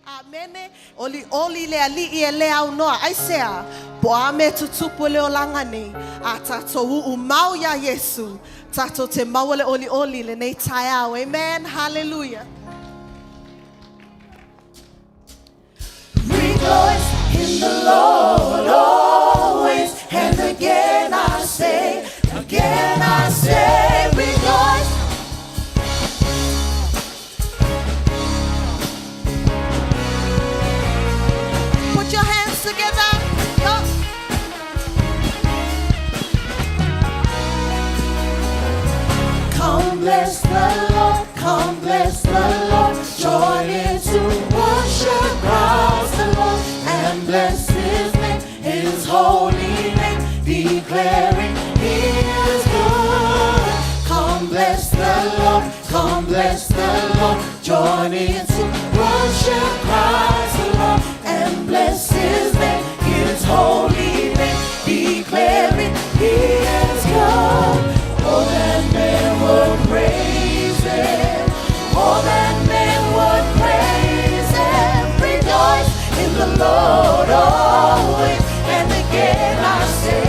Amene, oli le ali e le au noa aisea, po ame tutupu le olangani, a tato u mau ya Yesu, tato te mau le oli le nei tai au, amen, hallelujah. Rejoice in the Lord always, and again I say, rejoice. Put your hands together. Go. Come bless the Lord, come bless the Lord. Join in to worship Christ the Lord and bless His name, His holy name, declaring He is good. Come bless the Lord, come bless the Lord. Join in to worship Christ the Lord and bless His name, His holy name, declaring He is good. Oh, that men would praise Him. Oh, that men would praise Him. Rejoice in the Lord always. And again I say,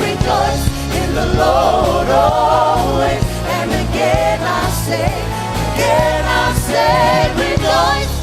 rejoice in the Lord always. And again I say, rejoice.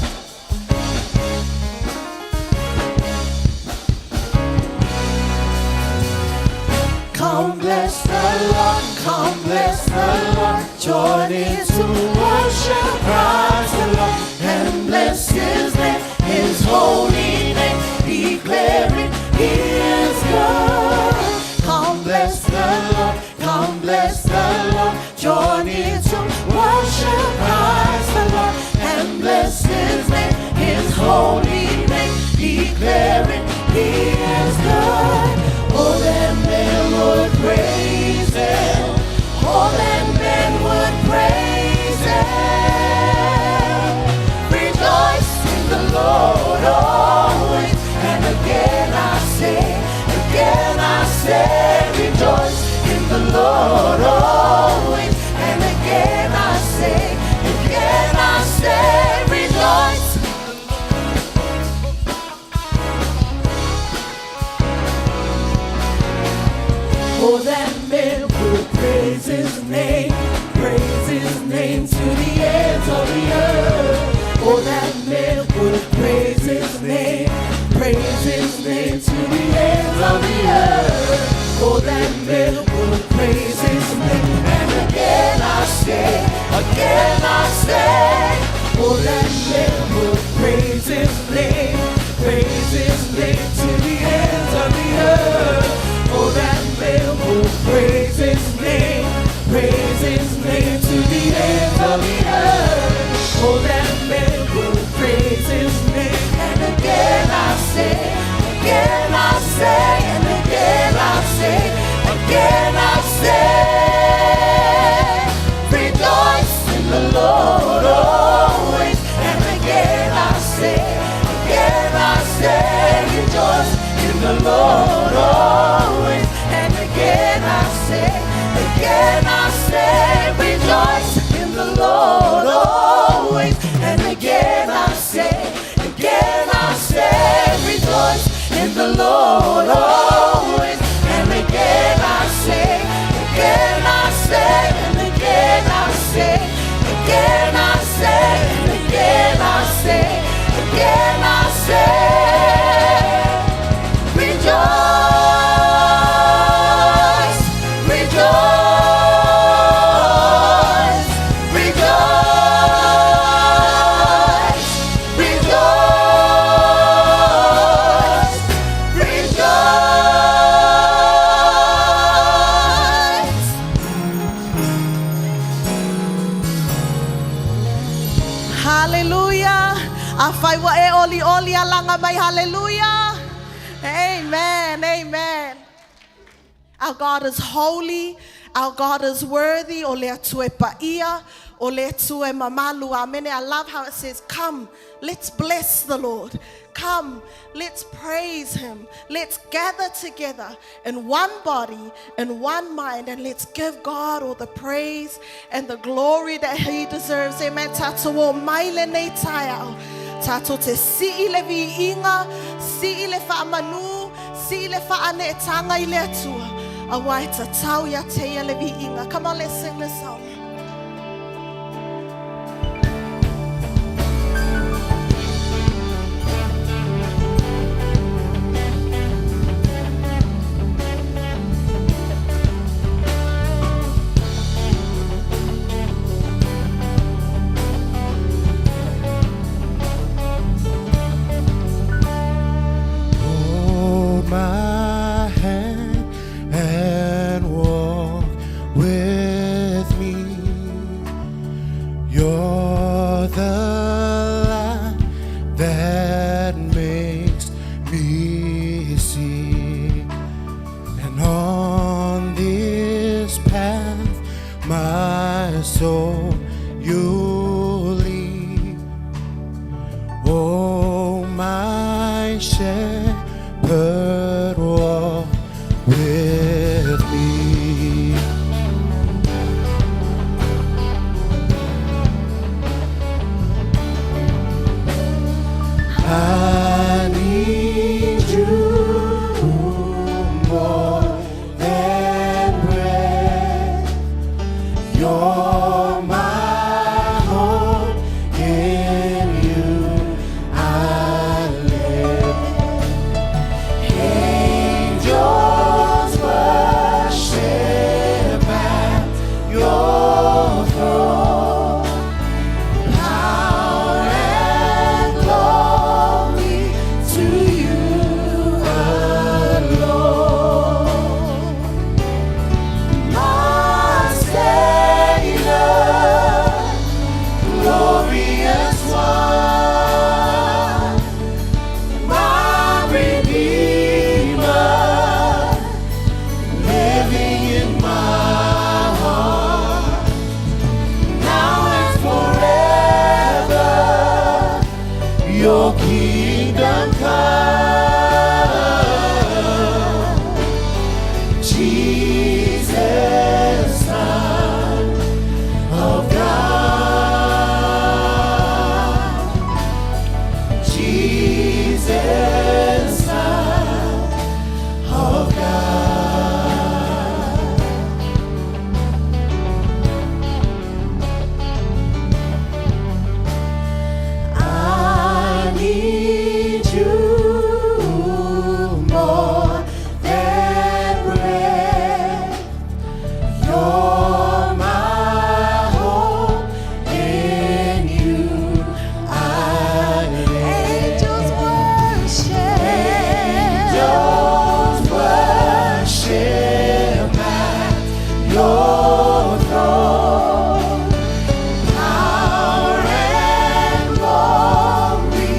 Come bless the Lord, come bless the Lord. Join in to worship Christ the Lord and bless His name, His holy name, declaring He is good. Come bless the Lord, come bless the Lord. Join in to worship Christ the Lord and bless His name, His holy name, declaring He is good. Oh, that men would praise Him. Oh, that men would praise Him. Rejoice in the Lord always. And again I say, rejoice in the Lord always. And again I say, rejoice. Oh, that men would praise His name to the ends of the earth. Oh, that men would praise His name to the ends of the earth. Oh, that men would praise His name. And again I say, oh, that men would praise His name to the ends of the earth. Oh, that man will praise His name to the ends of the earth. Oh, that man will praise His name. And again I say, and again I say, rejoice in the Lord always. And again I say, rejoice in the Lord always. And again I say, rejoice in the Lord always. And again I say, rejoice in the Lord always. And again I say, and again I say, and again I say, rejoice. Hallelujah. Afai wa e oli alanga mai, hallelujah. Amen, amen. Our God is holy. Our God is worthy. O lea tue paia, o lea tue mamalu. Amen. I love how it says, come, let's bless the Lord. Come, let's praise him. Let's gather together in one body, in one mind, and let's give God all the praise and the glory that he deserves. Amen. Tato o maile nei taiao. Tato te si le vi inga, si le whaamanu, si le whaane e tanga I le atua. Awai ta tau ya te le vi inga. Come on, let's sing this song. My hand and walk with me. You're the light that makes me see. And on this path, my soul you'll lead. Oh, my shepherd, walk with me. I need you more than breath. You're my hope, in you I live. Angels worship at your throne. Power and glory to you alone. My Savior, glorious one, my Redeemer, living in my heart, now and forever. Your kingdom come, Jesus, Son of God. Jesus, Son of God. I need you more than breath. You're my hope, in you I live. Angels worship at your throne. Power and glory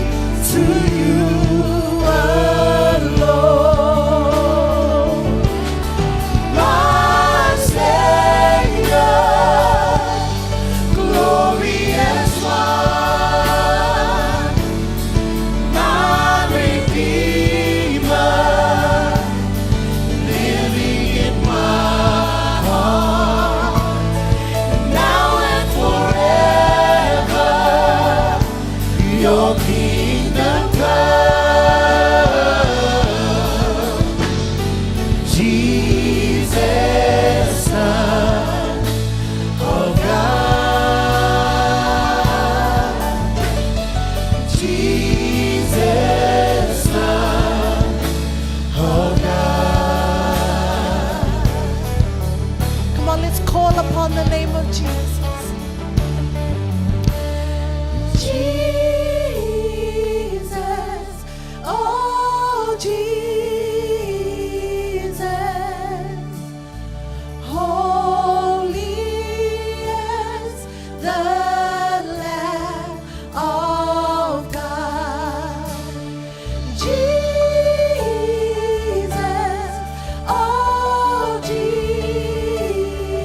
to you alone. My Savior, glorious one, my Redeemer, living in my heart, now and forever. Your kingdom come, Jesus, Son of God. Jesus, Son of God. Come on, let's call upon the name of Jesus. Jesus, oh Jesus, holy is the Lamb of God. Jesus, oh Jesus.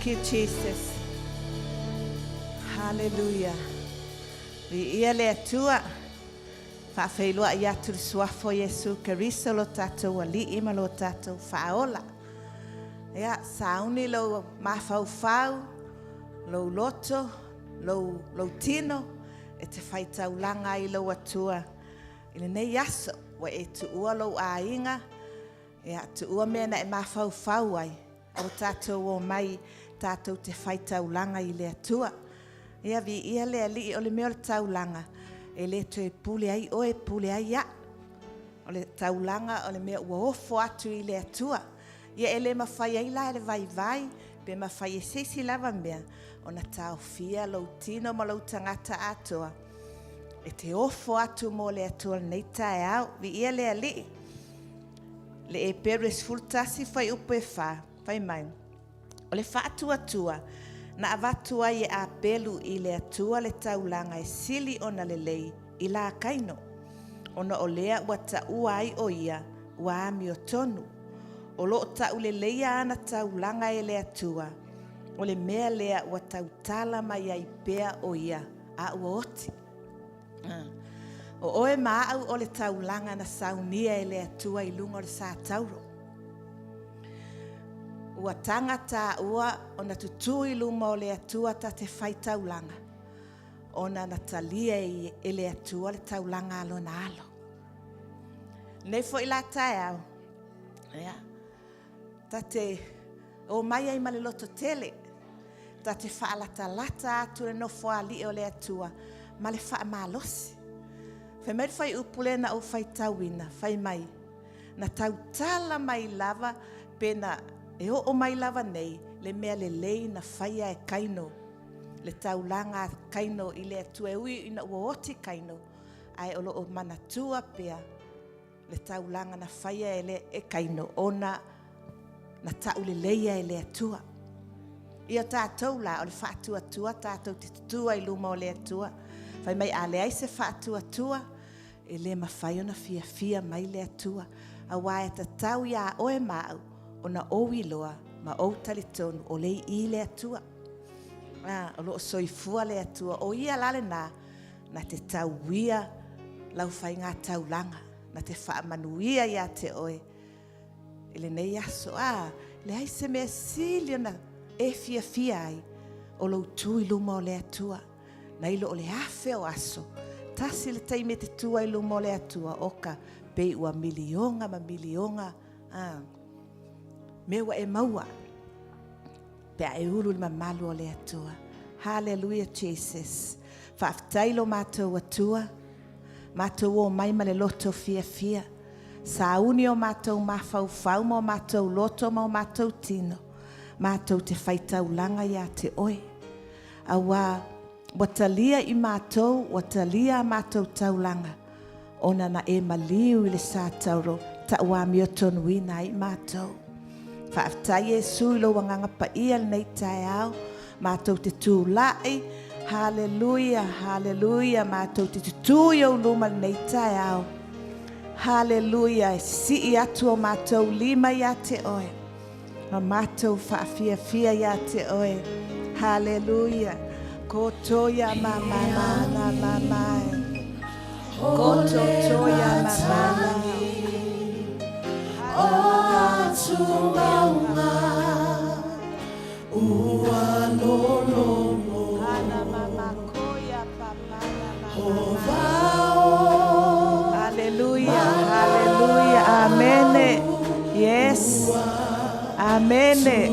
Thank you, Jesus. Hallelujah. Vi le atua. Whawhailua i atu le suafo Yesu Keriso lo tatou ali'i ma lo tatou whaola. Ia, sauni lo mawhauwhau, lo loto, lo tino, e te whaitaulanga i lo atua. I le nei aso, wa e tu ua lo ainga, ia tu ua mea na e mawhauwhau ai. O tatou o mai, tatou te whaitaulanga i le atua. Ia vi ia le ali'i o le mea o le taulanga. E le to e pule ai o e pule ai ya. O le taulanga o le mea ua ofo atu i le atua. Ia e le mawhai ai la e le vai pe mawhai e sesi lava mea. O na tau fia lau tino ma lau tangata atua. E te ofo atu mo le atua nei tae au. Vi ia le ali. Le e peres fultasi fai upe fa. Fai mai. O le fa atua. Na avatua i a pelu i le atua le taulanga e sili ona le lei i la kaino. Ona o lea ua taua ai o ia ua ami o tonu. O lo tau le leia ana taulanga e le atua. O le mea lea ua tautala mai ai pea o ia a ua oti. O oe maa o le taulanga na saunia e le atua i lunga o le sa tauro. Ua tangata ua o na tutui luma o le atua ta te whai taulanga. O na natalia i e le atua le taulanga alo na alo. Nei fo i la tae au. Ta te o mai ai male loto tele. Ta te whaalata lata atu le nofo ali o le atua. Ma le wha malosi. Whai mai whai upule na o whai tauina. Whai mai. Na tautala mai lava pena e o mai lava nei, le mea le lei na whaia e kaino. Le taulanga kaino i le atua e ui ina ua oti kaino. Ai olo o manatua pea. Le taulanga na whaia e le e kaino. Ona na tau le leia e le atua. Ia tātou la o le whaatua tua, tātou te tutua i luma o le atua. Whai mai a le aise whaatua tua, e le mawhai ona fia mai le atua. A wae ta tau ia oe mau. O na owi loa ma o talitonu o lei i le atua. O lo soifua le atua. O ia lale na te tauia lau whai ngā taulanga. Na te whaamanuia ia te oe. Ele nei aso. Le aise mea sili na e fia ai. O lo tui luma o le atua. Na ilo o le afe o aso. Tasi le taime te tua i luma o le atua. Oka pei ua milionga ma milionga. Mewa e maua. Pea e ulu le mamalu o le atua. Hallelujah, Jesus. Whaaftailo mātou atua. Mātou o mai ma le loto fia. Sauni o mātou mawhau ma o mātou loto ma o mātou tino. Mātou te whaitaulanga ia te oe. Awa, watalia i mātou, watalia mātou taulanga. Ona na e maliu i le sā tauro. Ta ua miotonu ina i mātou. Whaaftai Yesu ilo wanganga pa ia nei tae au. Mātou te tūlai. Hallelujah, hallelujah. Mātou te tutui au luma nei tae au. Hallelujah. Si i atu o mātou lima ia te oe. O mātou whaafia ia te oe. Hallelujah. Kotoya mama. Kotoya mama. Atumaunga ua lolomo ovao. Hallelujah, amen. Yes, amen. Amen.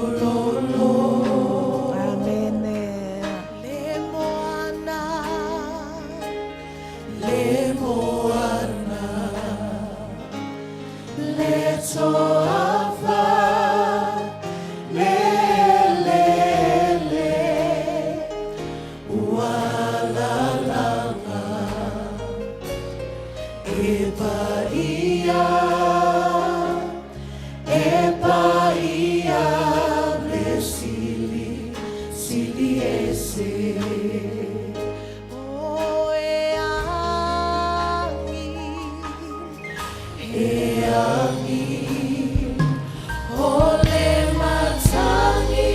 Le moana Toafa le walalanga epaia le sili ese o e angi ole matangi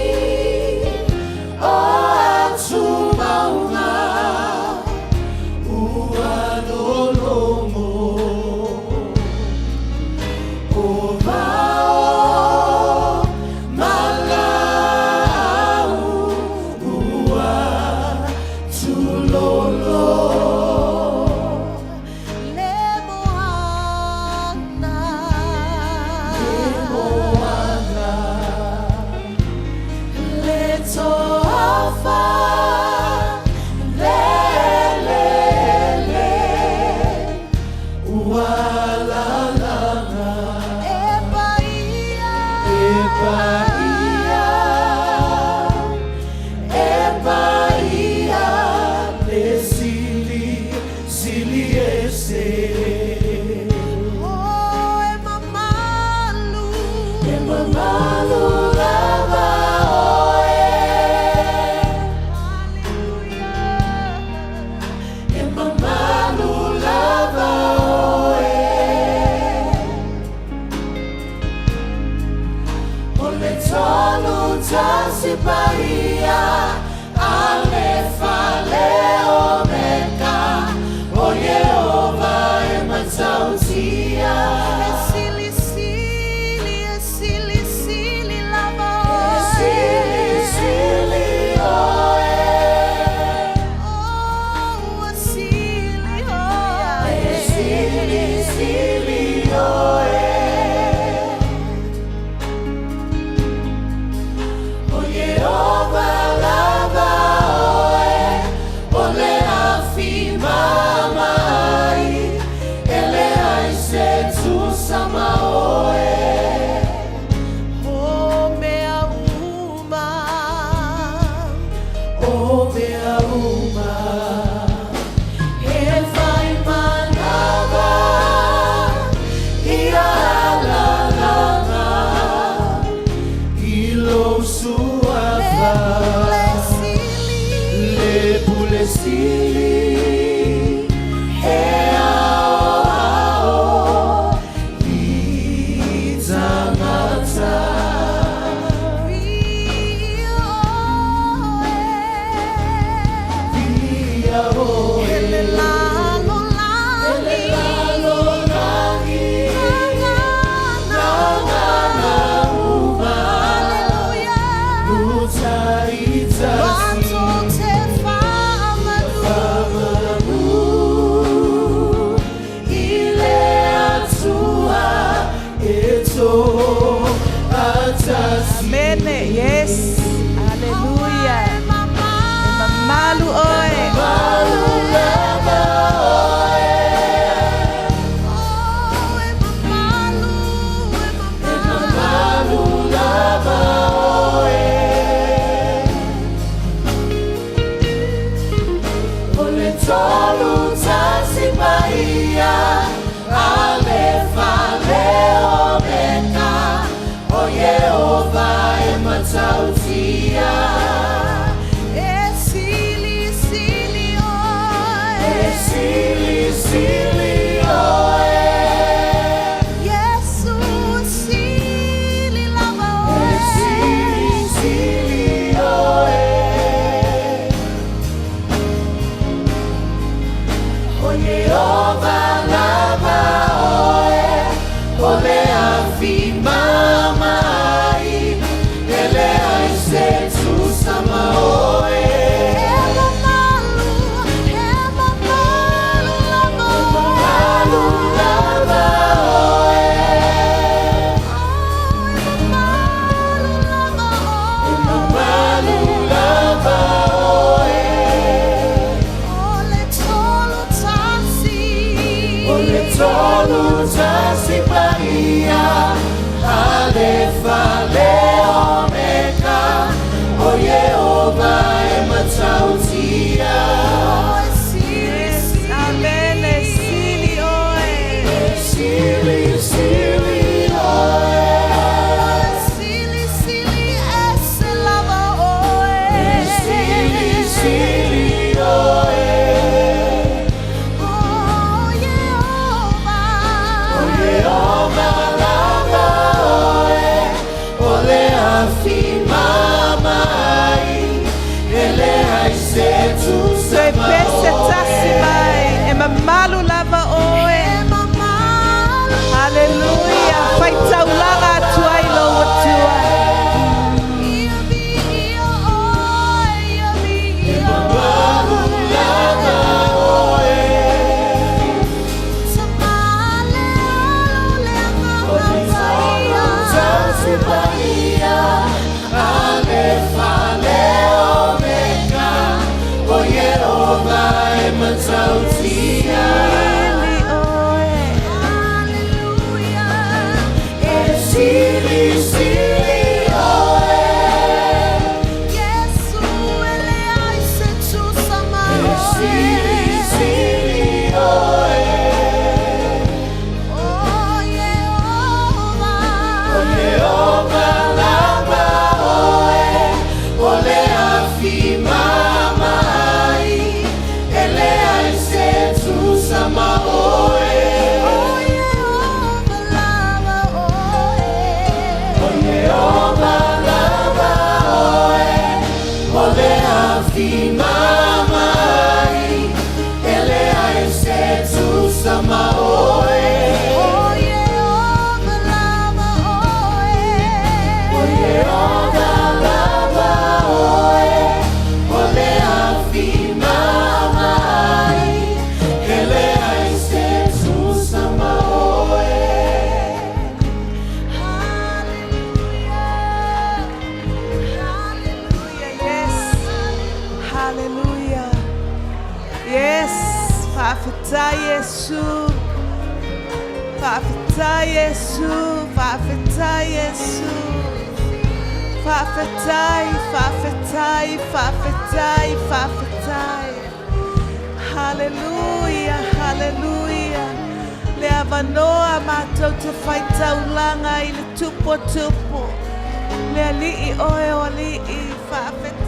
Fa'afetai Yesu. Fa'afetai Yesu. Fa'afetai Yesu. Fa'afetai, fa'afetai, fa'afetai, fa'afetai. Hallelujah, hallelujah. Le avanoa mātou te whaitaulanga I le tupo tupo. Le ali'i oe o ali'i whaafetai.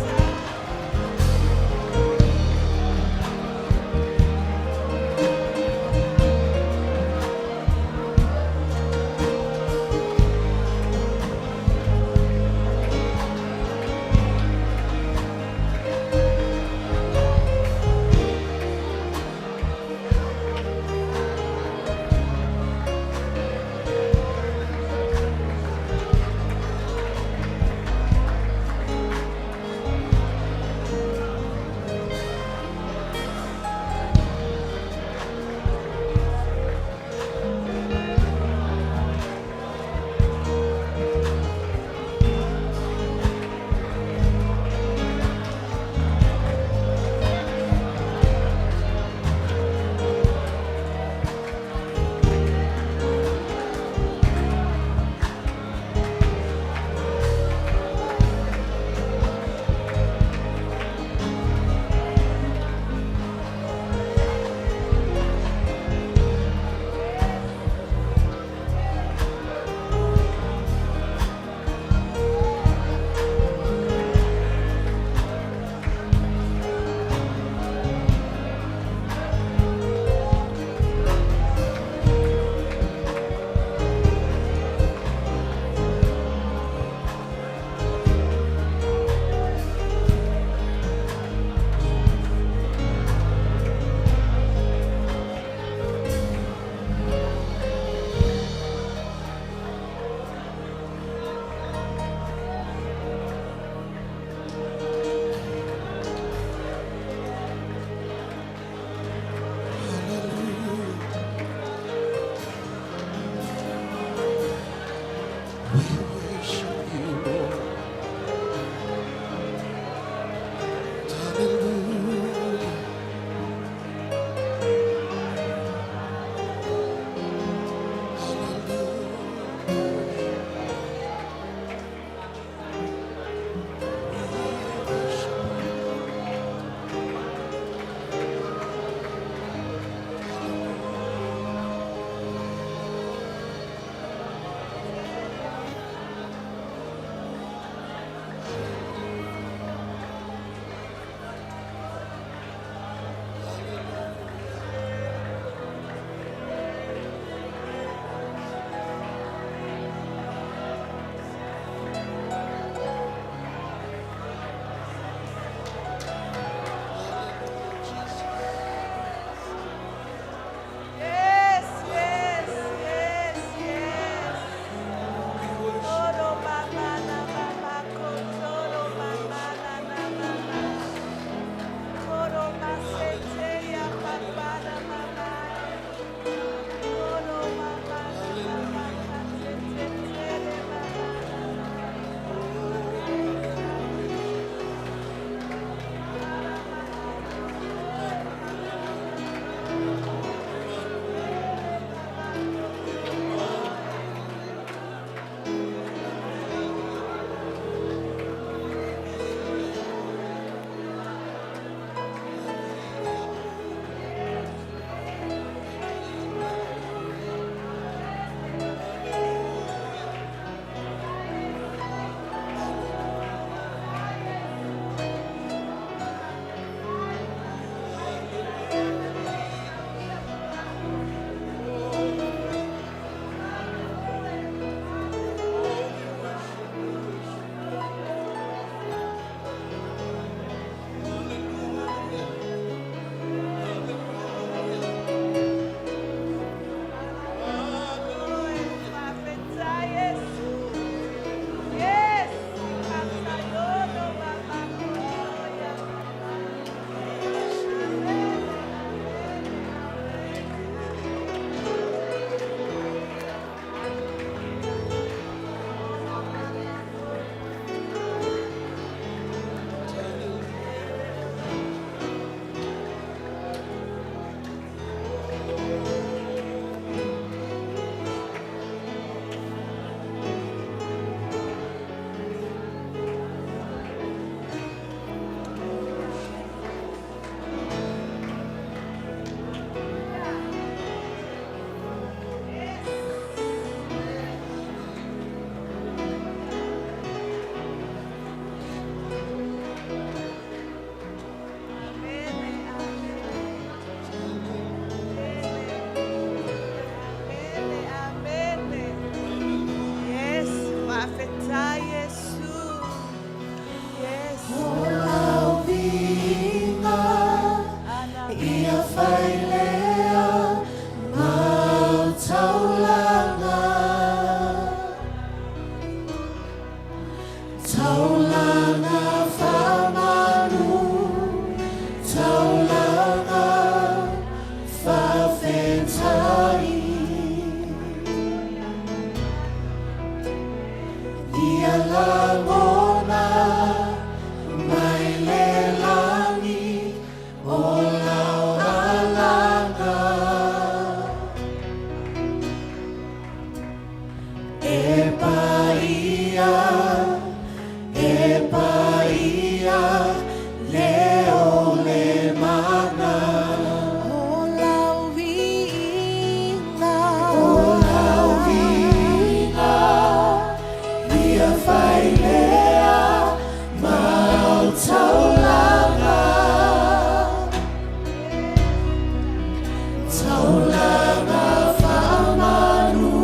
taulanga whamanu,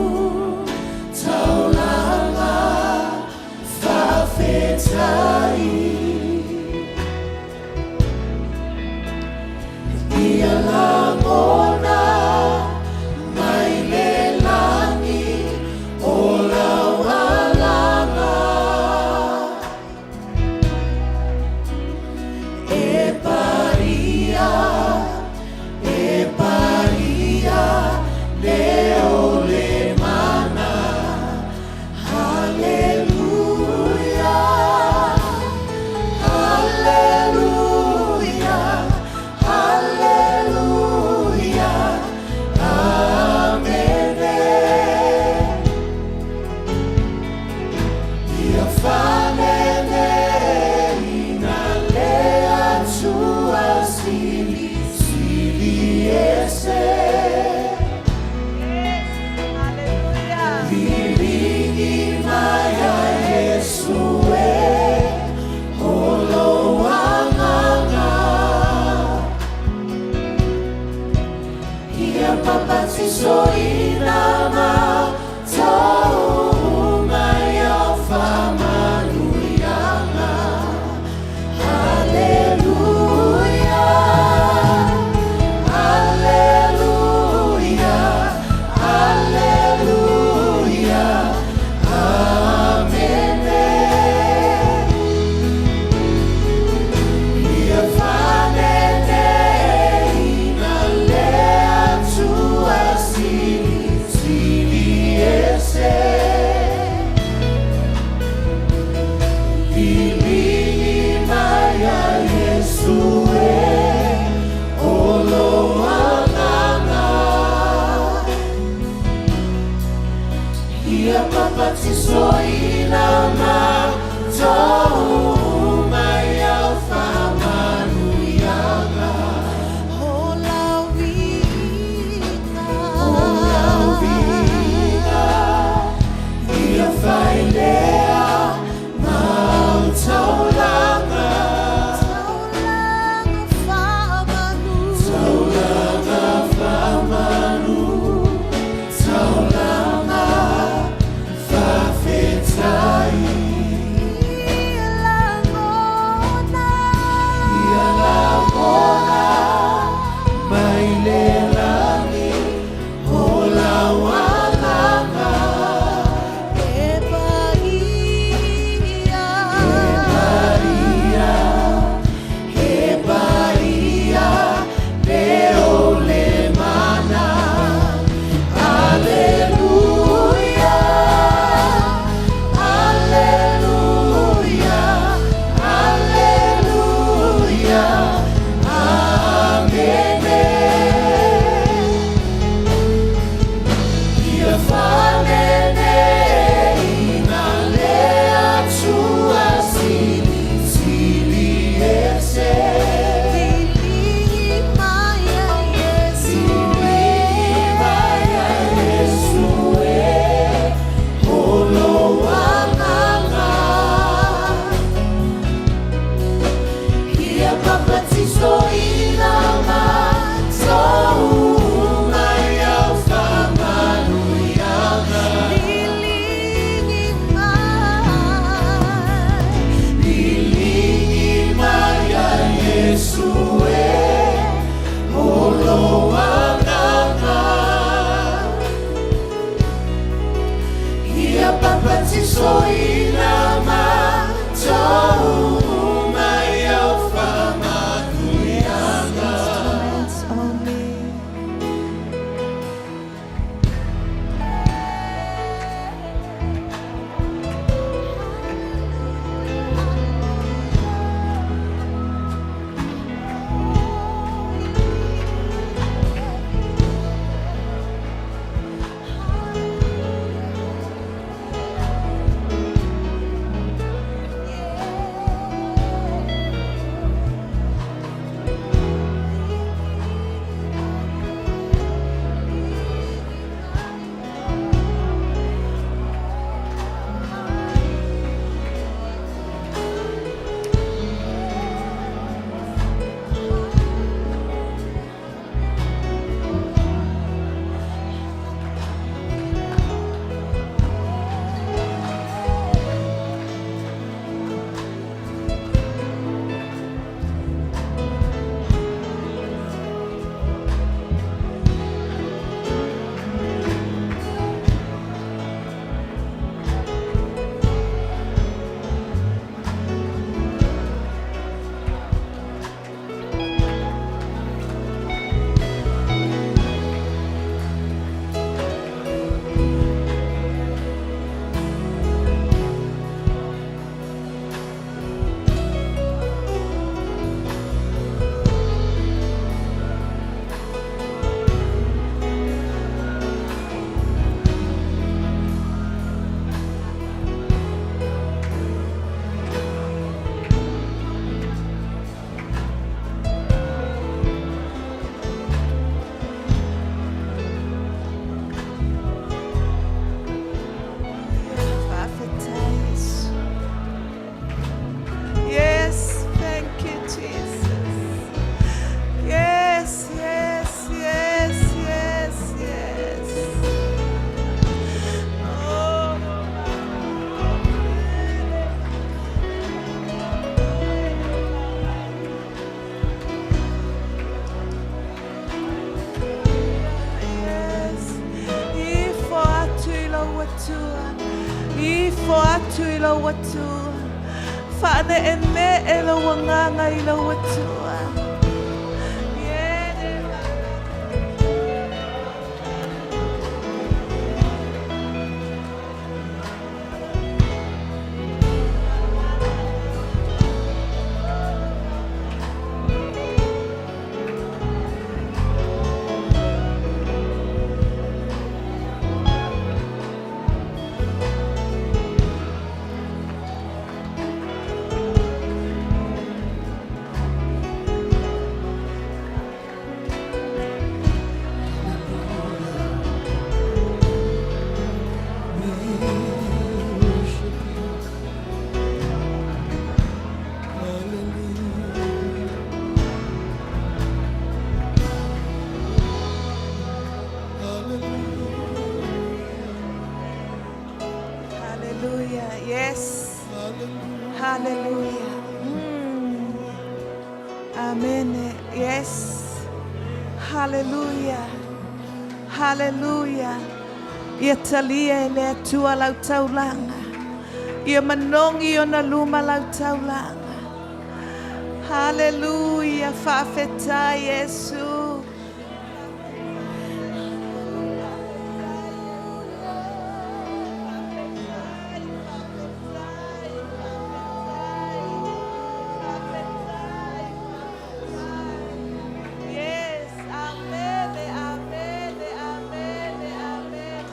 taulanga whawhetai. Ia la mona mai le langi o la walanga. E paria leo le mana. Hallelujah, hallelujah, hallelujah, amen. Ia whanene ina lea tua sili, sili ese. Vilingi maya Yesu e holo wanganga. Ia papatiso ina matau maya whamanuyanga. Hallelujah, hallelujah, hallelujah, amen. Ia whanene ina lea tua sili, sili watua. I fo atu I lo watua. Whaane e me e lo wanganga I lo watua. Hallelujah. Yes. Hallelujah. Amen. Yes. Hallelujah. Hallelujah. Ia talia ele tua lau taulanga. Ia manongi ona luma lau taulanga. Hallelujah. Whaafeta Yesu. Yes. Amen. Amen. Amen. Amen.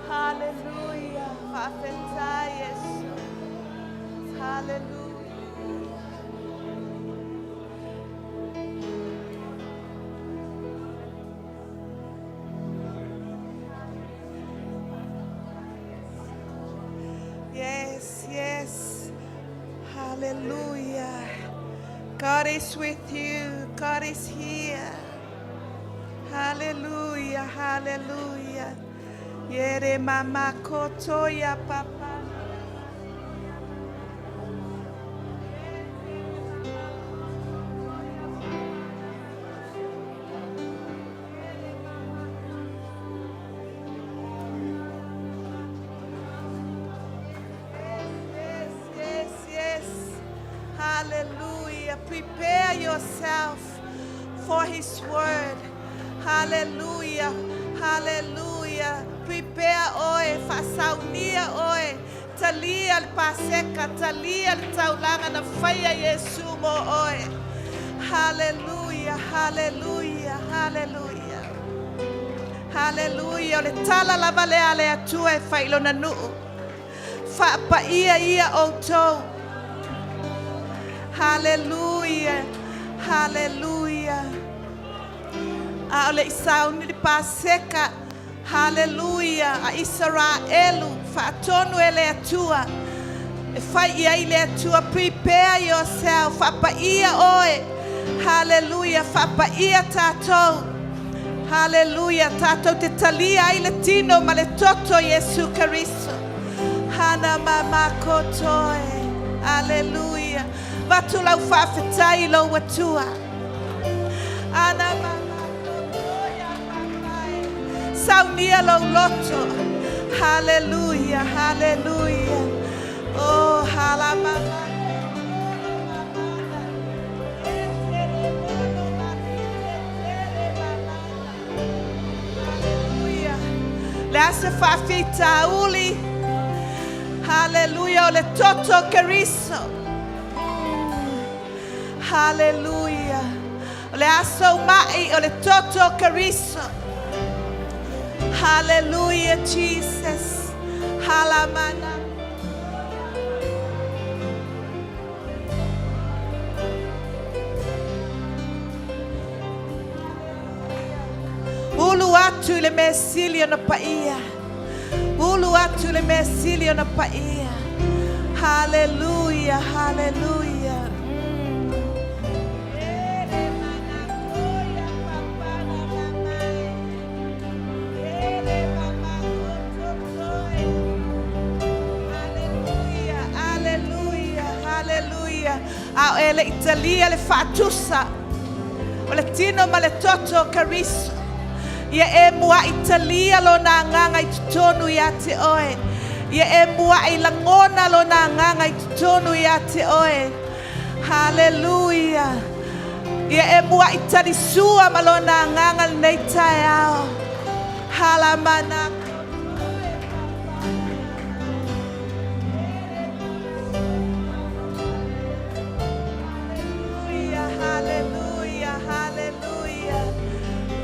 Hallelujah. Whaafeta Yesu. Hallelujah. Yes, yes. Hallelujah. God is with you. God is here. Hallelujah. Hallelujah. Yere mama koto ya papa. Yes, yes, yes. Hallelujah. Prepare yourself for His word. Hallelujah. Hallelujah. Prepare oe, fasaunia oe. Talia al paseka, talia al taulanga na faya Yesu mo oe. Hallelujah. Hallelujah. Hallelujah. Hallelujah. Le tala la vale ale atue failo na nu. Fa pa ia o to. Hallelujah. Hallelujah. A ole isauni di paseka. Hallelujah. A Israelu. Fa tonu ele atua. Fa ia ile atua. Prepare yourself. Fa pa ia oe. Hallelujah. Fa pa ia tato. Hallelujah. Tato te talia ile tino male toto Yesu Kristo. Hana mama kotoe. Hallelujah. Vatu lau whaafetai lo watua. Ana mama kotoia papai. Saunia lo loto. Hallelujah. Hallelujah. Oh, halamama. Le ase fafita uli. Hallelujah. Ole toto keriso. Hallelujah. Ole aso mai ole toto keriso. Hallelujah, Jesus. Halamana. Ulu atu le mesilio na paia. Ulu atu le mesilio na paia. Hallelujah, hallelujah. Au ele Italia le fatusa o le tino ma le toto kariso ia e mua Italia lo na nganga i tutonu ia te oe ia e mua i langona lo na nganga i tutonu ia te oe. Hallelujah. Ia e mua i tarisua ma lo na nganga nei tae ao. Halamana.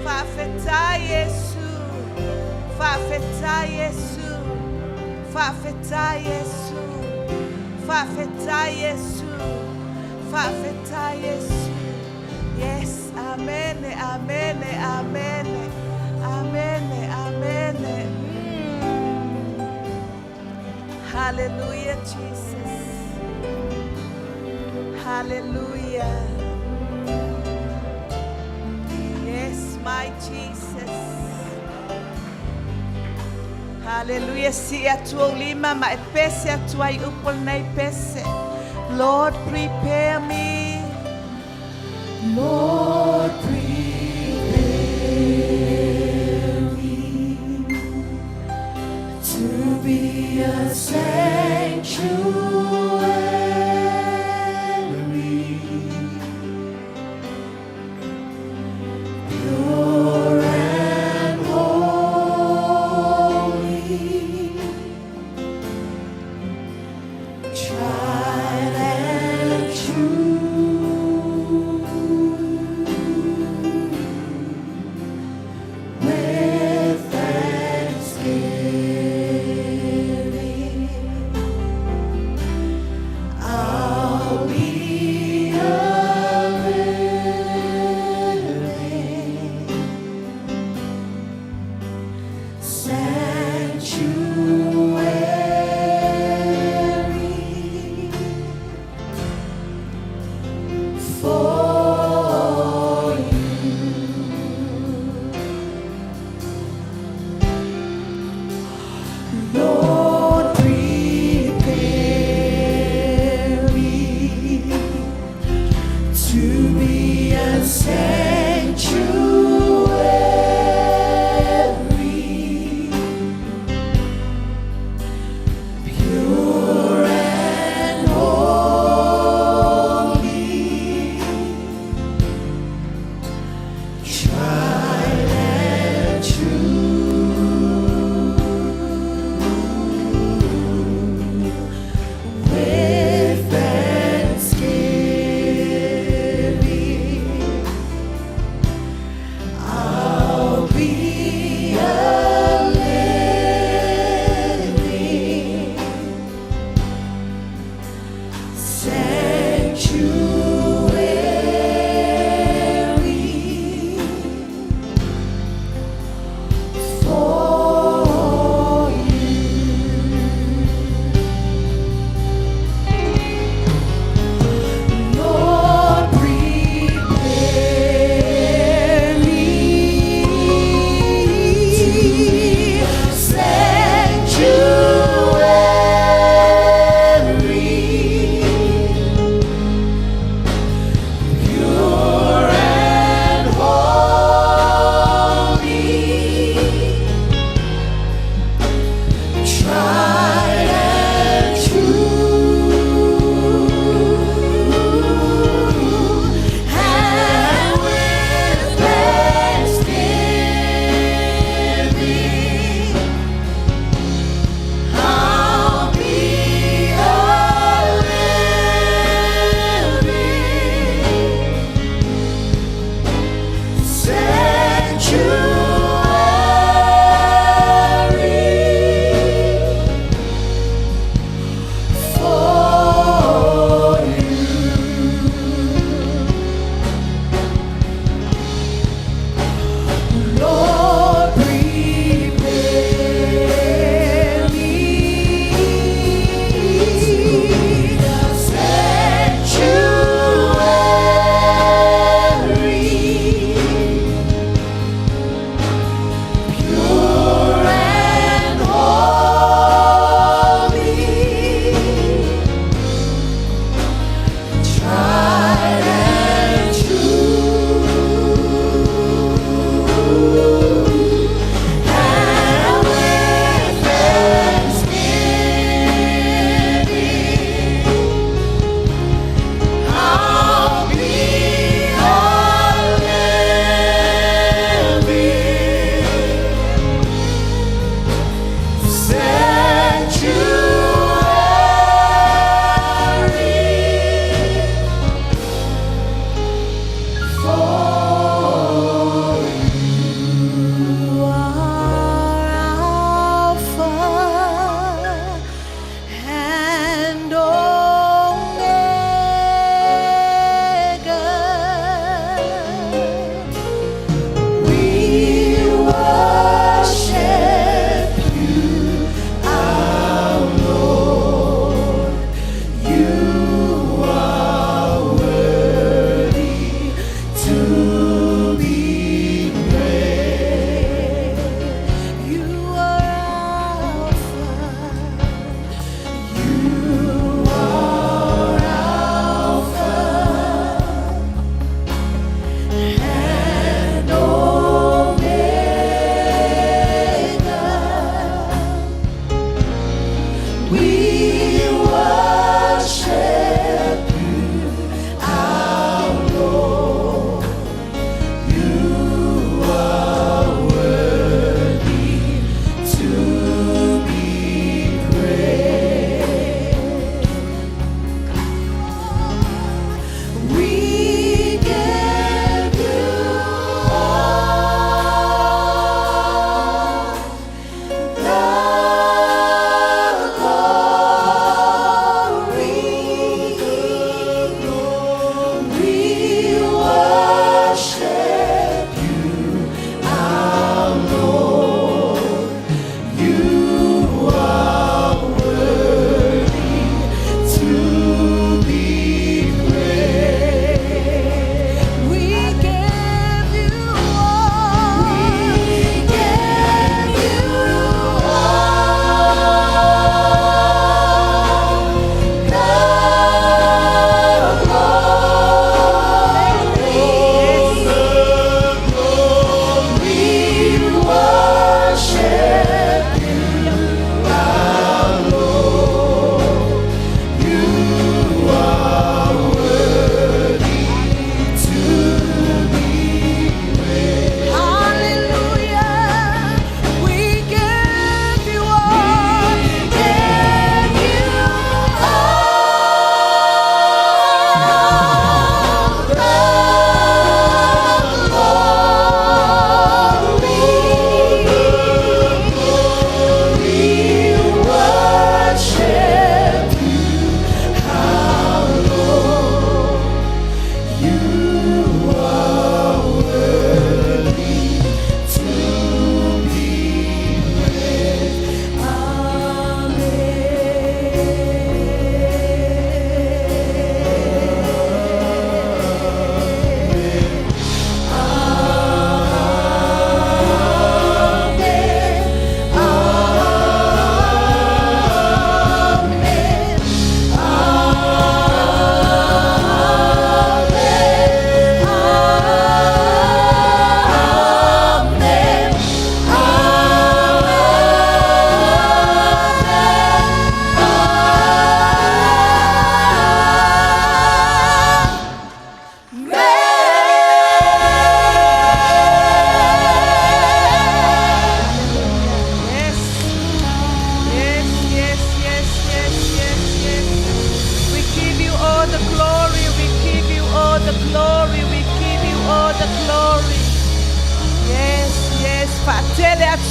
Fafeta Yesu, Fafeta Yesu, Fafeta Yesu, Fafeta Yesu, Fafeta Yesu. Yes, amen, amen, amen, amen, amen. Hallelujah, Jesus. Hallelujah. My Jesus. Hallelujah. Si atua ulima ma epese atua I upol na epese. Lord, prepare me. Lord, prepare me to be a sanctuary.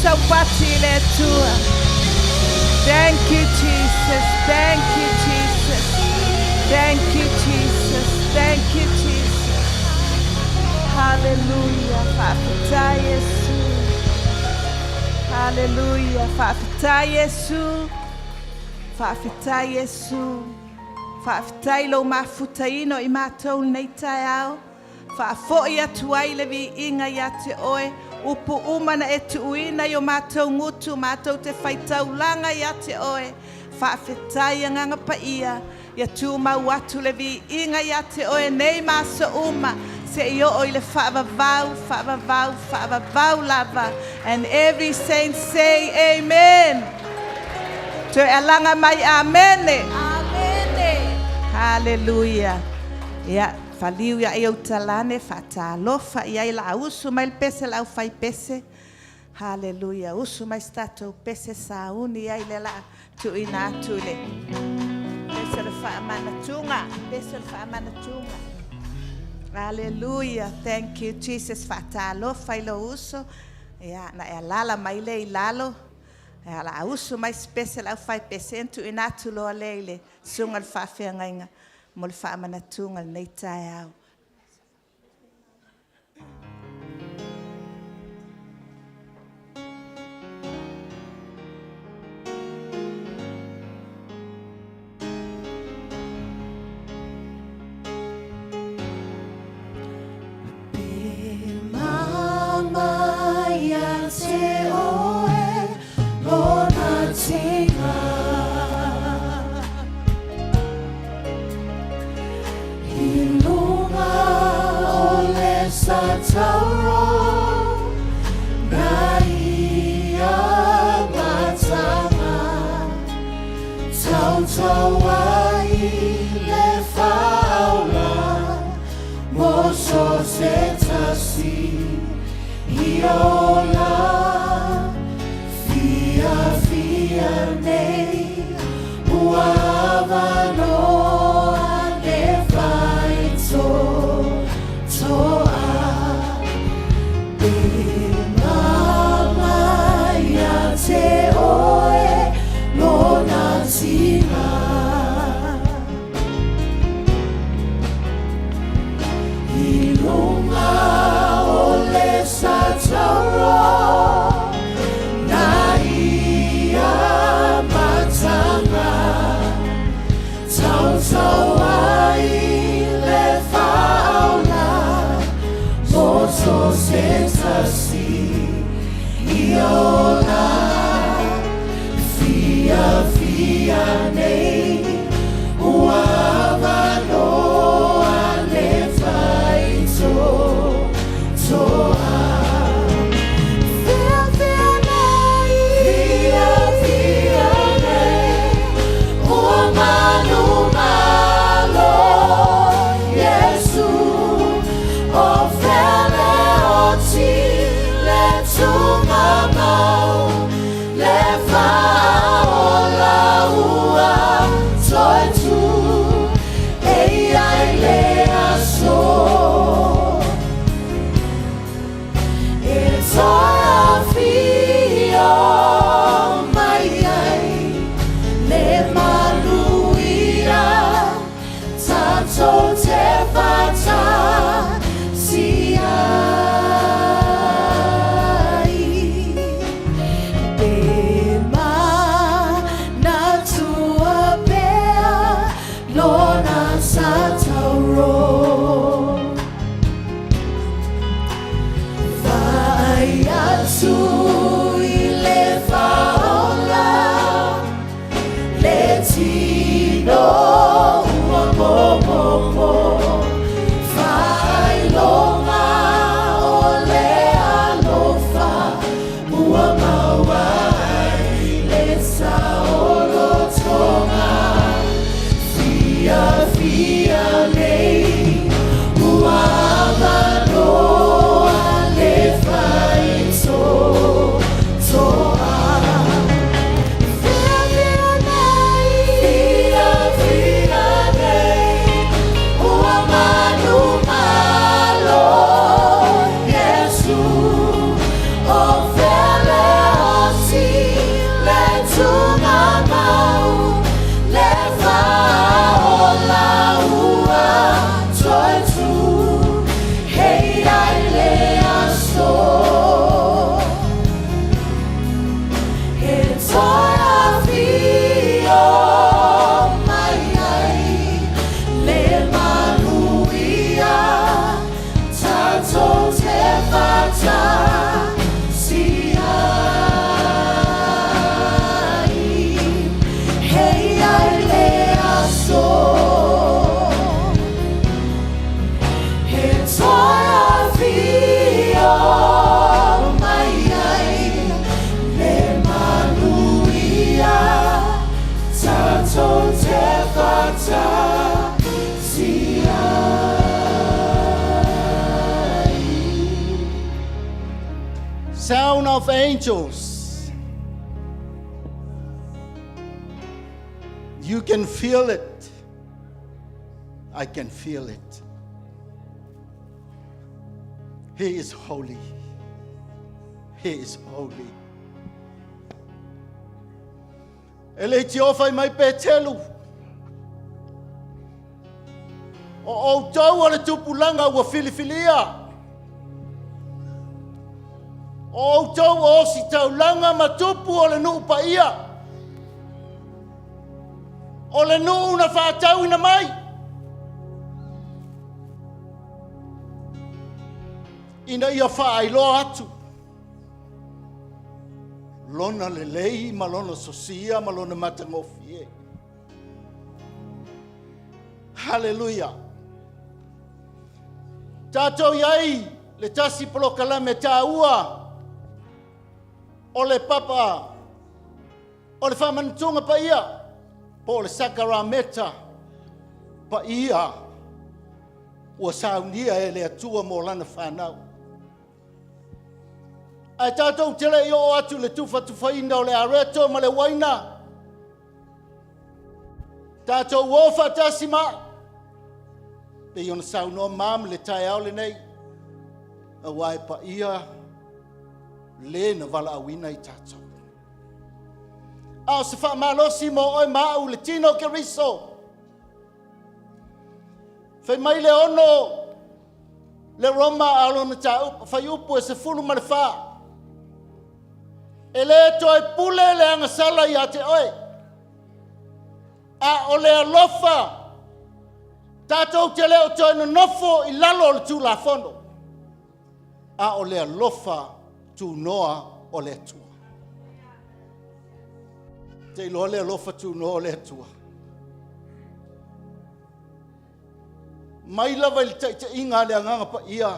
usa patile tua. Thank you, Jesus. Thank you, Jesus. Thank you, Jesus. Thank you, Jesus. Hallelujah. Fafita Yesu. Hallelujah. Fafita Yesu. Fafita Yesu. Fafita ilo mafuta ino imatou neitayao. Fafo ia tuai levi inga ya te oe. Upu umana e tuuina yo mātou ngutu, mātou te whaitau langa ia te oe. Whaafetai nganga pa ia, ia tū mau atu levi inga ia te oe nei māsa uma. Se io o le whaavavau lava. And every saint say amen. Te alanga mai amene. Amen. Hallelujah. Yeah. Faliu ya eu talane fata lofa ia ila usu mai pese la fai pese. Hallelujah. Usu mai stato pese sauni ia ila tu ina tule. Pese fa manatunga, pese fa manatunga. Hallelujah. Thank you Jesus fata lofa ilo usu. Ya na lala mai le ilalo. Ya la usu mai pese la fai pese tu ina tulo lele. Sungal fa fenga. Molfa manatunga nei taiao. Mama ya te oe lona tinga. Sataro Naya Matanga Tautawai Le Faula Moso Setasi Iola Fia Nei Uavano Anevaito Toa te oe lona tina. Ilunga o le sataro na ia matanga. Tautawai le faula moso setasi iola. Fia nei uavano anevaito toa. Fia nei uamano malo Yesu o fele o ti le tumamau le fa. So sound of angels. You can feel it. I can feel it. He is holy. He is holy. Ele tiofai mai petelu. O tau ale tupulanga ua filifilia. O tau o si taulanga matupu o le nuu pa ia. O le nuu na whaatau ina mai. Ina ia whaailoa atu. Lona le lei, ma lona sosia, ma lona matangofie. Hallelujah. Tātou iai, le tasi polokala me tāua. O le papa, o le whamanitunga pa ia, po le sakarameta pa ia, ua saunia e le atua mo lana whanau. Ai tātou tele i o atu le tuwhatuwhaina o le areto ma le waina. Tātou wofa tasi ma, pe iona saunoa mam le tai au le nei, a wai pa ia, le na wala awina i tātou. Au se wha malosi mo oi mau le tino ke riso. Whai mai le ono, le roma alo na tau, whai upu e se fulu ma le wha. E le toi pule le anga sala i ate oi. A o le alofa, tātou te leo toi no nofo i lalo le tū la fono. A o le alofa, tu noa o le tua. Te ilo le alofa tu noa o le tua. Mai lava il te inga le anganga pa ia.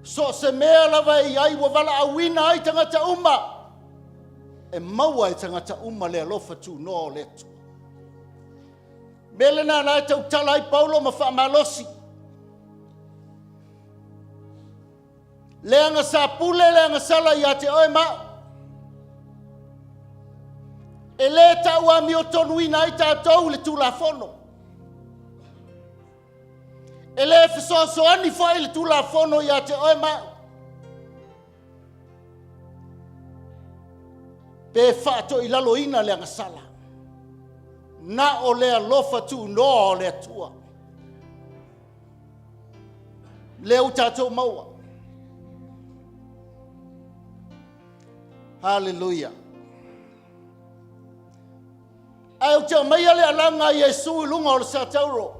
So se mea lava i ai wa wala awina ai tangata uma. E maua i tangata uma le alofa tu noa o le tua. Mele na nai tau talai Paulo ma wha malosi. Leanga sa pule, leanga sala i ate oe ma. E le tau a mi o tonu ina i tātou le tūla fono. E le fiso ani fai le tūla fono i ate oe ma. Pe whaato i lalo ina leanga sala. Na o lea lofa tu noa o lea tua. Leo tātou maua. Hallelujah. Ai o te mai ale alanga Yesu i lunga o le satauro.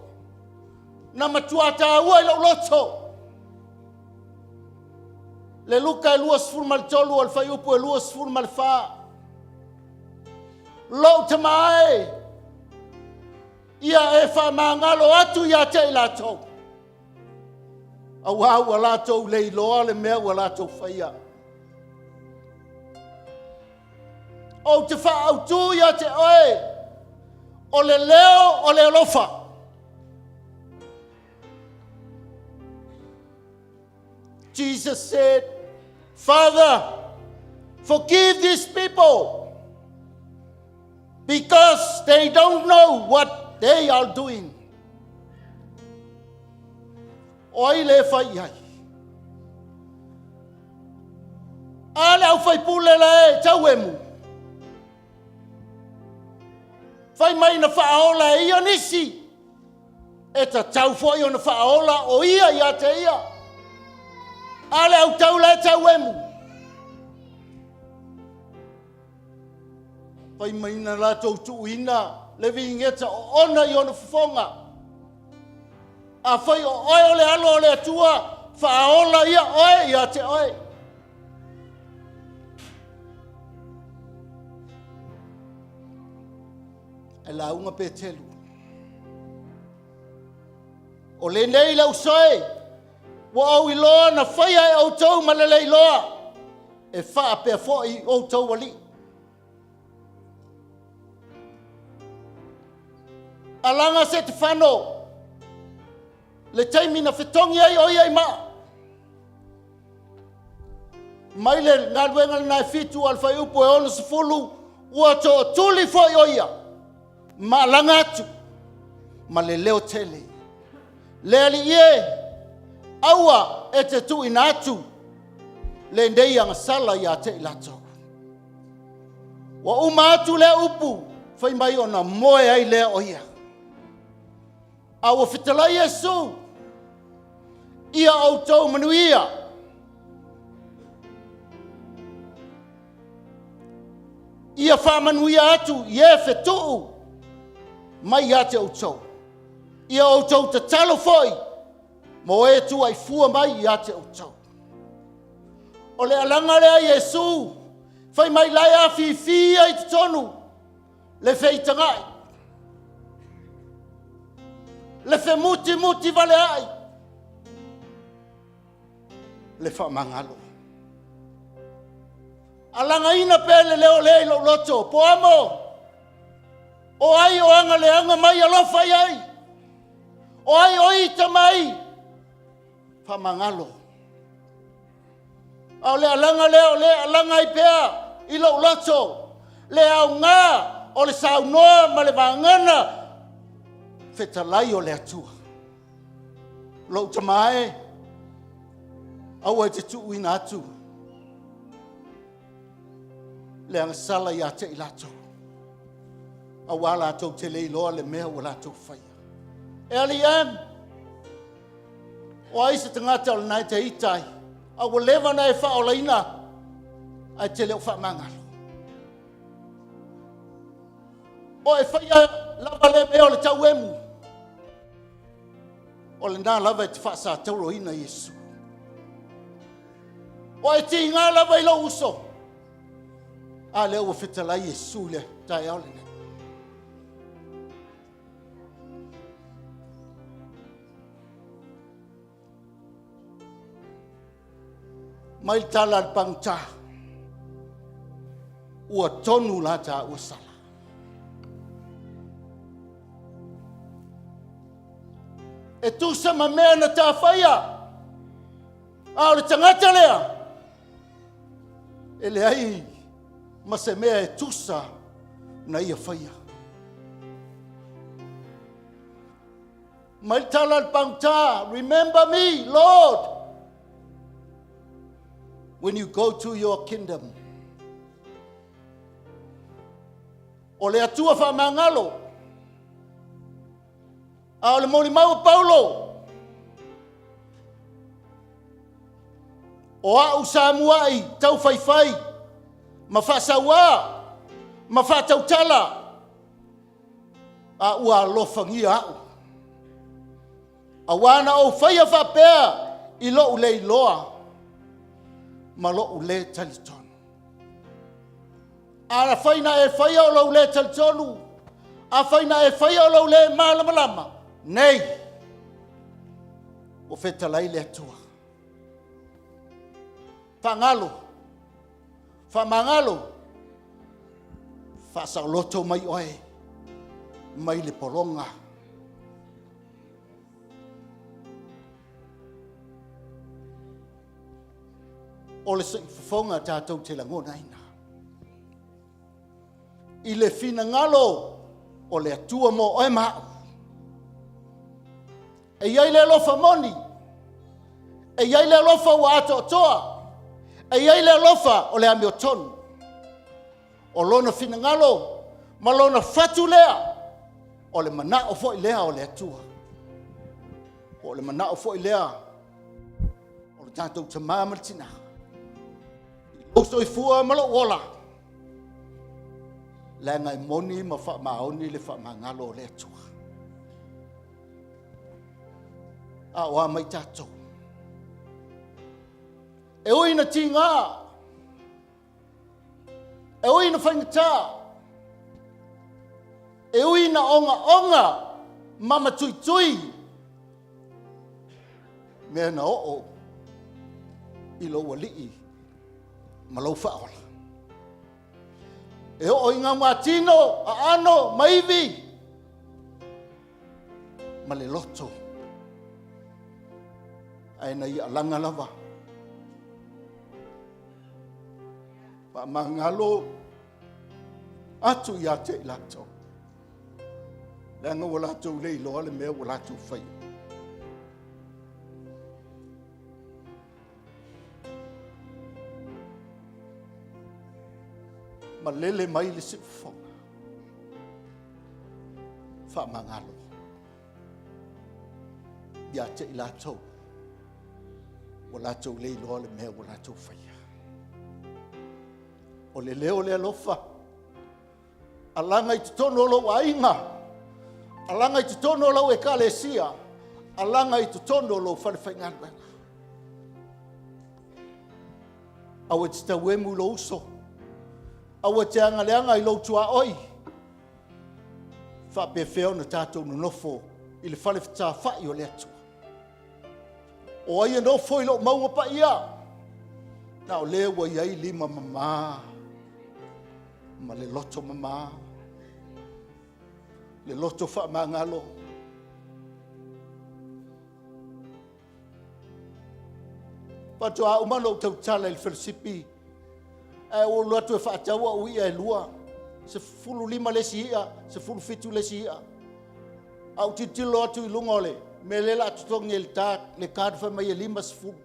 Na matua ta ua i lau loto. Le luka e lua sfur mal tolu al fai upu e lua sfur mal fa. Lau te mai. Ia e fa mangalo atu ia te i lato. Au hau a lato le iloa le mea ua lato faia. O te wha au tū ia te oe, o le leo, o le alofa. Jesus said, Father, forgive these people because they don't know what they are doing. Oi le whai ai. Ale au whai pule le tau emu. Fai mai na whaola e ia nisi. E ta tau fwoi o na whaola o ia ia te ia. Ale au tau le tau emu. Fai mai na la tau tu ina. Le vingeta o ona i ona whafonga. A fai o oe o le alo o le atua. Whaola ia oe ia te oe. E la unga pe telu. O le nei lau soe, wa au i loa na whaia e au tau ma le lei loa. E wha pe fo i au tau wali. Alanga se te whano, le taimi na whetongi ai oi ai ma. mai le ngaluenga na fitu al fai upo e ono sefulu ua to tuli foi oia ma langatu ma le leo tele le ali ie aua e te tu inatu le ndei anga sala ia te ilato wa uma atu le upu fai mai ona moe ai le oia aua fitala Yesu ia autou manuia ia whamanuia atu ie fetuu mai ia te autou ia autou te talo foi mo e tu ai fua mai ia te autou o le alanga lea Yesu fai mai lai a fifi ai te tonu le feitangai le fe muti vale ai le whamangalo alanga ina pele leo le lo loto po amo o ai o anga le anga mai alofa ai o ai o ita mai whamangalo au le alanga leo le alanga i pea i lo loto le au ngā o le saunoa ma le vangana fetalai o le atua lo tamae au e te tuu ina atu le anga sala ia te ilato au ala atou te leiloa le mea o latou whaia e ali am o aise tangata o le nai te itai au o lewa na e whaolaina ai te leo whamangalo o e whaia lava le mea o le tau emu o le nā lava e te whaasa tauro ina Yesu o e ti ngā lava i lo uso a leo o fitala Yesu le tai au le ne mai tala pangta ua tonu la ta ua sala e tu sama mea na ta whaia a o le tangata lea e le ai ma se mea e tusa na ia whaia mai tala pangta remember me Lord when you go to your kingdom o le atua whamangalo a o le moni mau Paulo o a usamuai tau whaifai ma whasaua ma whatautala a ua lofangia au a wana o whaia whapea i lo ulei loa ma lo ule talitonu a whaina e whaia o lo ule talitonu a whaina e whaia o lo ule malamalama nei o whetalai le atua whangalo whamangalo whasauloto mai oe mai le poronga o le whafonga tātou te langona ina i le fina ngalo o le atua mo oe mao e iai le alofa moni e iai le alofa ua ato toa e iai le alofa o le ame o tonu o lona fina ngalo ma lona fatu lea o le mana o foi lea o le atua o le mana o foi lea o le tātou te māmartina o soi fua malo ola la ngai moni ma fa maoni le fa mangalo le atua a wa mai tato e oi na tinga e oi na fangata e oi na onga mama tui me na o ilo wali malo faola e o inga matino a ano maivi male loto ai na ia langa lava Mangalo atu ia te lato. Langa wala tu le lo le me wala tu fai. Ma lele mai le sifo. Fa mangalo. Ia te lato. Wala tu le lo le me wala tu fai. O le leo le alofa. Alanga i tutono lo wainga. Alanga i tutono lo ekalesia. Alanga i tutono lo whalewhainga. Awa tita wemu lo uso. Awa te angaleanga i lo tua oi. Wha pefeo na tātou no nofo. I le whalewhita whai o le atua. O aia nofo i lo maunga pa ia. Na o lewa iai lima mama. Ma le loto mama. Le loto wha mangalo. Pato a umano tau tala il felsipi. E o loto e wha ataua ui e lua. Se fulu lima lesi ia. Se fulu fitu lesi ia. Au titilo atu i lungole. Me lela atu tongi el tā. Le kādu wha mai e lima se fulu.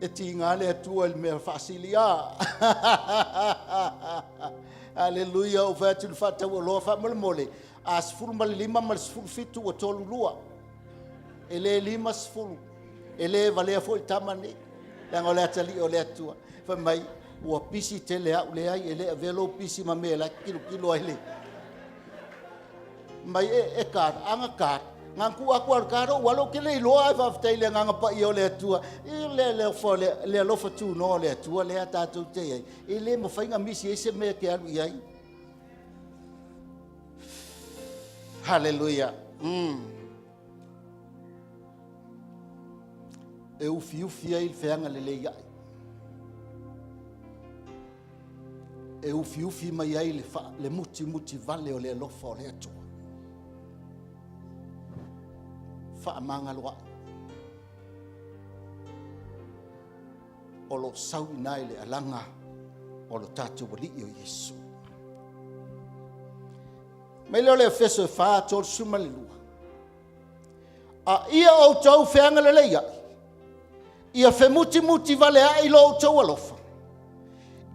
E ti ngale atua il mea fasilia. Aleluia o fatu le fata o loa fa mole. As fulu mal lima mal fulu fitu o tolu lua. Ele lima fulu. Ele valea foi tamani. Yang ole atali ole atua. Fa mai o pisi tele au le ai ele velo pisi mamela kilo ele. Mai e ka anga ka nganku aku al karo walo ke le loa fa ftaile nganga pa io le tua I le fo le lo fa tu no le tua le ata tu te I le mo fainga misi ese me ke alu ai hallelujah e u fiu fia il feanga le ia e u fiu fi mai ai le fa le muti vale o le lo fo le tua fa mangaloa o lo sau nai le alanga o lo tatu wali o Yesu me le feso e fa tol sumalua a ia o tau feanga le leia ia fe muti vale ai lo tau alofa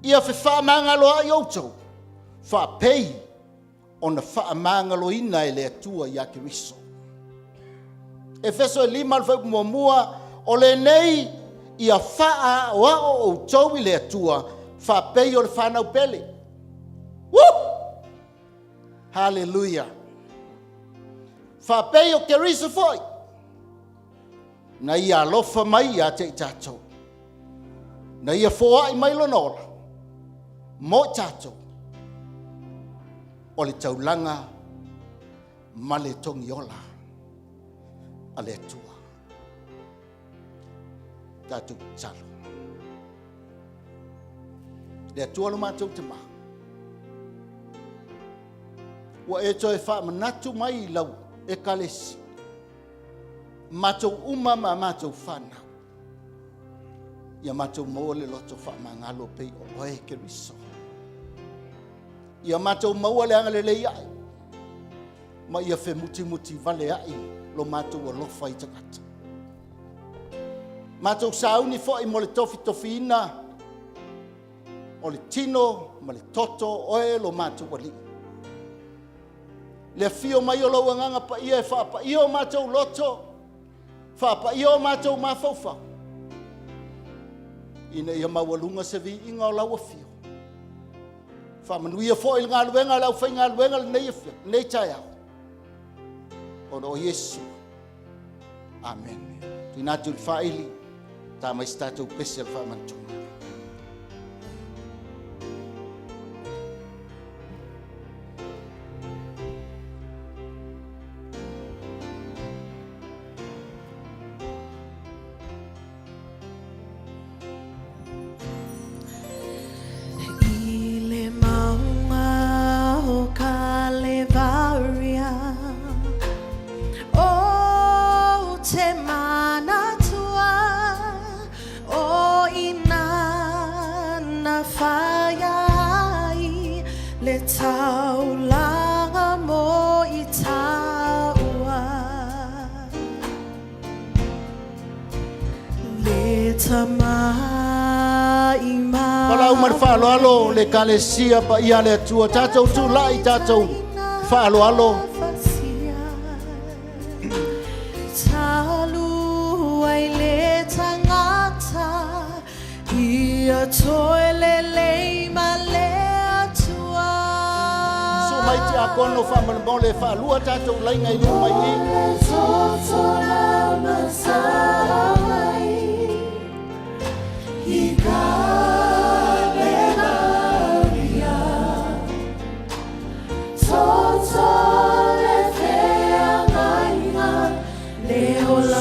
ia fe fa mangaloa i o tau fa pei ona fa mangaloina e le atua ia Keriso Efeso 5 al fai mua o le nei ia faa o tau I le atua fa pei o le whanau pele. Woo! Hallelujah. Fa pei o Keriso foi. Na ia lofa mai ia te tatou. Na ia foa I mai lonola. Mo tatou. O le taulanga ma le tongiola. Ale tua tatu salo le tua lo matou te ma wa e toi fa manatu mai lau e kalesi matou uma ma matou fana ia matou mo le loto fa mangalo pe o e Keriso ia matou mo le anga le ia ma ia fe muti vale ai lo matou o lofa I takata. Matou sauni fo I mo le tofina o le tino ma le toto oe lo matou wali. Le fio mai o lo nganga pa ia e fa pa ia o matou loto fa pa ia o matou mafaufa. Ina ia mawalunga se vi inga o laua fio. Fa manuia fo I ngā luenga lau fai ngā luenga nei tai au. O Yesu. Amen. Tinatu faili ta mai statu pesel fa mantu. Ile maunga o Kalevaria te mana tua Pala umar fa alo le kalesia pa ia le tua tatou tu lai tatou fa alo Talu ai le tangata ia toile le male atua so mai te akono fa mo le fa lua tatou lai ngai lu mai ni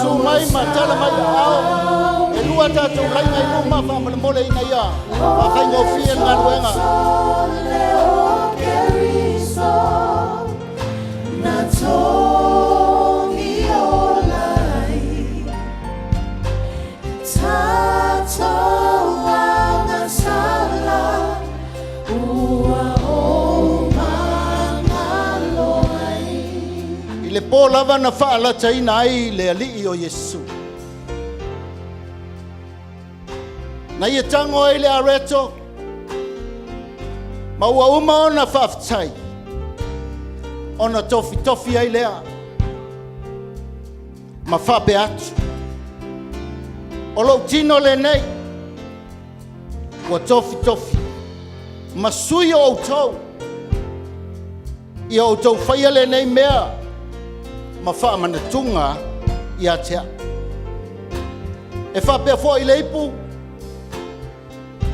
so mai matala mai ao e lua tatou lai ngai lu ma fa mo le ina ia fa kai ngo fia nga luenga le po lava na fa la taina ai le ali o Yesu na ia tango ai le areto ma ua uma ona fa aftai ona tofi ai lea ma fa be atu o lo tino le nei ua tofi ma sui o tau ia o tau faia le nei mea ma fa mana tunga ia tea e fa pe fo i leipu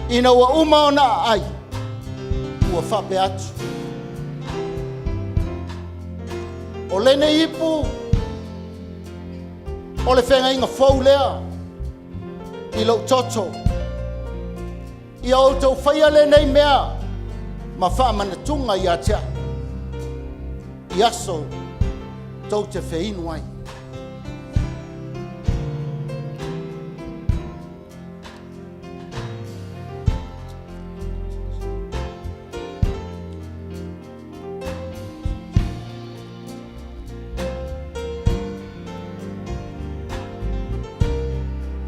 ina ua uma ona ai ua fa pe atu o lene ipu o le whenga inga fau lea i lau toto i au tau whaia le nei mea ma fa mana tunga ia tea i aso tau te wheinu ai.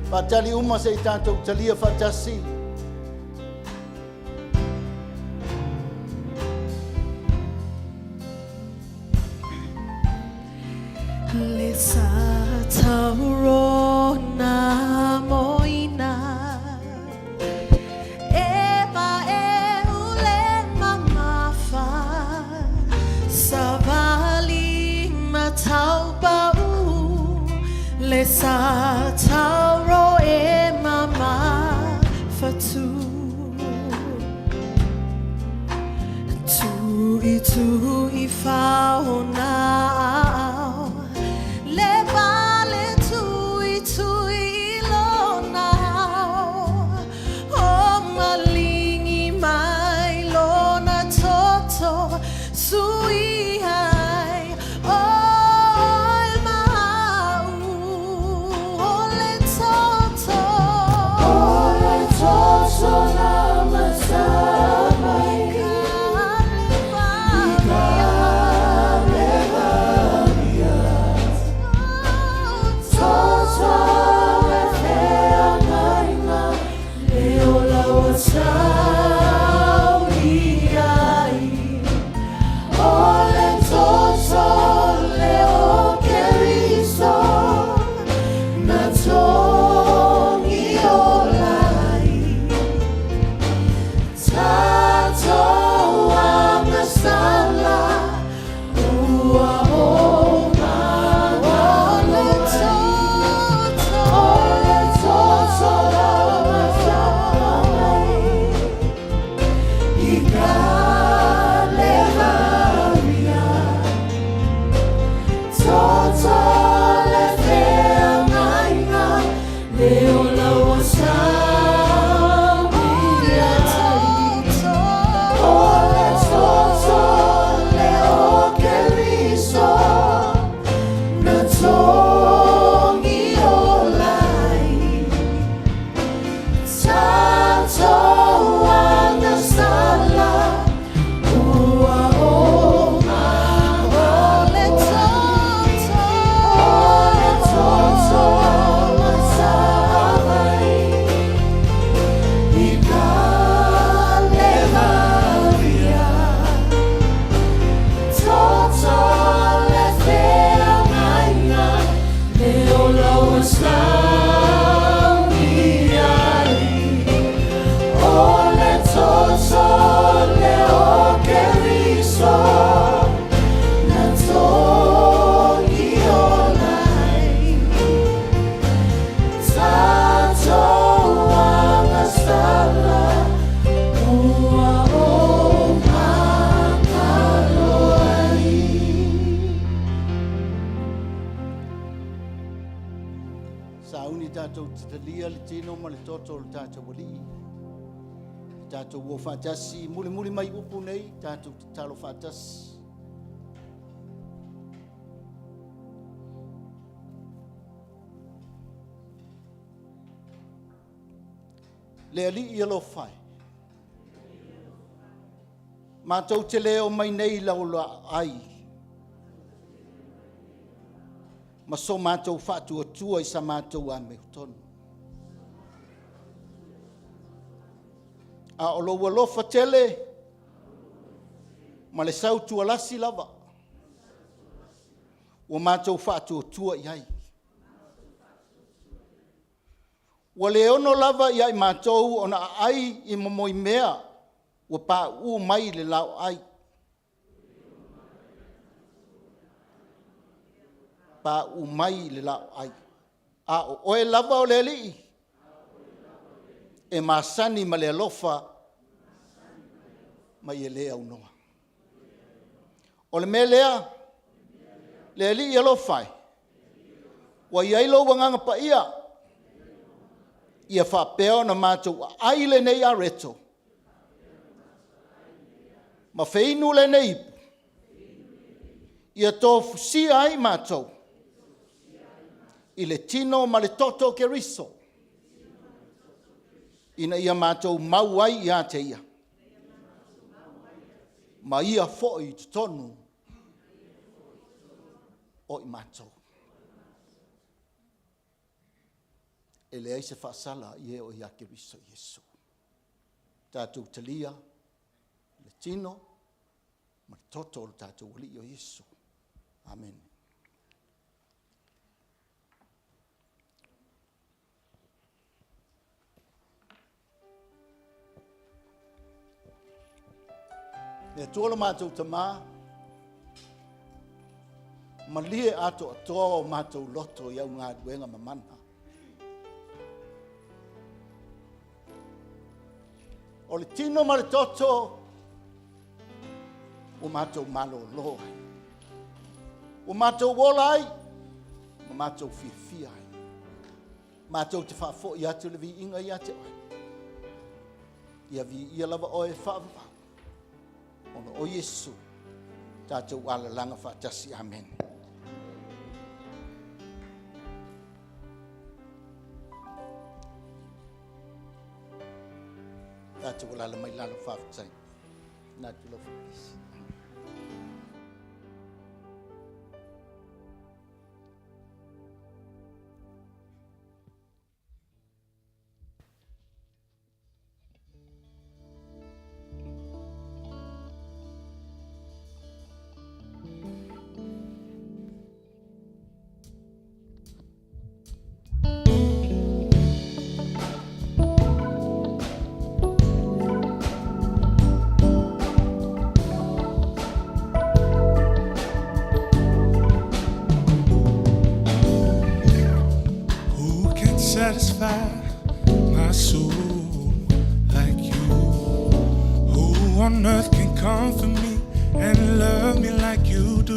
Fatali uma se i tātou talia fatasi. Le sa tauro na moina Eva e ule mamafa Savali matau bau Le sa tauro e mama fatu Tu i fauna Le vale tui lo now O malingi mai lona toto Sui hai O il mau O le toto la masama Sauni tātou te lia le tino ma le toto le tātou wali. Tātou wo whātasi, muli mai upu nei, tātou te talo whātasi. Le ali I alo whai. Mātou te leo mai nei lau la ai. Ma so mātou whātua tua I sa mātou a me tonu. A o lo walofa tele, ma le sau tua lasi lava. O mātou whātua tua iai. Wa le ono lava iai mātou ona ai I momoi mea, wa pā u mai le lau ai. Pa u mai le lau ai. A o oe lava o le alii. E masani ma le alofa ma I lea unoa. O le me lea, le alii alofai. Wa iai lo wanganga pa ia. Ia whapeo na mātou ai le nei a reto. Ma feinu le nei. Ia tō fusi ai mātou. I le tino ma le toto ke riso. Ina ia mātou mau ai ia te ia. Ma ia foi te tonu. O I mātou. E le aise whaasala I o ia ke riso Yesu. Tātou te lia, le tino, ma le toto o tātou wali o Yesu. Amen. E tuola mātou ta mā, ma lie ato atoa o mātou loto iau ngā duenga mamana. O le tino ma le toto, o mātou malo loa. O mātou wolai, ma mātou fia ai. Mātou te whaafo I atu le vi inga I ate oi. Ia vi ia lava oe whaafo. Ono o Yesu, tātou ala langa whaatasi, amen. Tātou ala mai lalo whaafatai. Nā tula whaatasi. Satisfy my soul like you. Who on earth can comfort me and love me like you do?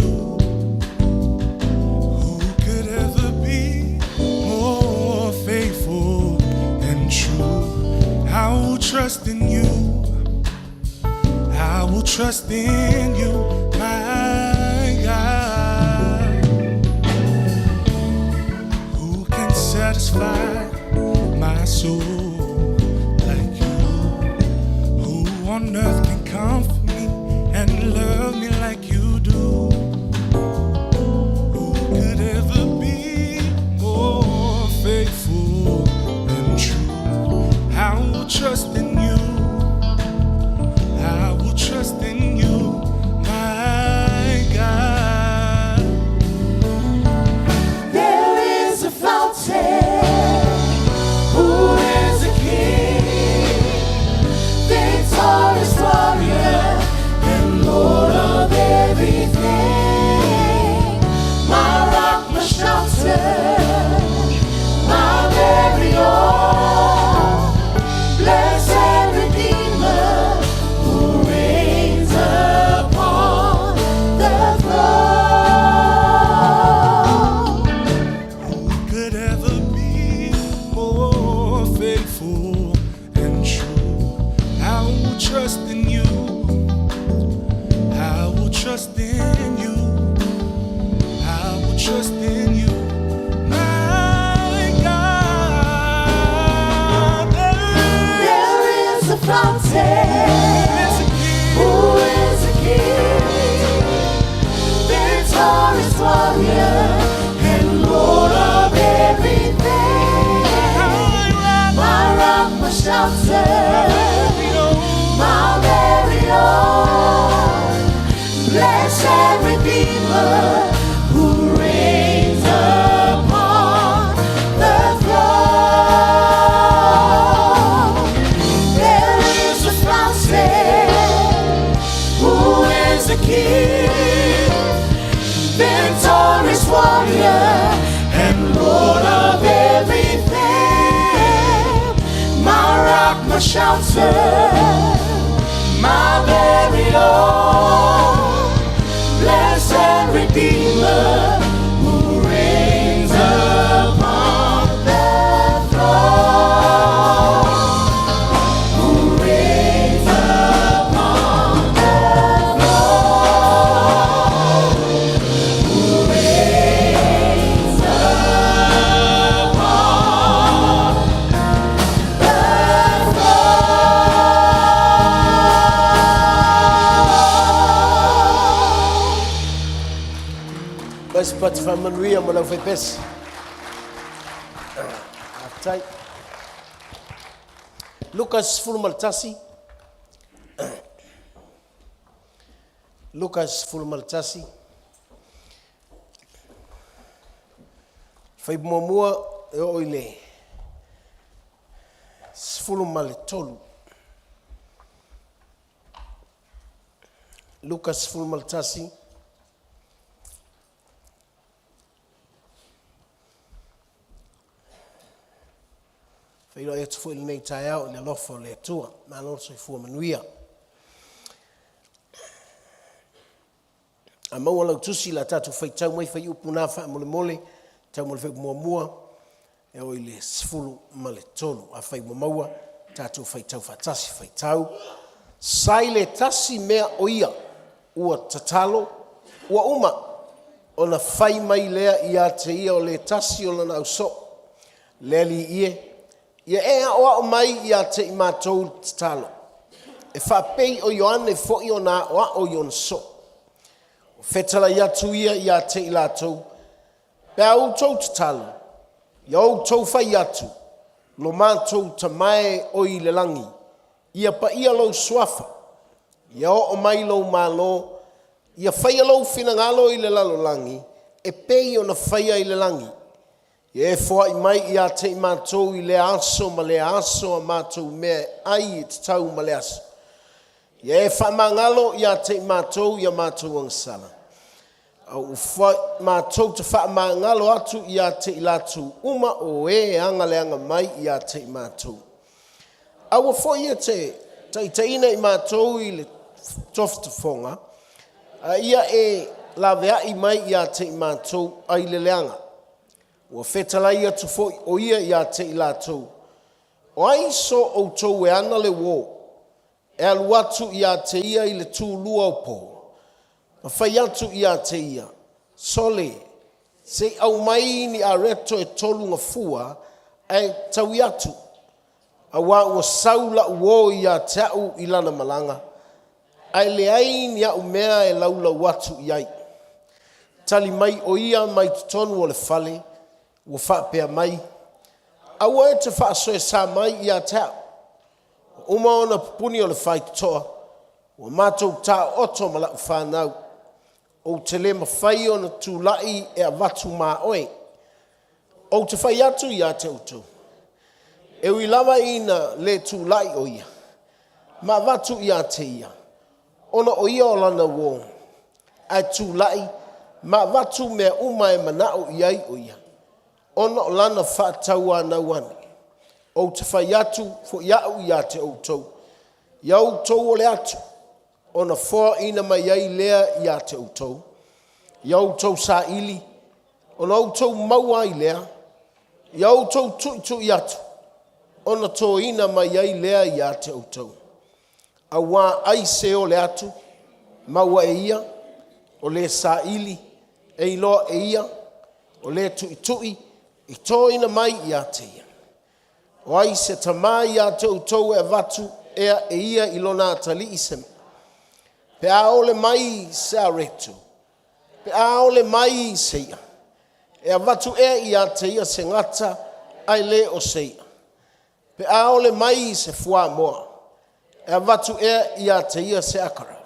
Who could ever be more faithful and true? I will trust in you. I will trust in you, my God. Who can satisfy my soul like you? Who on earth can comfort me and love me like you do? Who could ever be more faithful and true? I will trust in you. I will trust in you, my God. There is a fountain. Who is a king? Victorious warrior and Lord of everything. My rock, my shelter, my very own. Blessed Redeemer who reigns upon the throne. Who could ever be faithful and true. I will trust in you. I will trust in you. I will trust in you. My God. There is a fountain. Who is the King? Victorious warrior and Lord of everything. My rock, my shelter, my very own. Blessed Redeemer who reigns upon the throne. There is a fountain. Who is the King? Victorious warrior and Lord of everything. My rock, my shelter, my very own. Blessed Redeemer who reigns upon the throne. Who reigns upon the throne. Who reigns upon the Bas pat van Manuia maar nou vir bes. Aftai. Lucas Fulmaltasi. Lucas Fulmaltasi. Fai momoa e oile. Fulmal tolu. Lucas Fulmaltasi. Filo e tfu il nei tai au le lofo le tua, ma non so fu Manuia. A maua lau tusi la tatu fai tau mai fai upuna fa mole mole, tau mole fai mua e o ile sfulu male tolu, a fai maua tatu fai tau fatasi fai tau. Sai le tasi mea oia, ua tatalo, ua uma, ona fai mai lea ia te ia o le tasi o lana au so, leli ie, ia ea oa o mai ia te i mātou talo. E whapei o Ioane fo i o nā oa o Ion so. O whetala ia tu ia te i lātou. Pea au tau talo. Ia au tau whai atu. Lo mātou ta mai o i le langi. Ia pa ia lau suafa. Ia o mai lau mālo. Ia whai lau finangalo i le lalo langi. E pei o na whai i le langi. Ia e fua i mai ia te i mātou i le aso ma le aso a mātou mea ai te tau ma le aso. Ia e whamangalo ia te i mātou ia mātou angsala. Au fua mātou te whamangalo atu ia te i latu uma o e anga le anga mai ia te i mātou. Au fua ia te ina i mātou i le tofta fonga. Ia e lavea i mai ia te i mātou ai le leanga. Ua whetala ia tu fo o ia ia te i lātou. O ai so o tau e ana le wō. E alu atu ia te ia i le tū lua o pō. Ma whai atu ia te ia. Sole, se au mai ni a reto e tolu ngā fua, e tau i atu. A wā ua saula uo ia te au i lana malanga. Ai le ai ni au mea e laula watu i ai. Tali mai o ia mai tonu o le fale. Ua whapea mai. Aua e te whaasoe sa mai ia tau. Uma ona pupuni o le whaitoa. Ua mātou tā oto ma lau whanau. O te le mawhai o na tūlai e a watu mā oe. O te whai atu ia te utu. E ui lava ina le tūlai o ia. Ma watu ia te ia. Ona o ia o lana wō. Ai tūlai. Ma watu mea uma e manao iai o ia. Ona o lana whaataua nauane. O te whai atu fo iau ia te outou. Iau tou o le atu. Ona whoa ina mai ai lea ia te outou. Iau tou sa ili. Ona outou maua i lea. Iau tou tui atu. ona tō ina mai ai lea i a te utau. A wā ai se o le atu, maua e ia, o le sa ili, e ilo e ia, o le tui, i tō ina mai i a te ia. O ai se tamai a te utau e vatu, ea e ia ilona atali i se. Pe a ole mai se a retu, pe a ole mai se ia. E a vatu ea i a te ia se ngata ai le o se ia. Pe a ole mai se fua moa. E a vatu ea i a te ia se akara.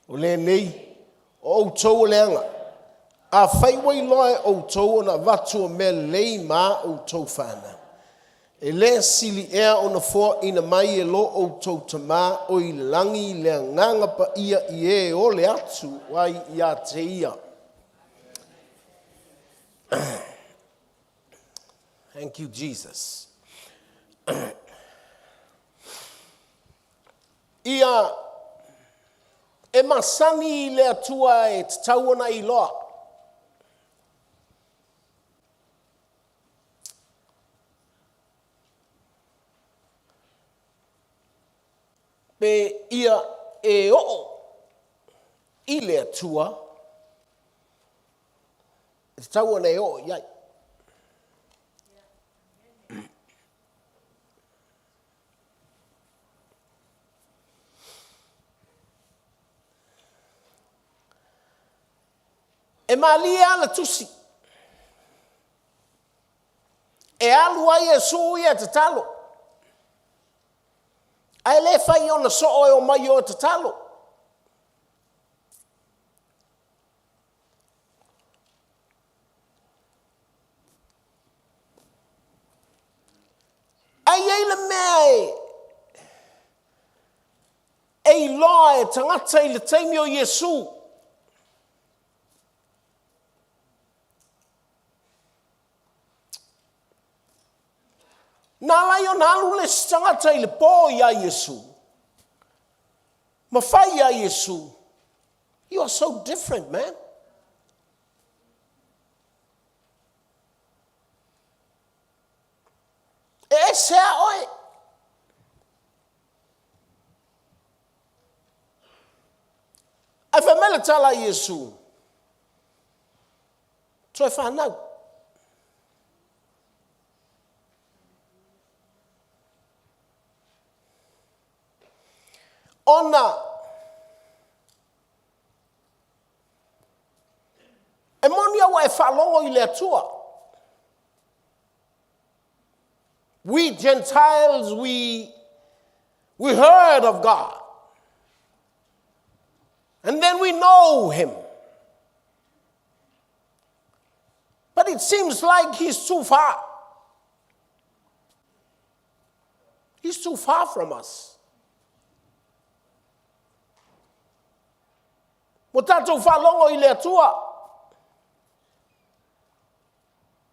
O le nei, o outou o le anga. A whaiwai loe outou o na vatu o me lei ma outou whana. E le sili ea o na fua ina mai e lo outou tama o i langi le nganga pa ia i e o le atu wai i a te ia. Thank you, Jesus. Ia e masani le atua e te tauana i loa. Pe ia e o i le atua e te tauana e o iai. E malia ala tusi. E alu ai e suu ia te talo. Ai le fai o na so o mai o te talo. Ai le mea e loa e tangata i le taimi o Yesu. Nā lai o nālu le tangata i le pō i a Yesu. Ma whai a Yesu. You are so different, man. E sea oe. Ai whamela tala Yesu. Toi whanau. Ona e monia wa e whalongo i le atua. We Gentiles, we heard of God. And then we know him. But it seems like he's too far. He's too far from us. Mo tātou whalongo i le atua.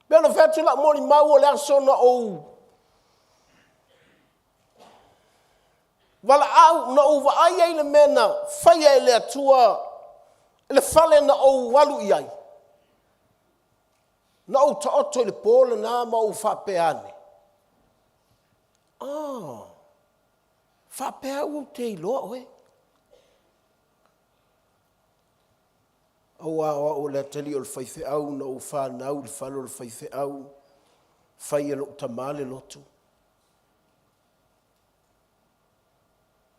Bea na whetula mori mau o le asona o. Wala au na uwa ai ai le mena whaia i le atua. Le whale na o walu i ai. Na o ta oto i le pōle nā ma o whapeane. Whapea u te iloa oe. Au o le tali o le whaife au na o whanau le whalo le whaife au. Whai e lo tamale lotu.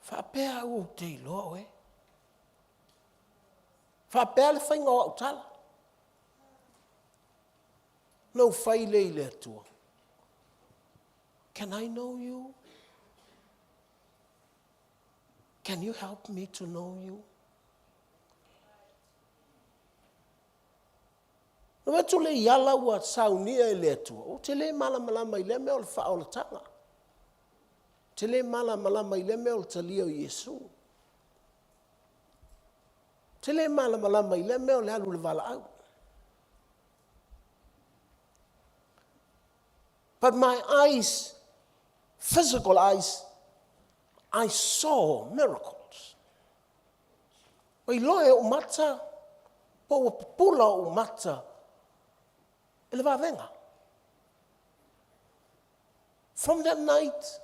Whapea au te iloa oe. Whapea le whainga o tala. No whai le i le atua. Can I know you? Can you help me to know you? No me tu le iala ua saunia e le atua. O te le malamalama i le mea o le whaolatanga. Te le malamalama i le mea o le talia o Yesu. Te le malamalama i le mea o le alu le vala au. But my eyes, physical eyes, I saw miracles. O iloe o mata, po o pula o mata, ele vai venga. From that night,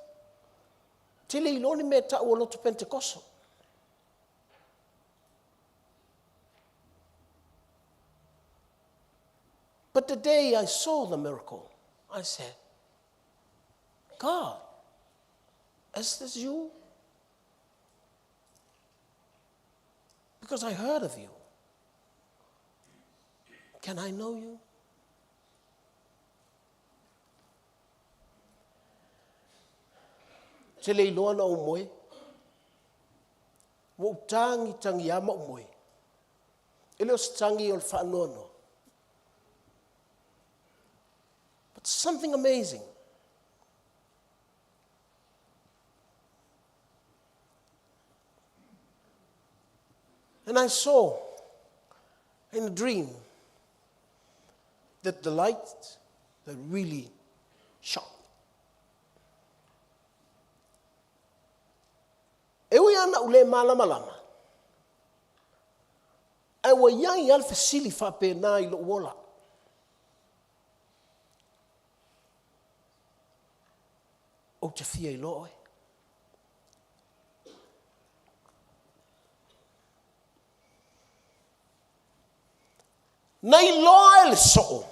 till he only met a lot of Pentecostal. But the day I saw the miracle, I said, God, is this you? Because I heard of you. Can I know you? Te lei loa na o moe. Wo tangi ama o moe. Ele o tangi o whaanono. But something amazing. And I saw in a dream that the light that really shone. E ui ana ule malama. E wa yang al fasili fa pe na I lo wola. O te fia I lo e. Nei loa le so'o.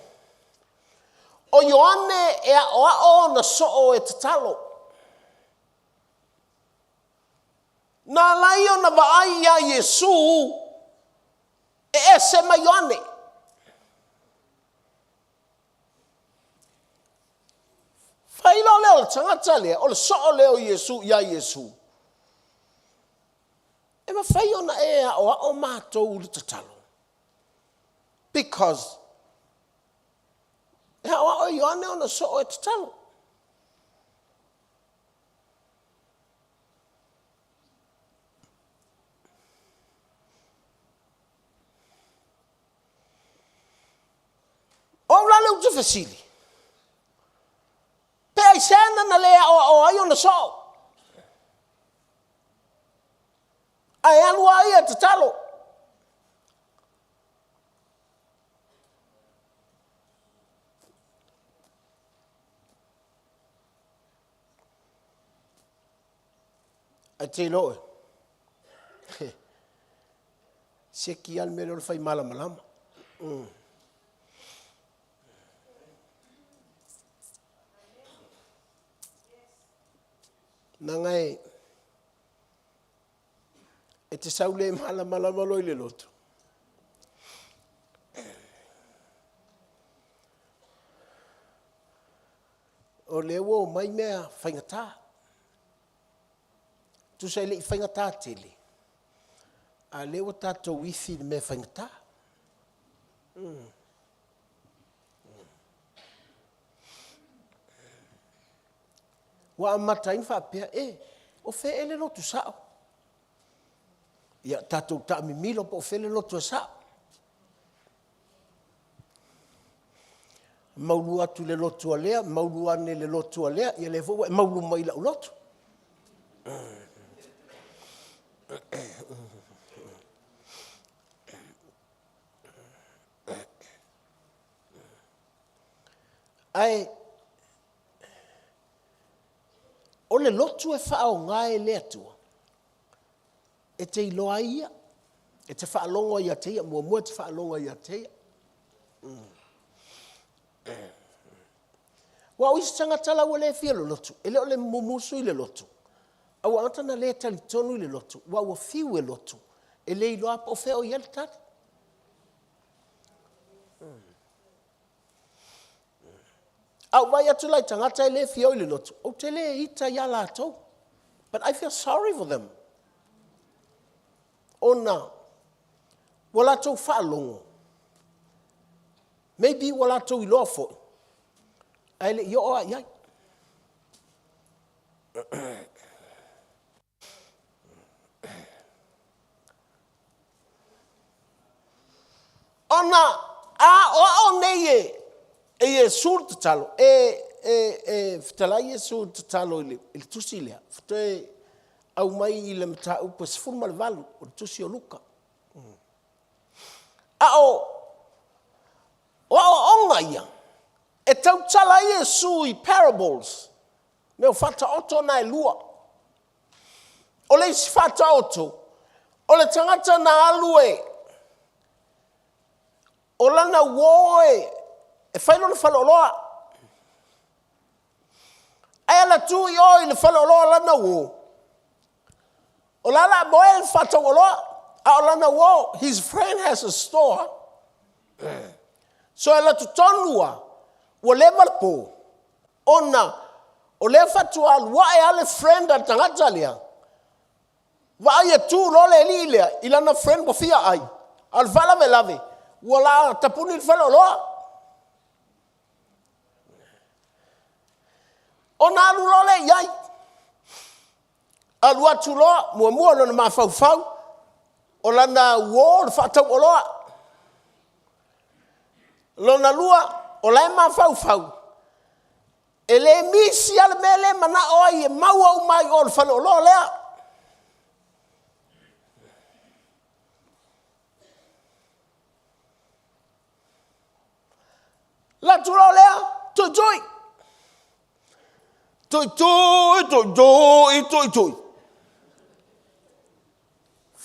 O Ioane e a o na so'o e te talo. Na lai o na vaai a Yesu e se ma Ioane. Whailo leo le tangata lea, o le so'o leo Yesu ia Yesu. E ma whaio na e a o mātou le te talo. Because e o Ioane o na so'o e te talo. O lale u te fasili. Pe ai sena na lea o ai o na so'o. Ai anu ai e te talo. A te loe. Se ki al mele o le fai malama. Nangai e te saule malama loi le lotu. O le wo mai mea whaingata. Tu sai le whaingata tele. A le o tato wifi me whaingata. Wa amatain whapea o fe ele lotu sao. Ia tato ta mimilo po fe ele lotu sao. Maulu atu le lotu alea, maulu ane le lotu alea, ia le fo maulu mai la lotu. Ai o le lotu e whao ngai le atua. E te iloa ia. E te whaalonga ia teia. Mua te whaalonga ia teia. Wa o isi tangatala ua le fia le lotu. E leo le mumusu I le lotu. Au antana le talitonu I le lotu. Wa ua fiu e lotu. E le iloa pa o feo ia le tari. Au vai atu lai tangata le fia o le lotu. O te le ita ia la tau. But I feel sorry for them. Ona. Wala tau whaalongo. Maybe wala tau I loa fo. Ai le ia oa iai. Ona. O nei e. E sur te talo, fitala sur te talo il tusi lea. Fite au mai I le mta upa sifurma le valu, o tusi o luka. O onga ia. E tau tala Yesu I parables. Me o fata oto na e lua. O le isi fata oto. O le tangata na alue. O lana woe. E whailo le whaloloa. Ai ala tu i oi le whaloloa lana wo. O lala moe le fata woloa. A o lana wo. His friend has a store. So ela tu tonua. Wo level po. Ona. O le fatua wa e ale friend a tangata lea. Wa ai tu lo le lilea. Ilana friend bo fia ai. Al vala me lave. Wala tapuni le whaloloa. Ona alu lo le iai. Alu atu loa. Mua lona ma fau. O lana uo le whatau o loa. Lona lua. O lai ma fau. E le misi ale mele mana o ai e maua o mai o le whalo loa lea. La tu lo lea. Tui.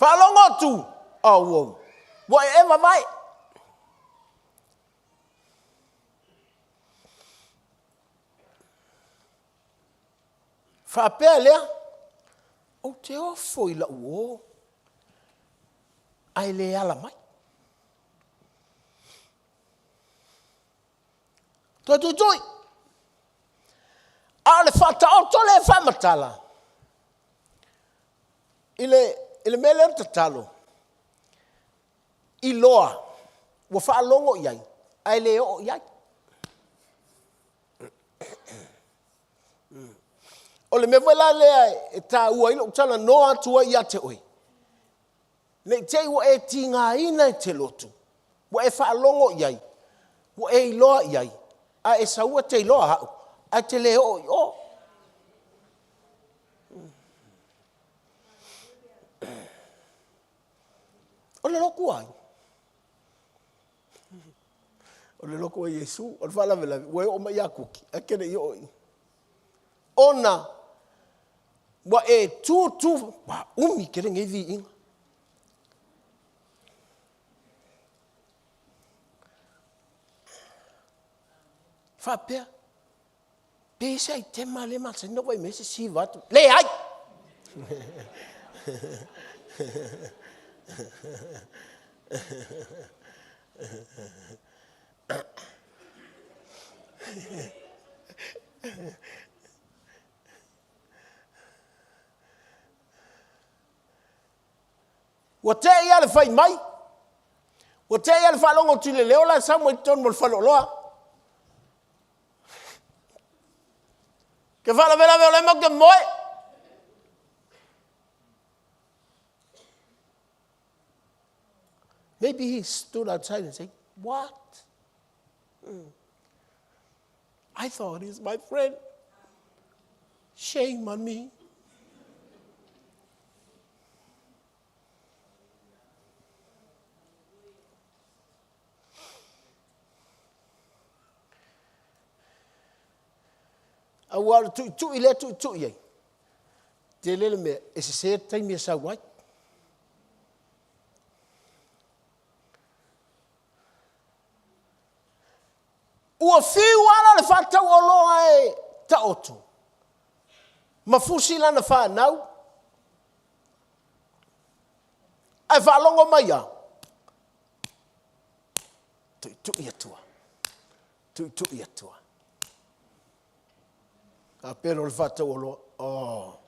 Whalongo tu. Oh, wow. Whatever vai. Whapea lea. O te ofo i la uo. Ai le ala mai. Tui. Ale fata o tole famatala. Ile mele tatalo. Iloa. Wo fa longo iai. Ai le o iai. O le me wela le e ta ua ilo tala noa tua ia te oi. Ne te wo e tinga ina te lotu. Wo e fa longo iai. Wo e iloa iai. A e saua te iloa hau. A te le o. O le loku ai. O le loku ai Yesu. O le whala vela. Wa o mai a kuki. A kene i oi. Ona. Wa e tu. Wa umi kere ngai vi inga. Whapea. Pesa i te male mata. No wai mese si vatu. Le ai! Wa te ia le fai mai. Wa te ia le whalongo tile leo la samwa i ton mo le whaloloa. Ke whala vela veo le mo ke moe. Maybe he stood outside and said, what? I thought he's my friend. Shame on me. Awal tu ile tu ye. Te lele me e se taimi sa wai. Ua fiu ala le fatau o loa e ta otu. Mafusi lana whanau. Ai whalongo mai a. Tu ia tua. Tu ia tua. A pero le fatau o loa. Oh.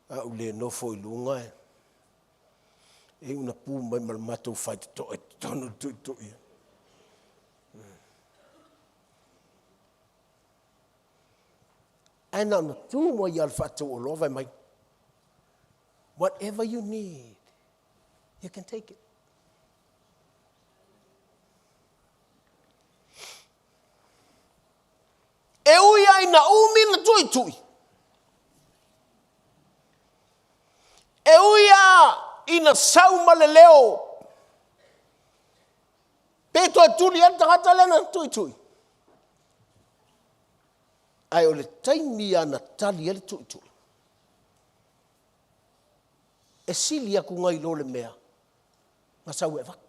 A ule no foi lunga e. E una pu mai malmatou fai to e tonu tu ia. And on the two more you'll fat to all over my. Whatever you need, you can take it. E uia ina umi na tui. E uia ina sauma le leo. Peto e tuli anta gata lena tui. ai o le taimi ana tali ele tu. E sili aku ngai lo le mea. Masau e wak.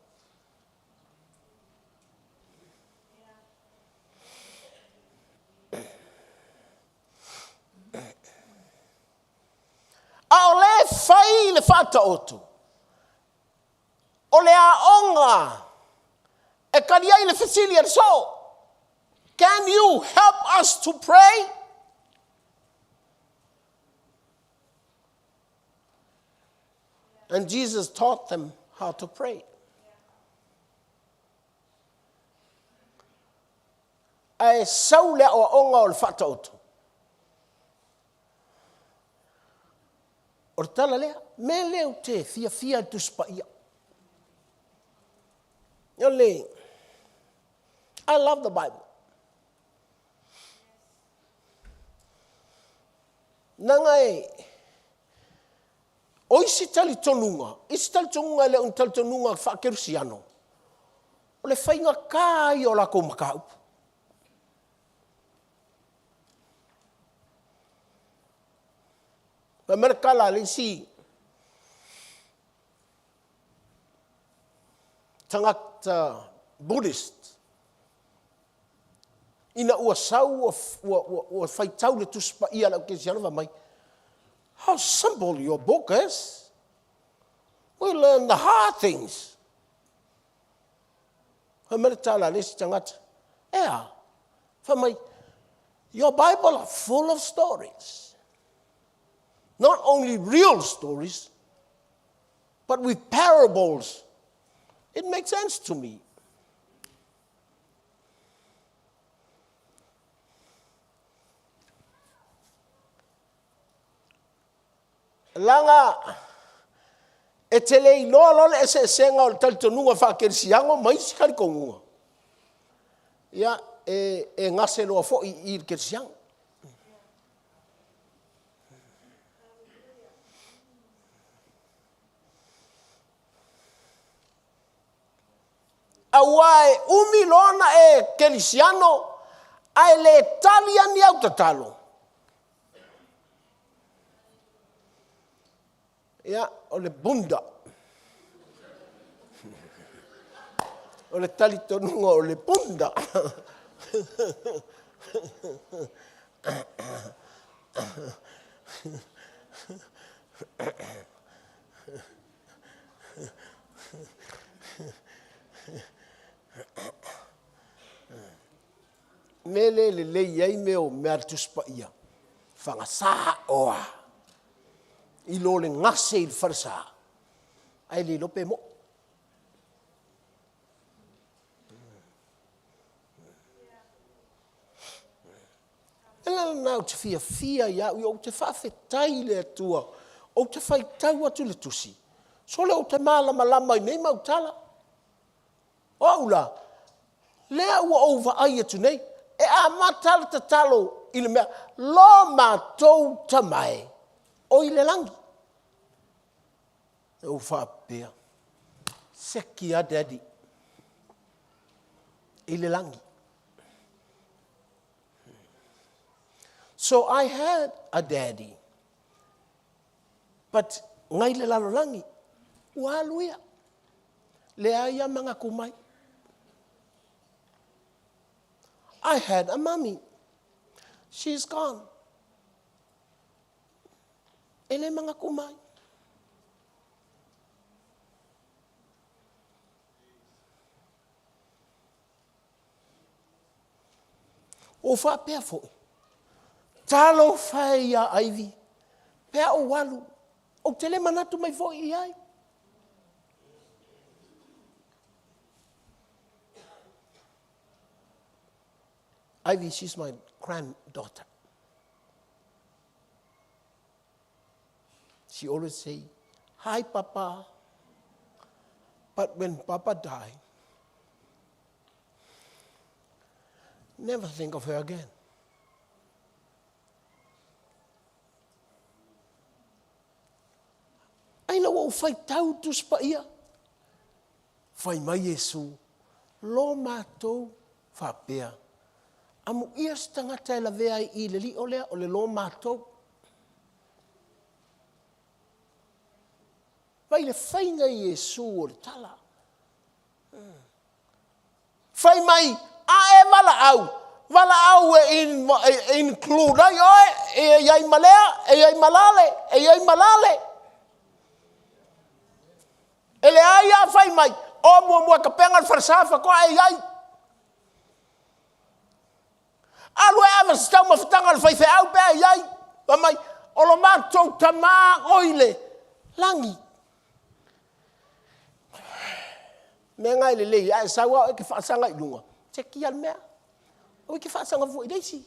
A o le fai le fata otu. O le a onga. E kariai le fasili ar so. Can you help us to pray? And Jesus taught them how to pray. Ai sau le o onga o le fata otu. O tala lea, me leo te fia tu spa ia. Yole, I love the Bible. Nangai, o isi tali tonunga le un tali tonunga whakerusiano. O le whainga kai o lako makau. Ma merakala le si tangata Buddhist ina ua sau o whaitau le tuspa ia lau ke siano mai. How simple your book is. We learn the hard things. Ha merakala le si tangata. Ea, whamai, your Bible are full of stories. Not only real stories, but with parables. It makes sense to me. Langa e tele lo le se senga o taltonunga fa kersiango mai sikari kongunga. Ya e ngase lo fo I kersiang. Awai umilona e kersiano ai le Italian au tatalo. Ja, o le bunda. O le talitonunga o le bunda. Mele le iai meo mea tuspa ia. Whangasa oa. I lo le ngase I farsa. Ai le lope mo. Ela nau te fia ia o te whawhetai le atua. O te whaitau atu le tusi. So le o te malama I nei mautala. O ula. Lea ua ova ai atu nei. E a matala te talo I le mea. Lo matou tamai. O I le langi. E o whapea. Seki a daddy. I le langi. So I had a daddy. But ngai le lalo langi. Ua aluia. Le aia manga kumai. I had a mommy. She's gone. Ele mga kumai. O wha pea fo. Talo whai a aivi. Pea o walu. O tele manatu mai fo I ai. Ivy, she's my granddaughter. She always say, "Hi, Papa." But when Papa died, never think of her again. Ai na o fai tau tu spa ia. Fai mai Yesu, lo matou whapea. Amu ia se tangata e la vea I le li o le lo mātou. Vai le whainga I Iesu o le tala. Whai mai, a e wala au. Wala au e include ai oe, e iai malea, e iai malale, e iai malale. E le ai a whai mai, o mua ka penga le wharasafa ko e iai. Alue ava se tau mawhatanga le whaife au pe e iai. Wa mai, o lo mātou tamā oile, langi. Me ngai le lei, ai sawa e ke whaasanga I lunga. Te ki al mea. O ke whaasanga fo I reisi.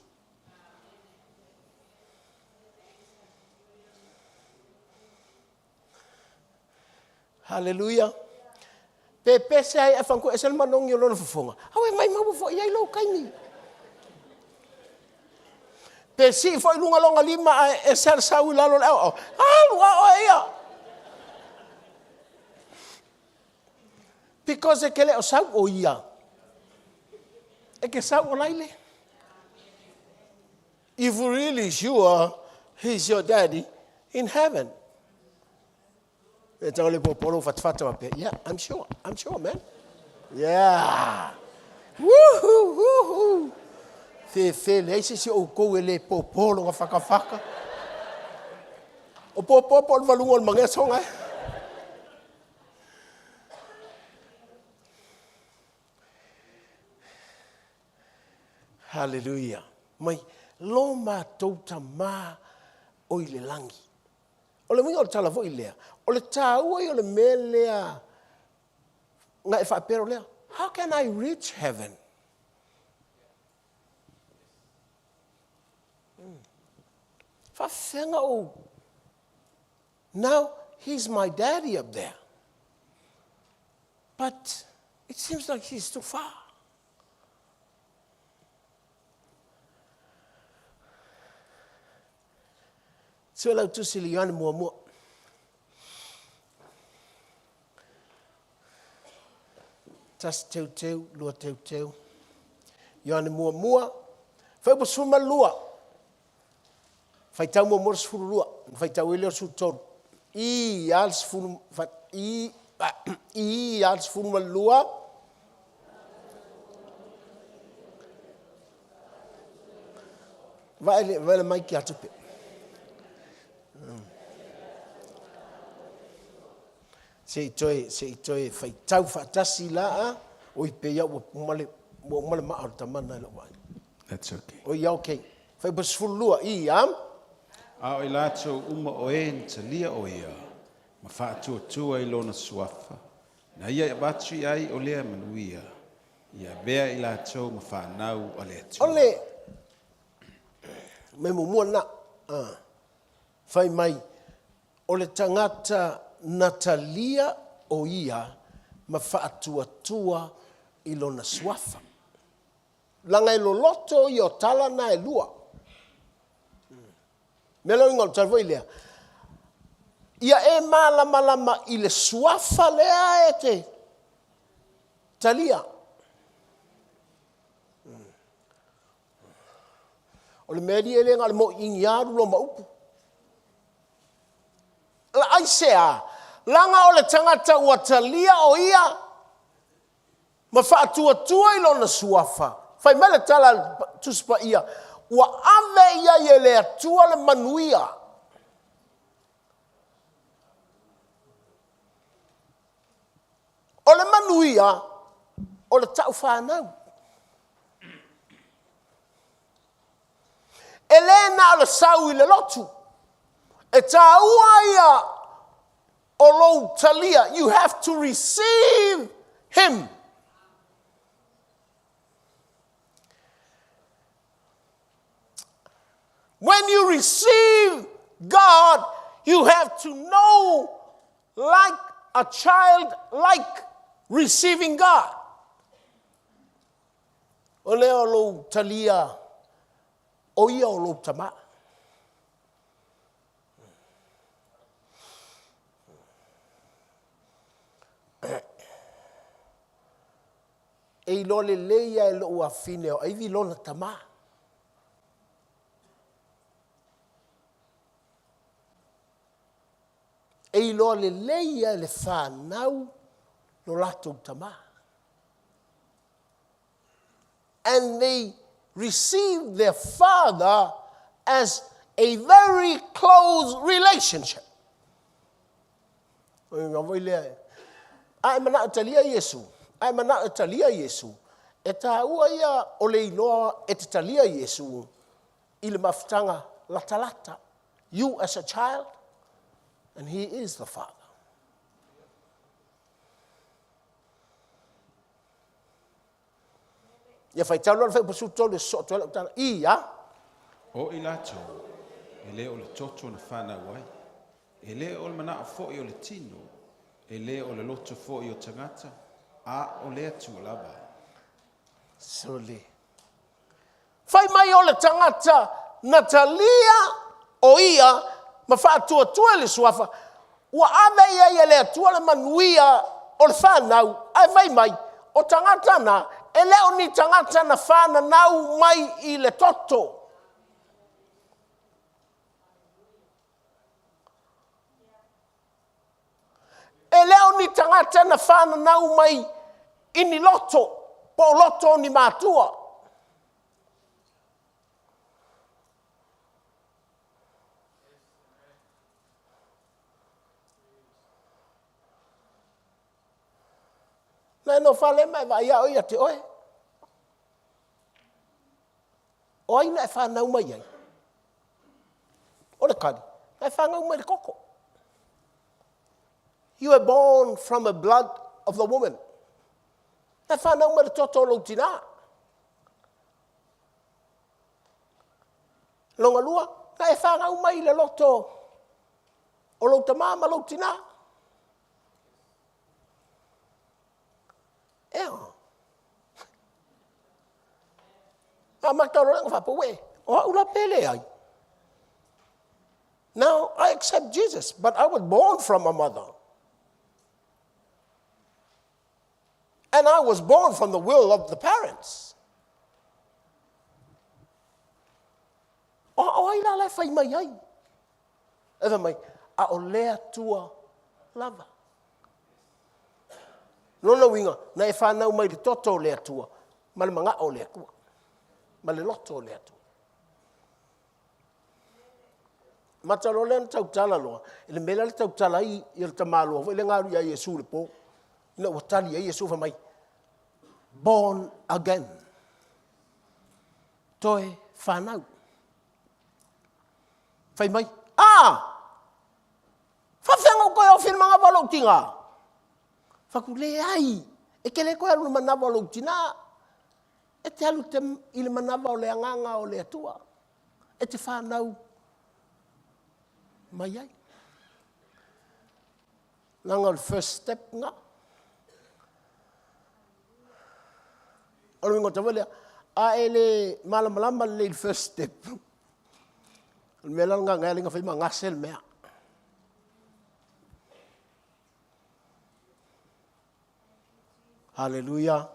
Hallelujah. Pepe se ai e whanko e selma nongi o lona whafonga. Awe mai mau fo I ai lau kaini. Pe si fo I lunga longa lima e sel sau lalo leo. Alua o ia. Because e ke leo sau o ia. E ke sau o laile. If you're really sure he's your daddy in heaven. E tau le popolo fatfata wape. Yeah, I'm sure, man. Yeah. Woohoo, woohoo. Fe leise si o kou e le popolo nga whakawhaka. O popolo valungo o mangesonga. Hallelujah. Mai, lo mātou tamā o I le langi. O le mwinga o le tala fo I lea. O le tāua I o le me lea. Nga e whapero lea. How can I reach heaven? Whawhenga o. Now, he's my daddy up there. But it seems like he's too far. So lau tu sili Ioane mua. Tas teu, lua teu. Ioane mua. Whai pa suma lua. Whai tau mua sfuru lua. Whai tau eleo su tonu. I al sfuru ma lua. Vai le mai ki atupe. Se I toi whai tau whaatasi la o I pe iau mo male maa tamana ila wai. That's okay. O I okay. Whai pasfulua I am. A o I lato uma o e ni talia o ia. Ma whaatua I lona suafa. Na ia batu I ai o lea manuia. Ia bea I lato ma whanau o lea tua. Ole. Me mua na. Whai mai. O le tangata Natalia o ia ma whaatua I lona suafa. Langa I lo loto I o tala na e lua. Melo inga o talvo I lea. Ia e malama I le suafa lea e te. Talia. O le meri e le ngale mo ingiaru lo maupu. La aisea, langa o le tangata ua talia o ia, ma whaatua I lona suafa. Whai mele tala tuspa ia, ua ave ia I le atua le manuia. O le manuia, o le tau whanau. Elena o le sau I le lotu. E tāua ia o lou talia, you have to receive him. When you receive God, you have to know like a child, like receiving God. O leo lou talia, o ia o lou tama. E lo le leia e lo ua fine o, ai vi lona tama. e iloa le leia le whanau no latou tama. And they received their father as a very close relationship. Ai mana atalia Yesu. Ai mana atalia Yesu. E tāua ia o le iloa e te talia Yesu i le mafutanga lata. You as a child, and he is the Father. Ia fai tau lor fai pasu tole so tole tana ia. O i lātou, e le o le toto na whanau ai. E le o le mana fo'i o le tino. E le o le loto fo'i o tangata. A o le atu lava. Sole. Fai mai o le tangata Natalia o ia ma whaatua tua le suafa. Ua ave ia le atua le manuia o le whanau. Ai fai mai o tangata na e leo ni tangata na whana nau mai i le toto. E leo ni tangata na whana nau mai i ni loto. Po loto ni mātua. Nai no whale mai vai au ia te oe. O ai nai whanau mai ai. O le kari. Nai whanau mai le koko. You were born from the blood of the woman. Nai whanau mai le toto lo tina. Longa lua. Nai whanau mai le loto. O lo tamama lo tina. Eo. Now, I accept Jesus, but I was born from a mother. And I was born from the will of the parents. O ai la le fai mai ai. Eva mai, a o lea tua lava. Lona winga, na e whanau mai te toto lea tua. Ma le manga o lea kua. Ma le loto lea tua. Matalo lea na tautala loa. Ele mela le tautala i le tamaloa. Ele ngaru ia Yesu le po. Ina watali ia Yesu mai. Born again. Toe whanau. Whai mai. Whawhenga koe o whina mga walau tinga. Whakule ai, e ke le koe alu manawa o lau tina, e te alu te ili manawa o le anganga o le atua, e te whanau mai ai. Nanga o first step nga. Olu ingo tawelea, a e le malamalama le first step. Mela nga nga linga whaima ngasel mea. Hallelujah.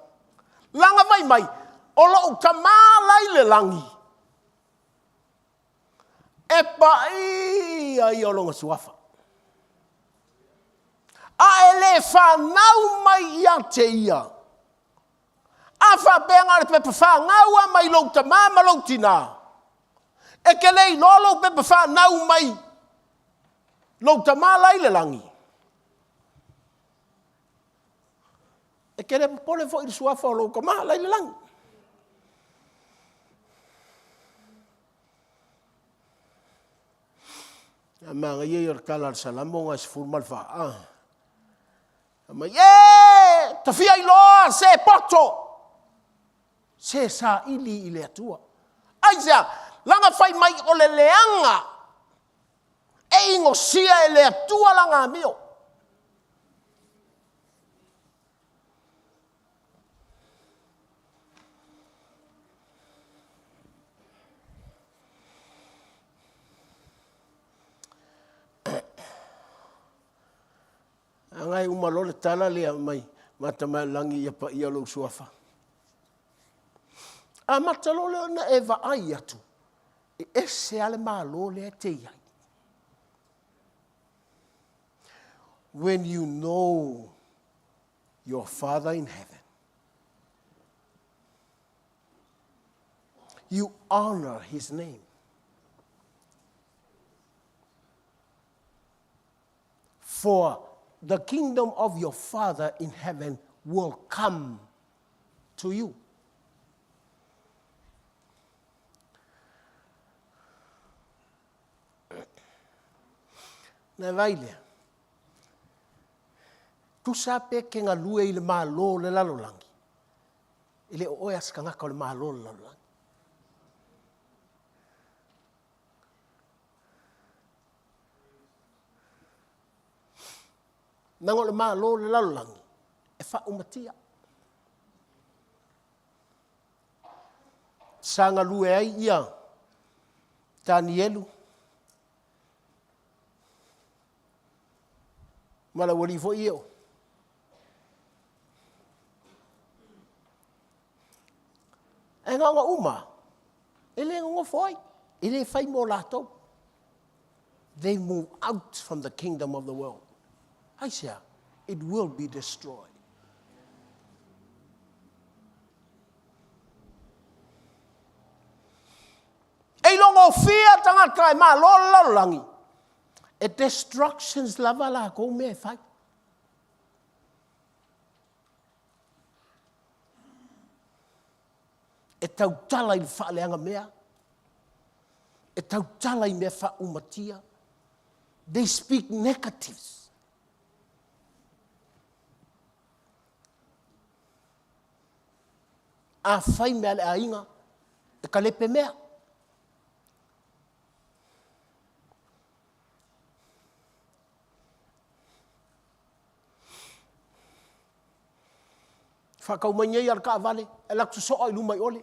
Langa mai. O lo tamalai le langi. E pai ai o longa suafa. A ele whanau mai ia te ia. A whapenga le pepe whanau mai lo tamama lo tina. E ke lei lolo pepe whanau mai lo tamalai le langi. E kere pole fo i suafa o lo kama lai le lang. A manga ye yor kala salamo nga sfur malfa. Ma ye tafia i loa se poto. Se sa ili ile atua. Aisa langa fai mai o le leanga. E ingo sia ele atua langa mio. Angai umalo le tala lea mai matama langi ia pa ia lo suafa. A matalo le na eva ai atu. E ese ale malo le te ia. when you know your Father in heaven, you honor his name. For the kingdom of your Father in heaven will come to you. Na vaile. Tu sape ke ngā lue i le mālo le lalolangi. I le oe askangaka o le mālo le lalolangi. Nango le mālo le lalolangi. E wha umatia. Sa ngā lue ai ia. Tani elu. Mala wali fo iyo. E ngā uma. E le ngā foi. E le whai mō lātou. They move out from the kingdom of the world. I say, it will be destroyed. E longo fia tangata e mā lololangi. E destructions lava la ko me fai. E tau tala i whaaleanga mea. E tau tala i mea wha umatia. They speak negatives. A whai mea le a inga. E ka lepe mea. Whakau mai ngai ar ka vale. E laktu soa i lumai ole.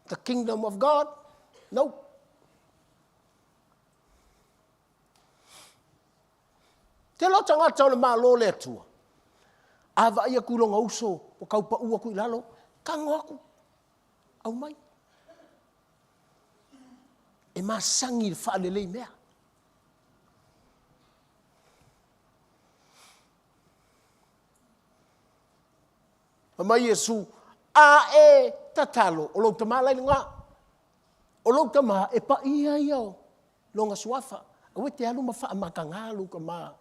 The kingdom of God? No. Te lo tanga tau le maa lo le atua. Ava ia kulonga uso o kaupa ua kui lalo. Kango aku. Au mai. E maa sangi le whaalelei mea. Mai Yesu a e tatalo o lo tama lai nga o lo tama e pa ia ia lo nga suafa o te alu ma fa makanga lu ka ma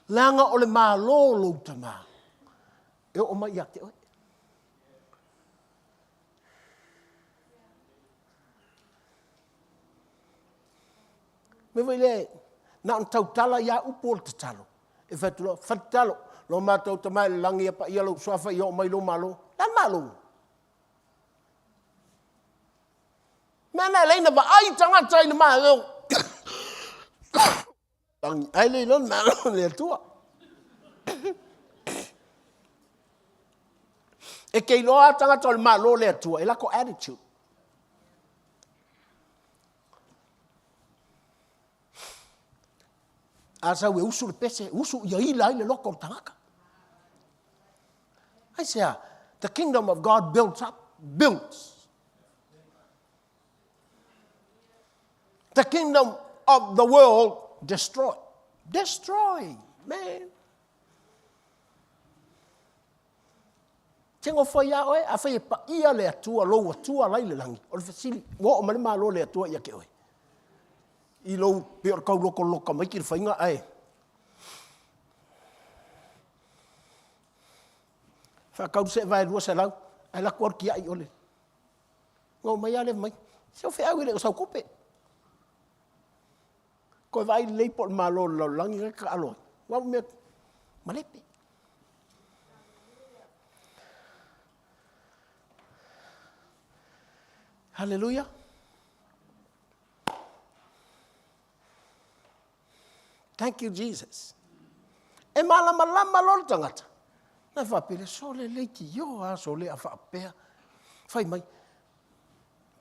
langa o le ma lo tama e o mai ia te o me vai le na un tau tala ia upol te talo. E whatulo, whatalo. Lo mātou te mai langi apa ia lau suafa ia o mai lo malo. Lan malo. Mena leina ba ai tangata ina maa leo. Langi ai le lon malo le tua. E kei loa tangata ina maa lo le tua. E lako attitude. Asa we usu le pese, usu ia ila ile loko o tangaka. I say, the kingdom of God builds up, builds. The kingdom of the world destroy. Destroy, man. Tengo foi ia oe, a fai pa ia le atua, lo atua lai le langi. O le fasili, wo o malima lo le atua ia ke oe. I lo peor kau loko mai ki le whainga ai. Whakau se vai rua se lau, ai la kuar ki ai ole. Ngau mai ale mai, se o whi au ile o sau kope. Koe vai leipol ma lo langi re ka aloi. Ngau mea, malepe. Hallelujah. Thank you, Jesus. E malama lolo tangata. Na whapere, so le leiki yo a so le a whapea. Whai mai.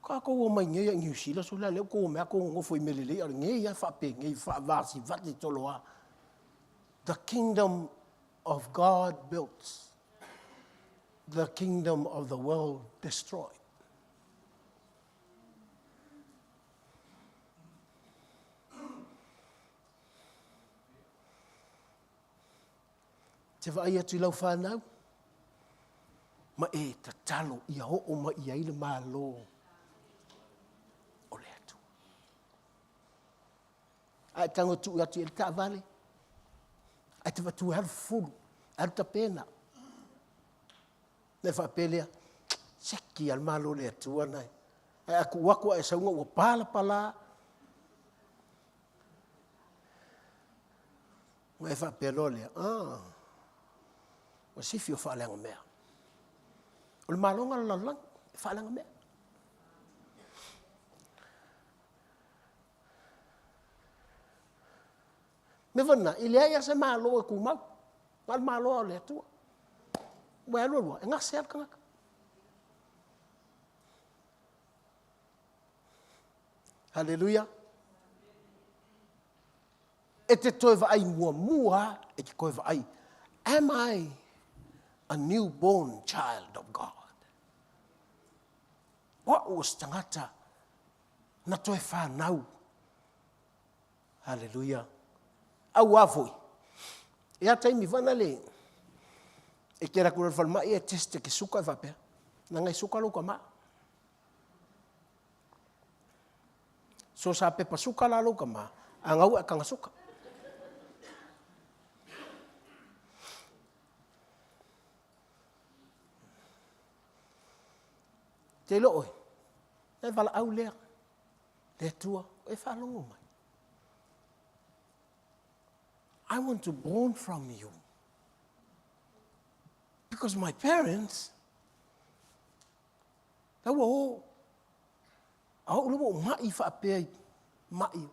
Ka kou o mai ngea New Zealand, so le leo kou mea kou ngofo i melele. Ar ngea whape, ngea whaavasi, vati toloa. The kingdom of God built. the kingdom of the world destroyed. Te vai atu lau whanau, ma e ta talo i a ho o ma i aile maa lo o le atu. Ai tango tu atu i le ta vale, ai te watu haru fulu, haru ta pena. Ne whapelea, seki al maa lo le atu anai. Ai aku wakua e saunga ua pala pala. Ma e whapelo lea, o sifi o whaalenga mea. O le malonga lalang, whaalenga mea. Me vana, i lea ia se malo e kumau. Ngal malo o le atua. Ua alua lua, e ngase al kangaka. Hallelujah. E te toe vai mua mua, e te koe vai. Am I a newborn child of God? What was tangata na toe whanau? Hallelujah. Au avoi. E a taimi vana le. E kera kura whalmai e teste ke suka e whapea. Na ngai suka luka maa. So sa pepa suka la luka maa. A ngau e kanga suka. Te looi. E wala au lea. Le tua. E whalongo mai. I want to born from you. Because my parents, they were all, au lumo mai whaapea mai.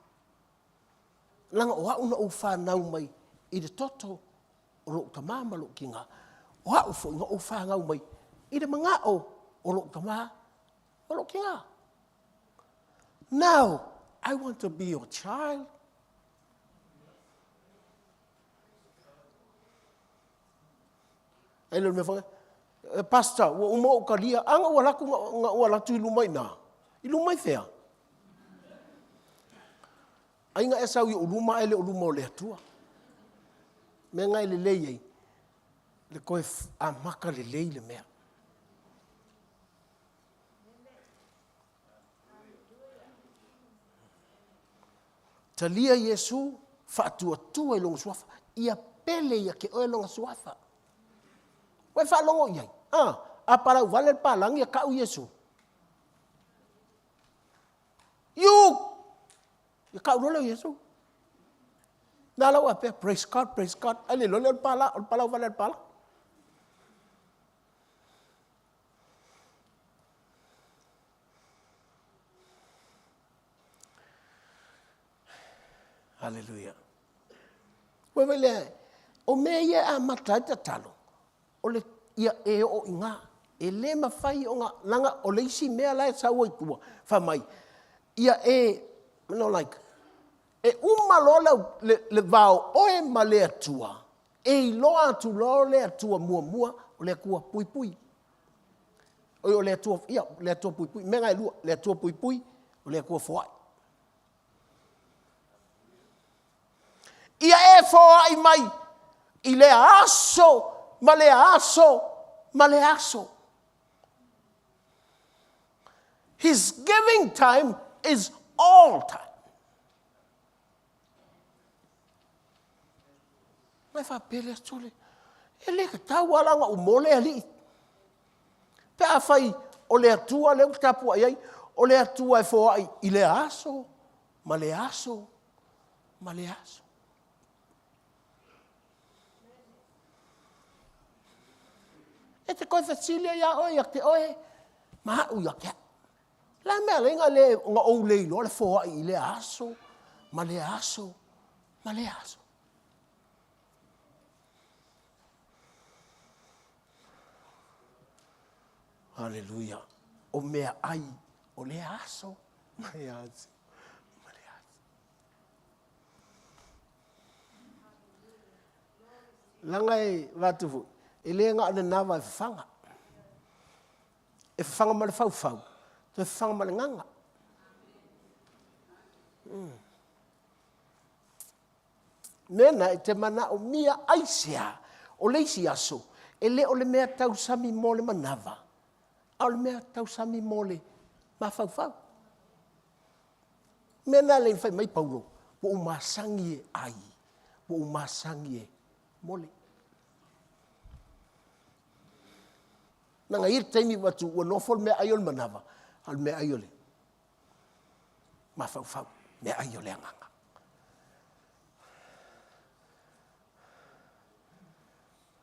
Langa o hau na o whanau mai i de toto o lok ta maa malo ki ngā. O hau fo inga o whanau mai i de mga o lok ta maa malo ki ngā. Now, I want to be your child. Ai le me fa pastor o mo o kalia anga wala ku nga wala tu lumai na I lumai fea ai nga esa wi o luma ele o luma o le atua me ngai le lei le koe a maka le lei le mea talia Yesu fa atua tu e longa suafa ia pele ia ke o longa suafa. Wai whalongo iai. A parau wale palangi a kau Yesu. Iu! Ia kau rolo Yesu. Nala wa pe, praise God, praise God. Ale lole on pala wale pala. Hallelujah. Wawele, o me ia a matai ta talo. O le ia e o inga e le mawhai o ngā langa o le isi mea lai sa oi tua whamai ia e no like e umalo le vau oe ma le atua e I loa atu lo le atua mua o le kua pui o le atua ia le atua pui menga lua le atua pui o le kua foai ia e foai mai I le aso Maleaso. His giving time is all time. Mai fa pele tole. Ele ka tawalanga o mole ali. Pe a fai o le atua le tapu ai o le atua e fo ai I le aso. Maleaso. E te koe whasilia ia oe, ia te oe, maha u ia kia. La mea le inga le ngā ou leilo, le fōa I le aso, ma le aso. Hallelujah. O mea ai, o le aso, ma le aso. Langa e watufu. E le ngā ane nawa e whanga. e whanga ma le whau. Te whanga ma le nganga. Mena e te mana o mia aisea o leisi aso. E le o le mea tau sami mo le manava. A o le mea tau sami mo le ma whau. Mena le whai mai paulo. Po o masangi e ai. Po o masangi e mole. Nanga ir taimi watu ua nofol mea aiol manava. Al mea aiole. Ma whau. Mea aiole anganga.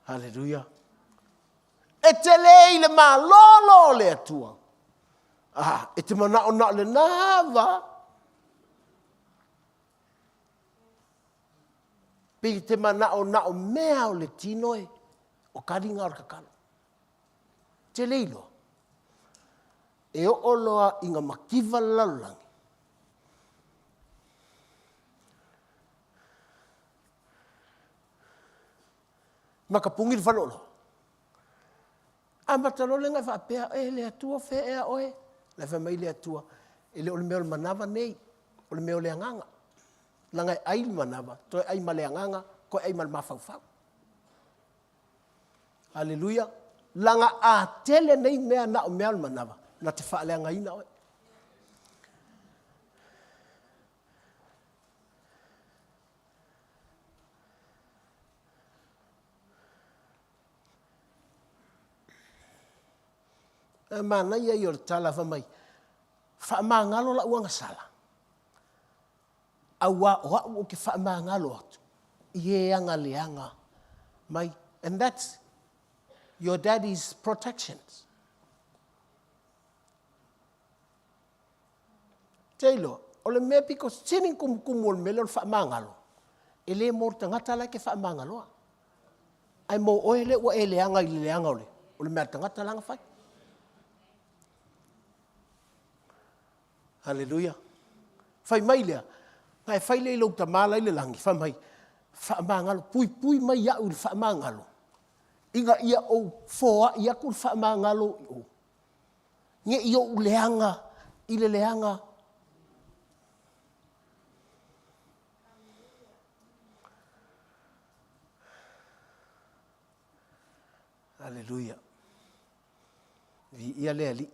Hallelujah. E te lei le ma lolo le atua. E te mana o na le nava. Pe te mana o na o mea o le tinoe. O karinga o kakalo. Te lei loa. E o loa inga makiva lalulangi. Makapungi le whalolo. A matalole ngai whapea, le atua whea ea oe. Le wha mai le atua. E le o le meo le manava nei. O le meo le anganga. Langai ai le manava. Toi ai ma le anganga. Koe ai ma le mawhau. Hallelujah. Langa a tele nei mea na o mea le manava. Na te wha leanga ina oe. Mana ia i o le tala whamai. Whaamangalo la uanga sala. Awa o au o ke whaamangalo atu. Ie anga leanga. Mai. And that's your daddy's protections. Teilo, o le mea piko sining kumukumu o le mele o le whaamangalo. E le mor tangata la ke whaamangaloa. Ai mo oele ua e leanga i leanga ole. O le mea tangata langa whai. Hallelujah. Fai mai lea. Ngai fai le ilo tamala ile langi. Fai mai. Whaamangalo. Pui mai ia uri whaamangalo. Inga ia o foa ia kur whaamangalo i o. Nge i o leanga. Ile leanga. Hallelujah. Ia lea li.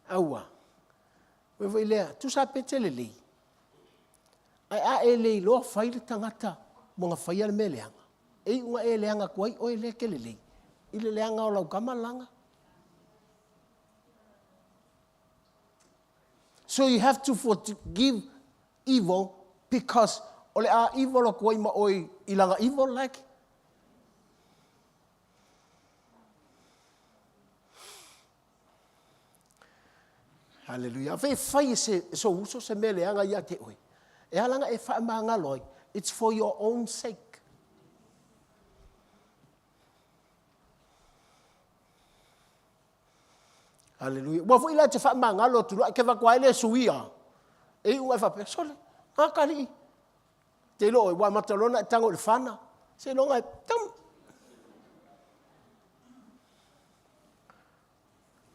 Aua. Wewe lea, tu sa pete le lei. Ai a e lei loa fai le tangata monga fai ale me leanga. Ei unga e leanga kuai o e lea ke le lei. I le leanga o lau kamalanga. So you have to forgive evil because ole a evil o kuai ma oi ilanga evil like. Hallelujah. Ve fai so uso se mele anga ia te oi. E alanga e fa manga loi. It's for your own sake. Hallelujah. Wa foi la te fa manga lo tu ke va kwai le suia. E u fa persone. Akali. Te lo wa matalona tango le fana. Se longa tam.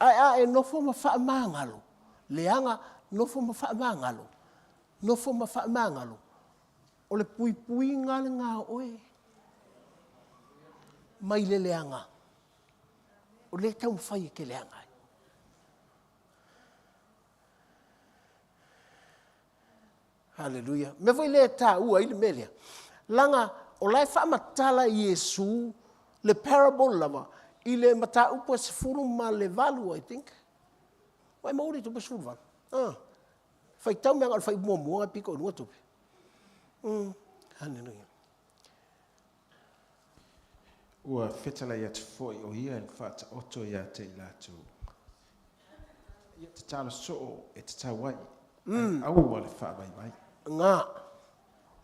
Ai no fo ma fa manga lo. Leanga no fo ma fa mangalo. No fo ma fa mangalo. O le pui ngale nga oe. Mai le leanga. O le tau fai ke leanga. Hallelujah. Me voi le ta ua ile melia. Langa o lai fa matala Yesu le parable lava. Ile mata upo se furu ma le valu I think. Wai mauri tu besul van. Fai tau me ngal fai mua piko nua tu. Hallelujah. Ua fetala ia te foi o ia en fata oto ia te ilatu. Ia te tala so e te tawai. Au wale fa mai. Nga.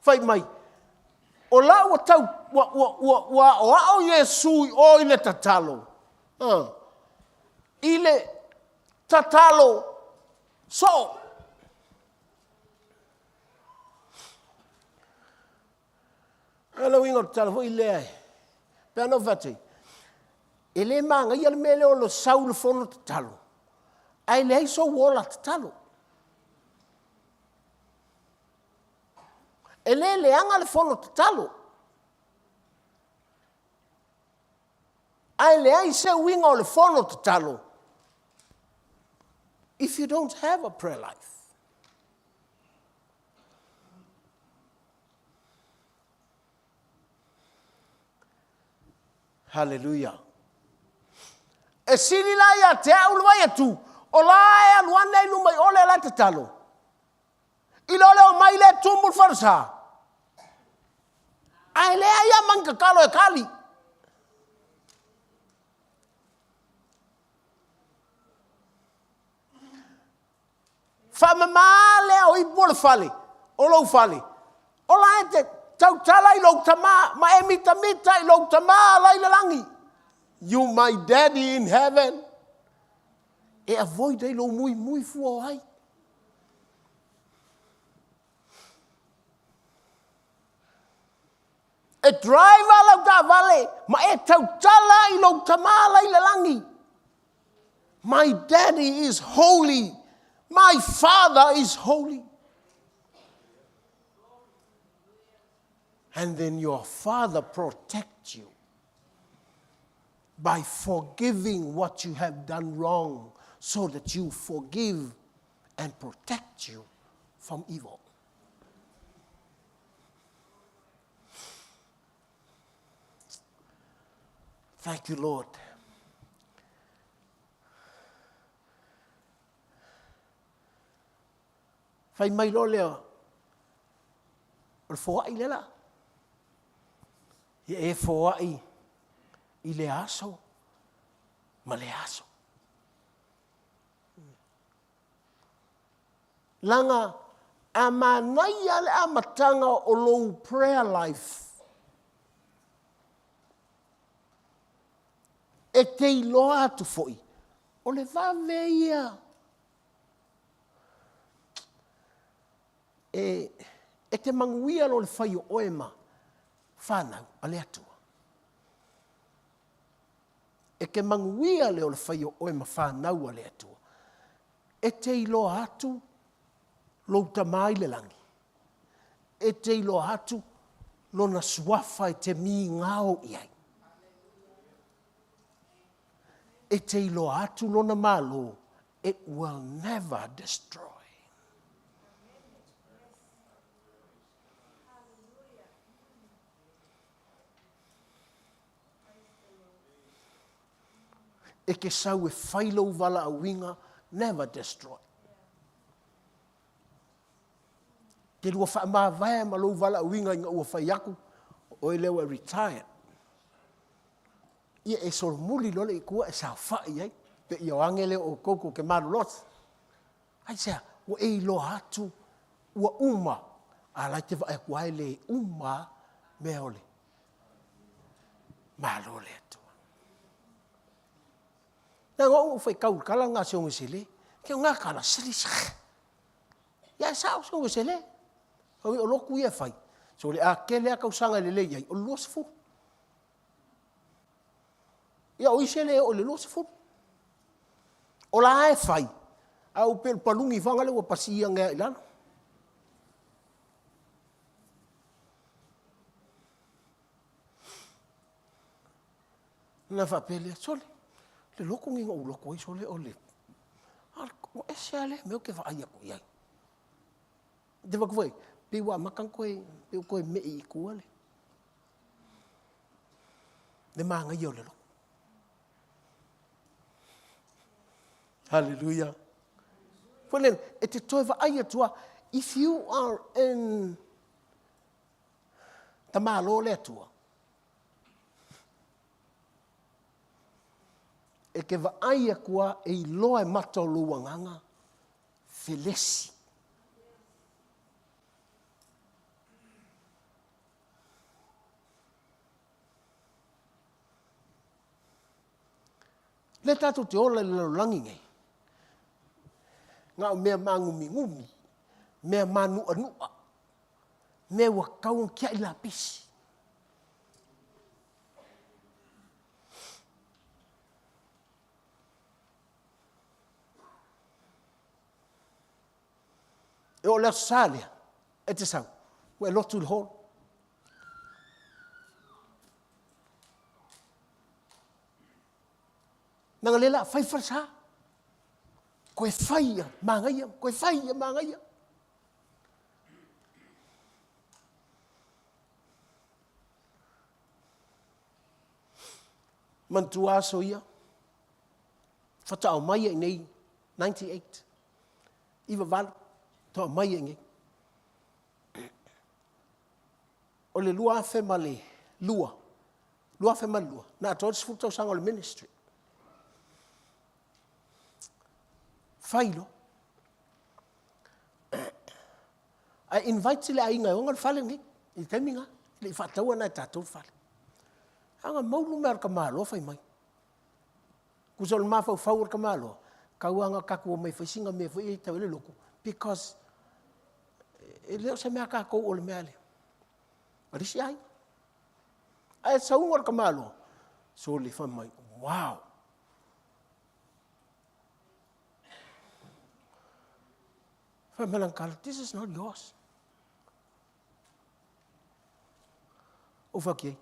Fai mai. O la ua tau o Yesu o ile tatalo. Ile tatalo so ala wingo tala foi le ai. Pena vate. E le manga ia le mele o lo sau le fono te talo. Ai le so wola te talo. E le anga le fono te talo. Ai le ai se winga o le fono te talo. If you don't have a prayer life. Hallelujah. E sili la ia te au lua ia tu. O la e aluana i lumai ole la te talo. I lo leo mai le tumul farsa. Ai le ia manka kalo e kali. Famamale o i bole fale. O lo fale. O la e te tau tala i lo tama. Ma e mita mita i lo tama la i langi. You my daddy in heaven. E avoid ai lo mui fua ai. E drive lau ta vale. Ma e tau tala i lo tama la i langi. My daddy is holy. My Father is holy. And then your Father protects you by forgiving what you have done wrong so that you forgive and protect you from evil. Thank you, Lord. Fai mai lo leo. O foa i lela. Ia e foa i le aso. Ma le aso. Langa a manai ale a matanga o low prayer life. E te iloa atu foi. O le vave ia. E te manguia lo le whai o oema whanau a le atua. E ke manguia leo le whai o oema whanau a le atua. E te iloa atu lo tamai le langi. E te iloa atu lo na suafa e te mi ngao iai. E te iloa atu lo na malo. It will never destroy. E ke sau e whailau wala a winga, never destroy. Te lua wha maa vaya ma lau wala a winga inga ua whai aku, o e lewa retired. Ia e soro muli lole i kua e sa whai ai, pe i o angele o koko ke maru lot. Ai sea, ua e ilo hatu, ua uma, a lai te wha e kuai le uma me ole. Malo le atu. Nā ngā o whai kaur kala ngā se onge sele. Kia ngā kala sili sakh. Ia e sao se onge sele. Hau o loku ia whai. So le a kele a kausanga le lei ai. O le losa fu. Ia o isele o le losa fu. O la e whai. A o pel palungi whanga le wa pasi ia ngā ilana. Nā whapele sole. Le loko nginga o loko i sole o le. O e se ale, meo ke whaai ako iai. Te wakuwai, pe wa makan koe me i kua le. Le maanga i o le loko. Hallelujah. Pwenen, e te toi whaai atua, if you are in tamalo le atua, e ke vaaia kua e iloa e mata o luanganga, felesi. Le tatu te ola le langi ngai. Ngā o mea ngumi, mea manua, mea wakau kia i la pisi. E o lea salia, e te sau. Ua e lotu le holo. Nanga lela, fai farsa. Koe faia, mangaia, koe faia, mangaia. Mantua so ia. Fatao mai e nei 98. Iwa val, toa mai e nei. O le lua afe ma le lua. Lua afe ma lua. Na atoa sifuta usanga o le ministry. Failo. A invite le ainga o ngal fale ngi. I teminga. Le fataua na tatou fale. Anga maulu mer ka malo fai mai. Kusol ma fa faur ka malo. Kauanga kaku mai fa singa me fa e tawele loko. Because e leo se mea kako o le meale. Arisi ai. Ai sa ungor ka malo. So le fa mai. Wow. Fa melankal, this is not yours. Okay.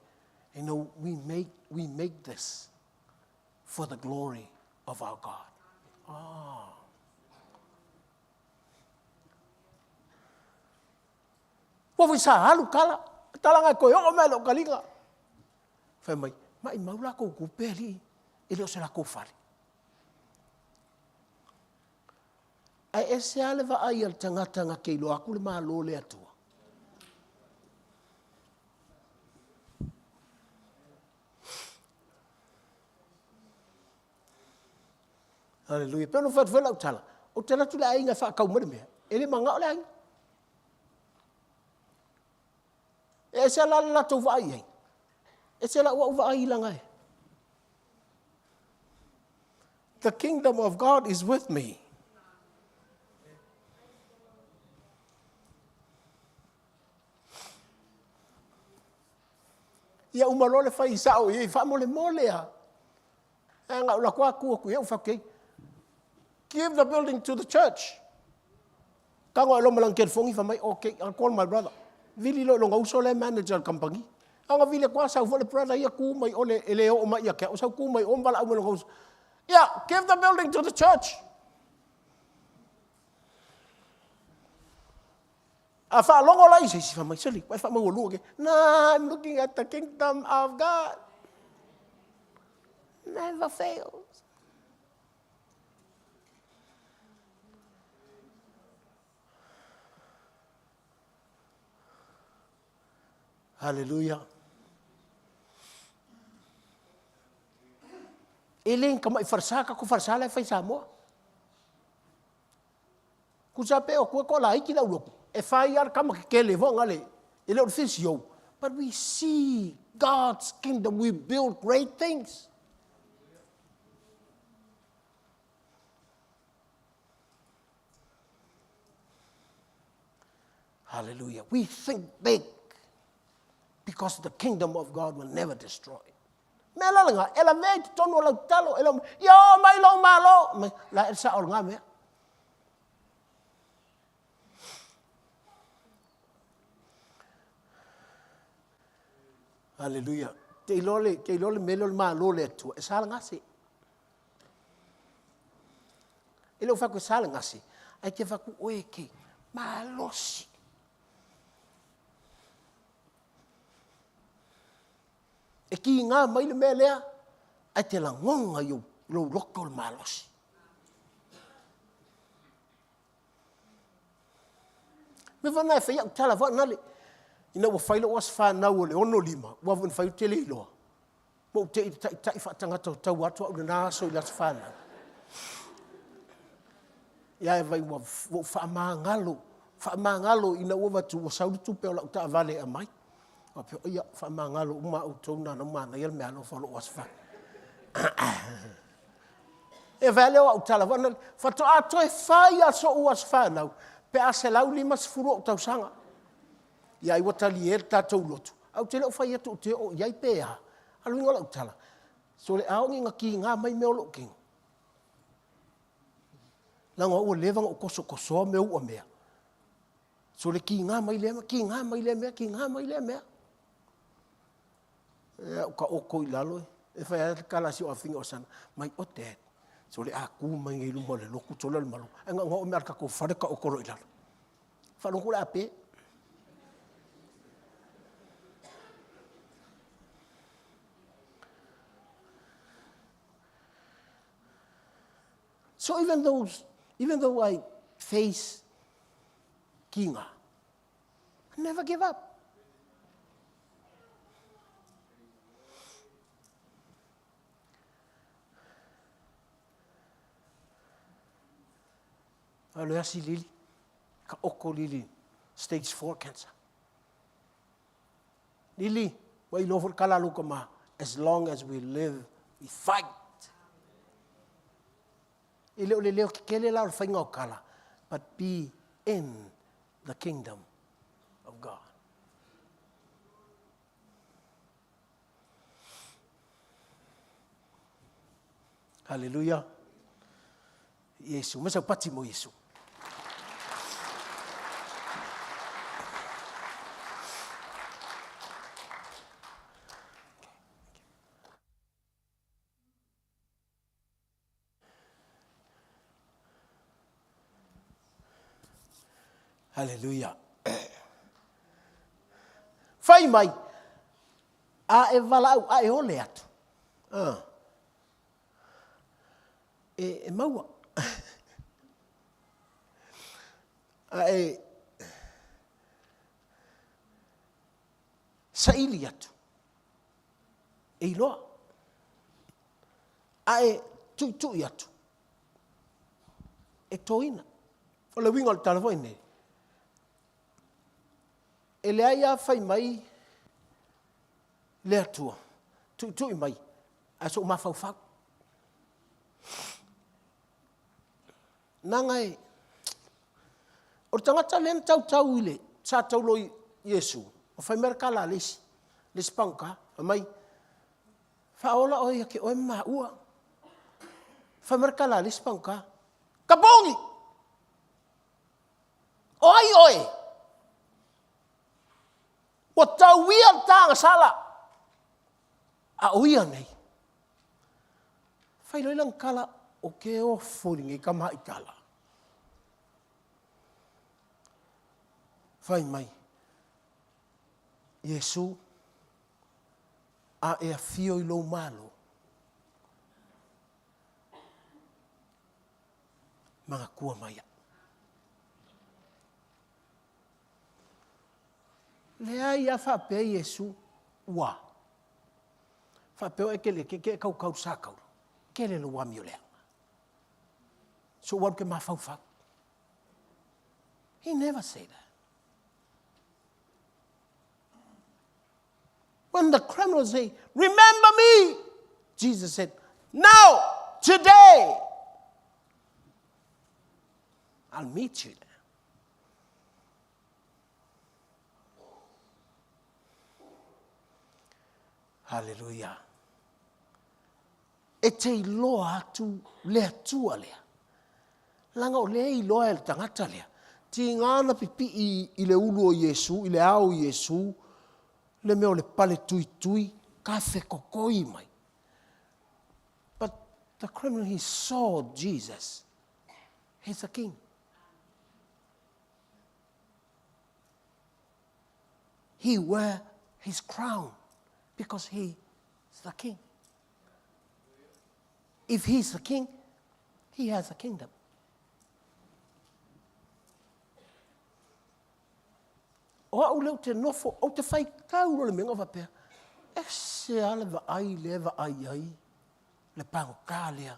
You know, we make this for the glory of our God. Ah. Wa wisa halu kala, talanga ko yo melo kalinga. Fa mai maula ko ku peli, ele o se la ko fali. Ai ese ale va ai al tanga ke lo aku le malo le atua. Hallelujah. Pero fat vela utala. Utala tu la ainga fa ka umere me. Ele manga ole ainga. Ese la tu va ai. Ese la wa ai langa. The kingdom of God is with me. Ia umalole fai sao ia fa mole a. Anga la kwa ku ia fa ke. Give the building to the church. Tango lo malang ker fongi fa mai okay, I'll call my brother. Vili lo nga usole manager company. Anga vile kwa sa vole brother ia ku mai ole ele o mai ia ke o sa ku mai o mbala o lo. Yeah, give the building to the church. Afa longo lai si fa mai seli, fa mai lu ke. Nah, I'm looking at the kingdom of God. Never fails. Hallelujah. Eling kamai farsaka ku farsala fai samo. Ku sape o ku ko la iki la ulo. E fai ar kama ke le vo ngale. Ele o fisio. But we see God's kingdom, we build great things. Hallelujah. We think big. Because the kingdom of God will never destroy. Mela nga elevate tono lang talo elam yo mai long malo la sa or nga me. Hallelujah. Te lole melo malo le tu sa nga si. Elo fa ko sa nga si. Ai ke fa ku oeke malosi. E ki ngā mai le mea lea, ai te la ngonga yo lo roko le malosi. Me vana e whaia utala vana le, ina wa whaila was whanau o le ono lima, wa vana whaiu te leiloa. Mo te i tai whaatangata o tau atua o le nāso i lasa whanau. Ia e vai wa whaamangalo ina ua watu wa saurutu peo la uta vale a mai. Ape ia fa mangalo uma o tona no mana ia me ano falo wasfa. E vale o tala vana fa to ato e fai aso wasfa na pe aselau lima sfuro tau sanga. Ia i watali er tatou lotu. Au te le fai atu te o ia pe a. Alu ngola tala. So le ao nga ki nga mai me o lo king. Langa o levang o koso me o mea. So le ki ngā mai le mea, ki ngā mai le mea, ki ngā mai le mea. E o ka oko I lalo e. E whai a kala si o a whinga o sana. Mai o te. So le a kū mai ngai lumo le loku tola le malu. E ngā o mea ka ko whare ka okoro I lalo. Whanoko le a pe. So even though I face kinga, I never give up. Alo asi lili, ka oko lili, stage 4 cancer. Lili, wai lofo kala luka ma, as long as we live, we fight. Ile ole leo kele la whainga o kala, but be in the kingdom of God. Hallelujah. Yesu, masa pati mo Yesu. Hallelujah. Fai mai, a e walau, a e ole atu. E maua. A e saili atu. E iloa. A e tui atu. E toina. O le winga o le talafoi nei. E le aia fai mai le atua. Tui mai. A so mafau. Nanga e. O tangata len tau ile. Sa tau loi Yesu. O fai mera kala lesi. Lesi panka. A mai. Faola oi ke oi maua. Fai mera kala lesi panka. Kabongi! Oi! O tau ia tanga sala. A oia nei. Fai loi lang kala o ke o fōringi ka mahi kala. Fai mai. Yesu a e a fio I lo malo. Mga kua maya. Lea ia whape Yesu ua. Whape o ekele ke kau sa kau. Kele lo wami o lea. So wau ke mawhau. He never said that. When the criminals say, remember me, Jesus said, now, today, I'll meet you there. Hallelujah. E te iloa atu lea tua lea. Langa o lea iloa e le tangata lea. Ti ngana pipi I le ulu o Yesu, I le au Yesu, le meo le pale tui, kafe kokoi mai. But the criminal, he saw Jesus. He's a king. He wear his crown because he is the king. If he's the king, he has a kingdom. O au leo te nofo, o te whai kau le menga wapea. E se ale wa ai ai, le pango kā lea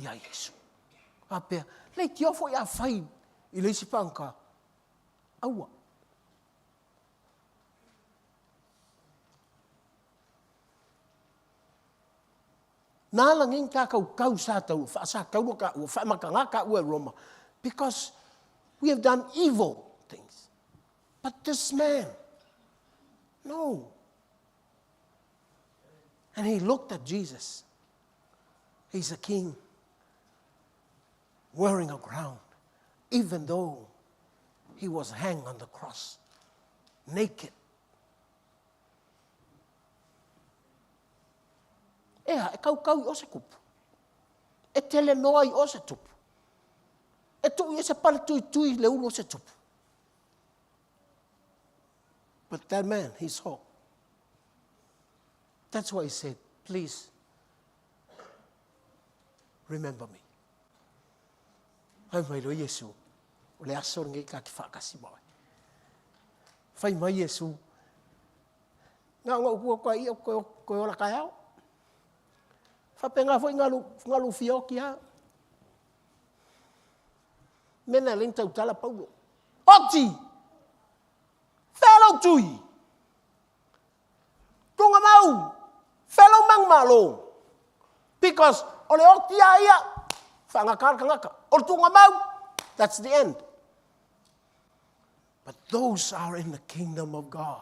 I a Yesu. Wapea, lei ti ofo I a whai I le isi panka. Aua. Nala ngin ka kau sa tau, sa kau ka u fa makanga ka u Roma, because we have done evil things. But this man, no. And he looked at Jesus. He's a king, wearing a crown, even though He was hanged on the cross, naked. E kau i o se kupu. E tele noa i o se tupu. E tu i se pala tui le ulo se tupu. But that man, he saw. That's why he said, please, remember me. Hai mai lo Yesu. O le aso ngai ka ki whakasi mai. Whai mai Yesu. Ngā ua koe i o koe ola kai au. Whapenga fwoi ngalu fioki au. Mena ling tau tala paulo. Oti! Fellow tui! Tunga mau! Fellow mang malo! Because ole oti ia whangaka. Ole tunga mau! That's the end. But those are in the kingdom of God.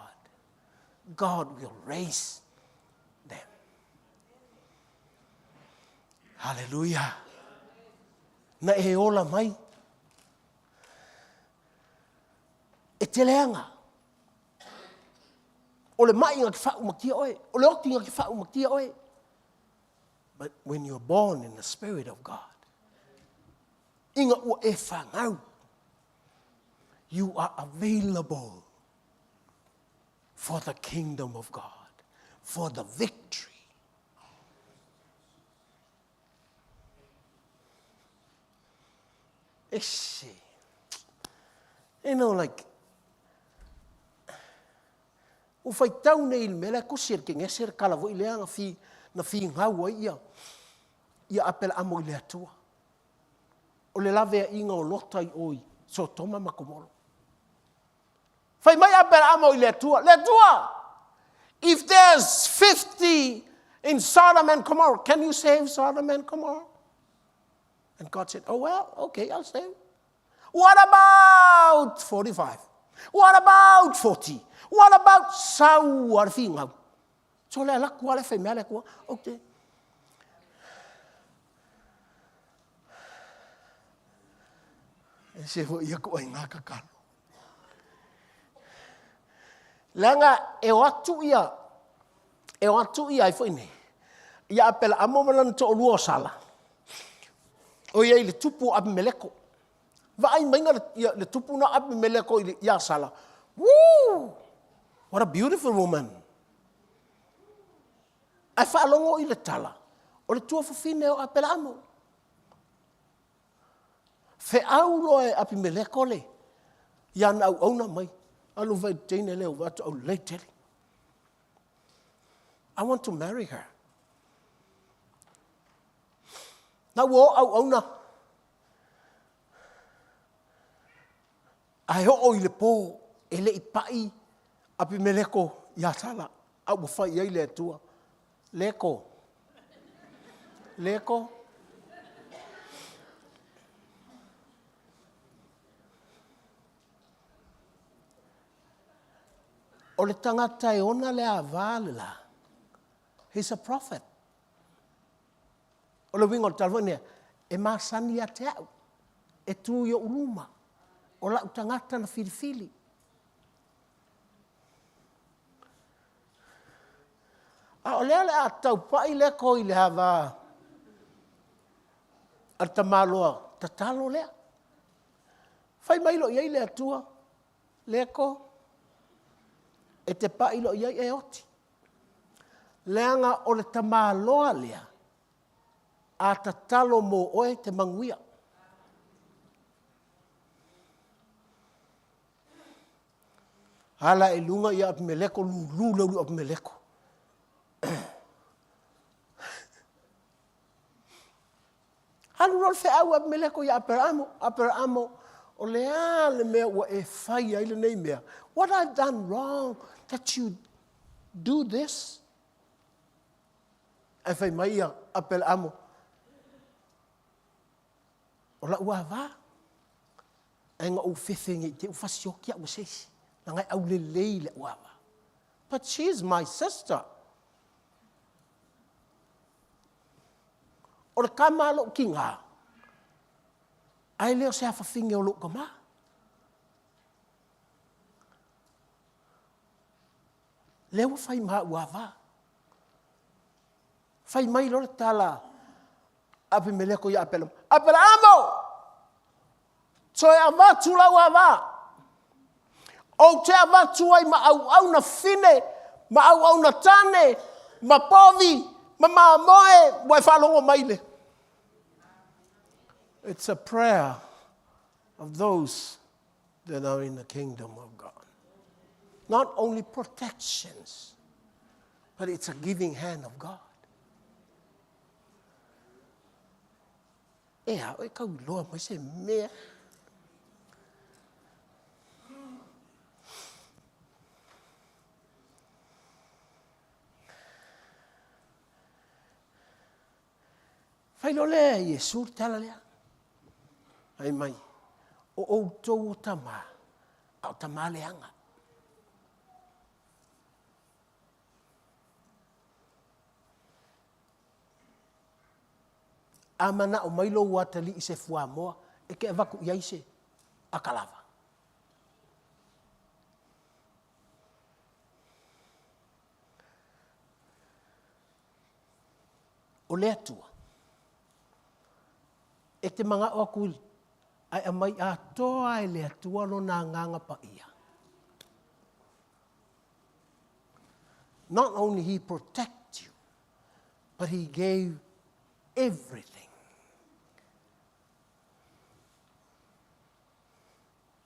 God will raise them. Hallelujah. Na e ola mai. E teleanga. Ole mai inga ki whau makia oe. Ole okti inga ki whau makia oe. But when you're born in the Spirit of God, inga ua e whangau. You are available for the kingdom of God, for the victory. You know, like, ufai tau nei mele ko sir ke ngeser kala vo ile nga fi na fi ngau ia apel amo ile atua. O le lave inga o lotai oi so toma makomolo. Fai mai apel amo ile atua. Le tua. If there's 50 in Sodom and Gomorrah, can you save Sodom and Gomorrah? And God said, oh well, okay, I'll save. What about 45? What about 40? What about sau arfinga? So le la kwa le fai mele kwa. Okay. E se ho ia ko inga kakalo. Langa e watu ia i foi ne. Ia apela amo malan to luo sala. O ia le tupu Abimeleko. Vai mainga le tupu na Abimeleko ia sala. Woo! What a beautiful woman. Ai whaalongo i le tala. O le tua whawhine o apela amo. Fe au loe Abimeleko le. Ia na au na mai. Alu vai teine leo watu au le tele. I want to marry her. Na wo au na. Ai ho i le po ele i pai Abimeleko ia sala au fai ia le tua. Leko. O le tangata e ona le avale la. He's a prophet. O le wingo talvone e masani a te au. E tu yo uluma. O la utangata na filifili. A o lea le a tau pai le ko i le hava. Ar tamaloa tatalo lea. Fai mailo iei le atua. Leko. E te pai lo iei e oti. Leanga o le tamaloa lea. A tatalo mo oe te manguia. Hala e lunga ia Abimeleko lulu Abimeleko. Halu rol fe au Abimeleko ia Abramo o lea le mea ua e fai ai le nei mea. What I've done wrong that you do this? E fai mai ia Abramo. O la ua va. E nga u fefengi te u fasiokia u seisi. Nangai au le le ua va. But she's my sister. O le kama lo ki ngā. Ai leo se hafa finge o lo kama. Leo fai ma uava. Fai mai lor tala. Api mele ko ya apelo. Apela amo. Soe ava tula uava. O te ava tuai ma au na fine. Ma au na tane. Ma povi. Ma moe. Wai whalongo maile. It's a prayer of those that are in the kingdom of God. Not only protections, but it's a giving hand of God. Ea, oi kau loa mai se mea. Fai lo lea Yesu tala lea. Ai mai, o outou o tama, au tama leanga. Amana o mailo watali ise fua moa, e ke evaku iaise, a kalava. O lea tua, e te manga o akuli, ai amai a toa e lea tua no nā nganga pa ia. Not only he protect you, but he gave everything.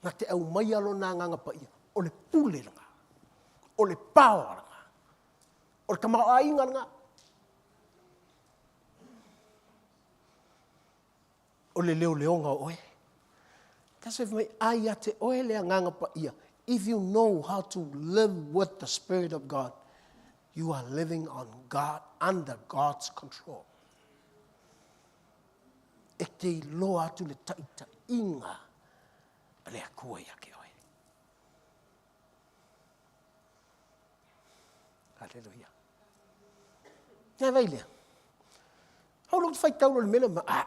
Na te au mai alo nā nganga pa ia, o le pule ranga, o le pāo ranga, o le kamao a inga ranga, o le leo leonga oe. Kasi if mai ai ate oe lea nganga pa ia, if you know how to live with the Spirit of God, you are living on God, under God's control. E te loa atu le taita inga, le akua ia ke oe. Hallelujah. Nā vai lea. Hau luk whai tau le mena ma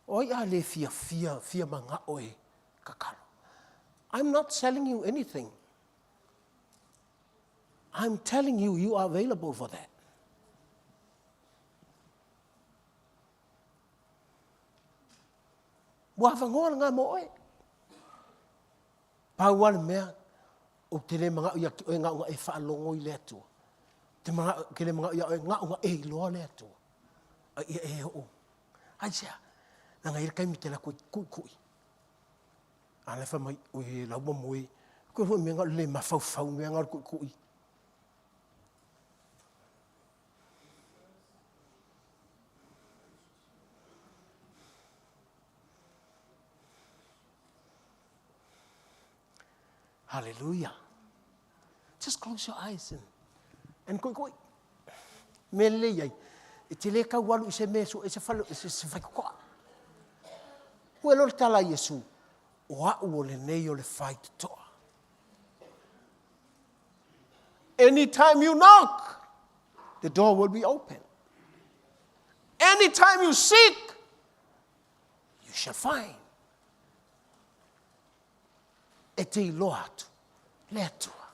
oi a le fia manga oe kakalo. I'm not selling you anything. I'm telling you, you are available for that. Wafangoa ngā mo oe. Pauana mea, o te le mga uia ki oe ngā unga e whaalongo i lea tua. Te mga, ke le mga uia oe ngā unga e loa lea tua. A ia e o. Aisea, na ngai rekai mi te la kui. Ana wha mai, oe lau mamoe. Koe hoi mea ngā le mawhau mea ngā kui. Hallelujah. Just close your eyes and koi. Mele yai. E te le kau walu i se meso, e se whalu, e se whaikoa. Hue lor tala Yesu, o au o le nei o le whai te toa. Anytime you knock, the door will be open. Anytime you seek, you shall find. E te iloa atu, le atua.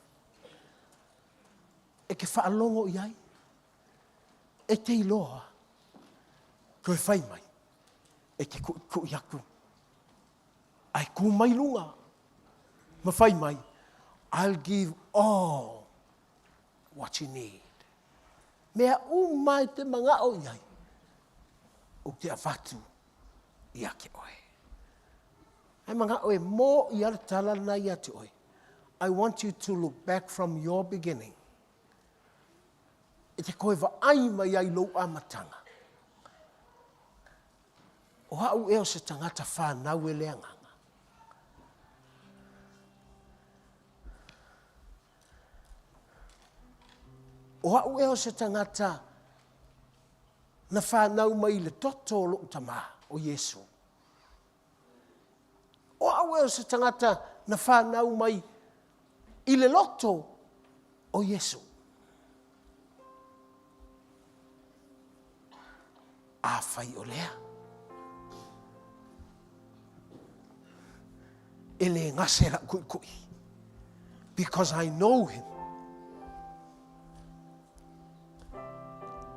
E ke whaalongo iai, e te iloa, koe whai mai, e ke ku iaku. Ai ku mai lunga, ma whai mai, I'll give all what you need. Mea mai te mga o iai, o te awhatu i ake oe. Ai mga oe, mo i ara tala na i ate oe. I want you to look back from your beginning. E te koe wa ai mai ai lo amatanga. O hau eo se tangata whanau e lea nganga. O hau eo se tangata na whanau mai le toto lo utama o Yesu. O au eo se tangata na whanau mai i le loto o Yesu. A whai o lea. E le ngasera kui. Because I know him.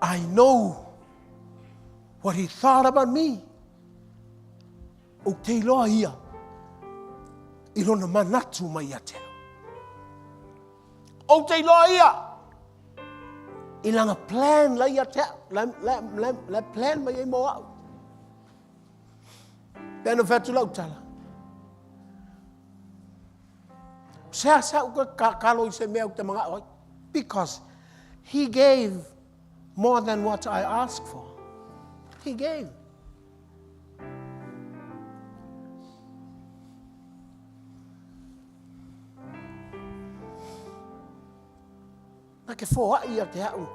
I know what he thought about me. O te iloa ia, I lona manatu mai a teo. O te iloa ia, I langa plan lai a teo, la plan mai e mo au. Pena whetu lau tala. Sea uka kalo I se mea te mga oi. Because he gave more than what I asked for. He gave. Ma ke fōa ia te au.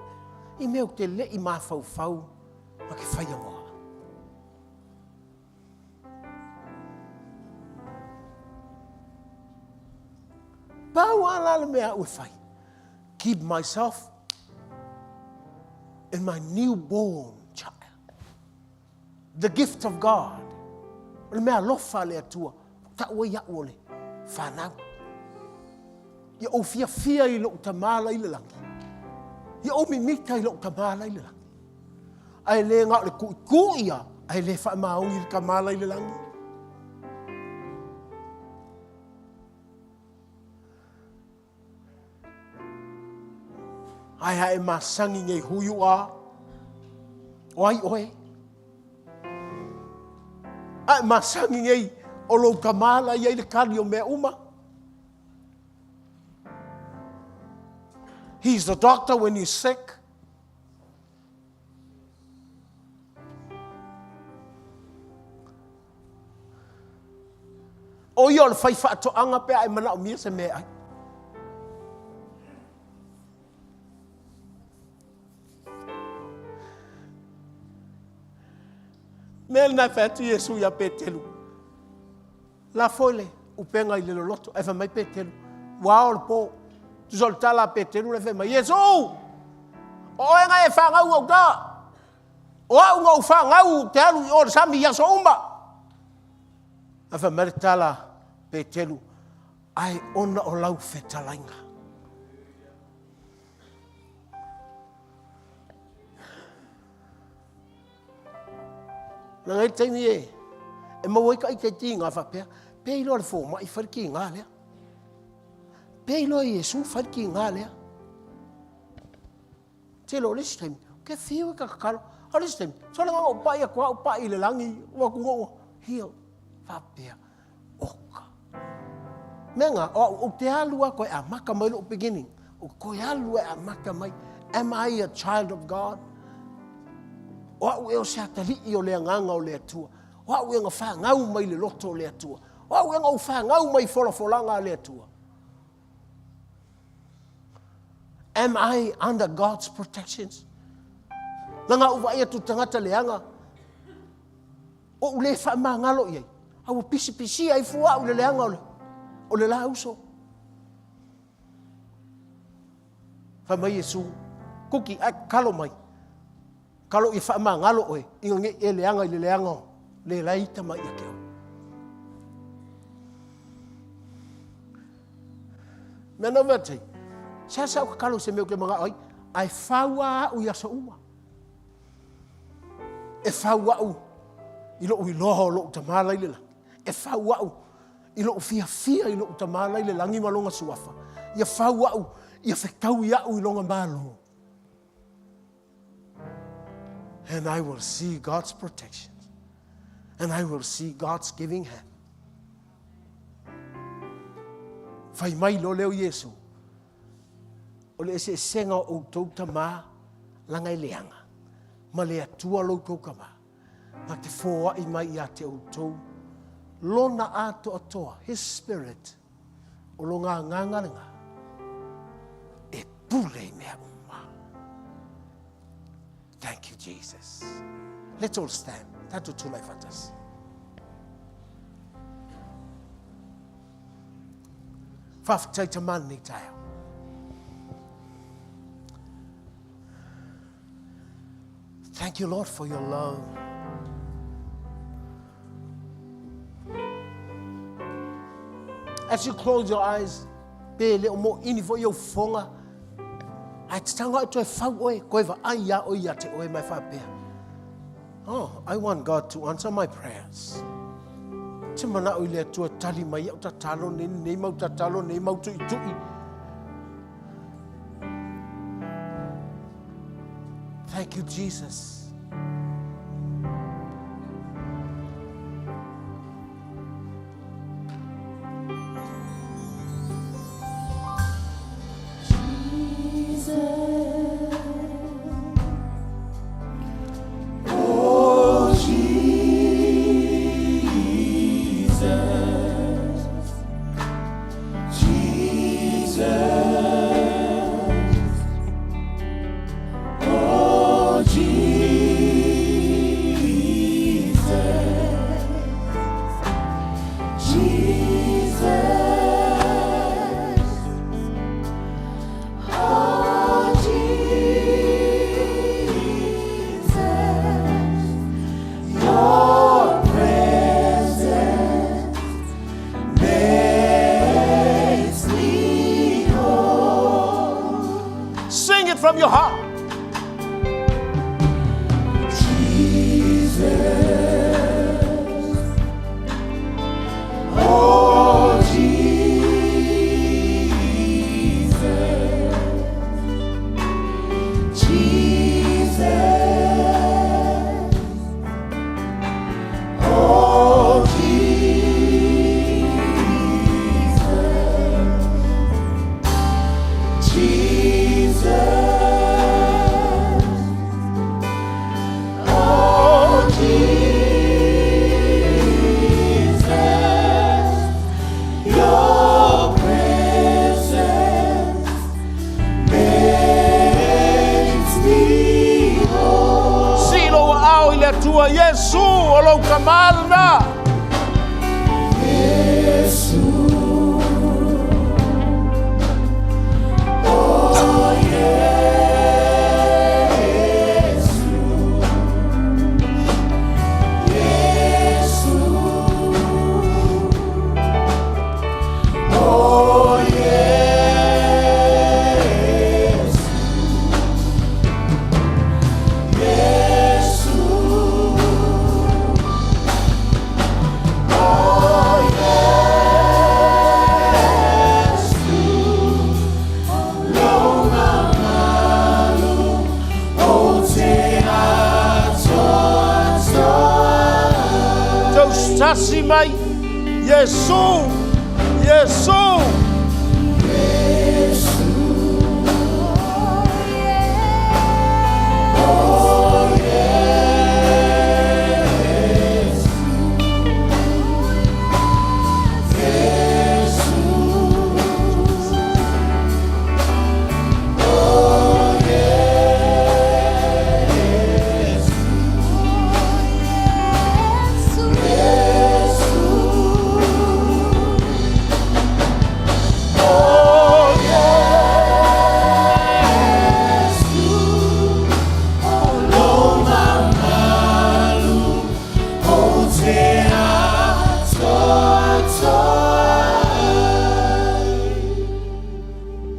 I mea te le I mā fau. Ma ke whaia moa. Pau ala le mea ue whai. Keep myself and my newborn child. The gift of God. Le mea lofa le atua. Ta ua ia ole. Whanau. Ia o fia I lo tamala I le langi. Ia o mimita I lo tamala I le langi. Ai le ngā le kui ia. Ai le wha maungi le kamala I le langi. Ai hae masangi ngei huyu a. Oi oe. Ai masangi ngei o lo kamala I le kari o mea uma. He's the doctor when you're sick. O ia le whai whaatoanga pe ai mana o mia se mea ai. Mel na fatu Yesu ia petelu. La foile upenga I le loto e fa mai petelu. Wa o po tu sol tala petelu le fe mai Yesu. O nga e fa ngau o ta. O nga fa ngau te alu o sami ya so umba. A fa mai tala petelu ai ona o lau fetalainga. Na ngai taimi e mawai ka I te tinga whapea, pe ilo le fōma I whariki ngā lea. Pe ilo Yesu whariki ngā lea. Te lo this time, ke whiu ka kakalo, this time, so le ngā o pai a kua o pai le langi, waku ngō, hio, whapea, oka. Menga, o te alua koe a maka mai lo beginning, o koe alua a maka mai, am I a child of God? O eo se atali o le nganga o le atua. O eo ngā ngau mai le loto o le atua. O eo ngau mai wholafolanga o le atua. Am I under God's protections? Nanga uwa ia tu tangata leanga. O le wha ngalo iei. Au pisi ai fua o le leanga o le la uso. Wha mai Yesu. Kuki ai kalo mai. Kalau I wha ngalo oe, inga nge e leanga I le leanga o, le laita mai a keo. Mena wate, sa ka kalau se meo ke mga oi, ai whaua u yasa ua. E whaua u, I lo ui loho lo utamala I le langi. E whaua u, I lo fia I lo utamala I le langi malonga suafa. Ia whaua u, ia whektau ia u I longa malo. And I will see God's protection. And I will see God's giving hand. Whai mai lo leo Yesu. O le ese senga o tau tama langai leanga. Ma le atua lo tau kama. Ma te fōa I mai I te o tau. Lona ato atoa, His Spirit. O lo ngā ngāngarenga. E pule mea uma. Thank you, Jesus. Let's all stand. Tatu tulai fatas. Whawhitai tamani tayo. Thank you, Lord, for your love. As you close your eyes, be a little more in for your fonga. I Ai te tanga to e whau oe, koe wa ai ia o ia te oe mai whapea. Oh, I want God to answer my prayers. Te mana o lea tua tali mai au ta talo nei mau ta talo nei mau tui tui. Thank you, Jesus. From your heart. Jesus. Oh, Jesus. Jesus. Oh, Jesus. Jesus. Tua Yesu olo kamalna Yesu oh Yesu Yesu oh Tasi mai Yesu Yesu Yesu oh Yesu Yesu oh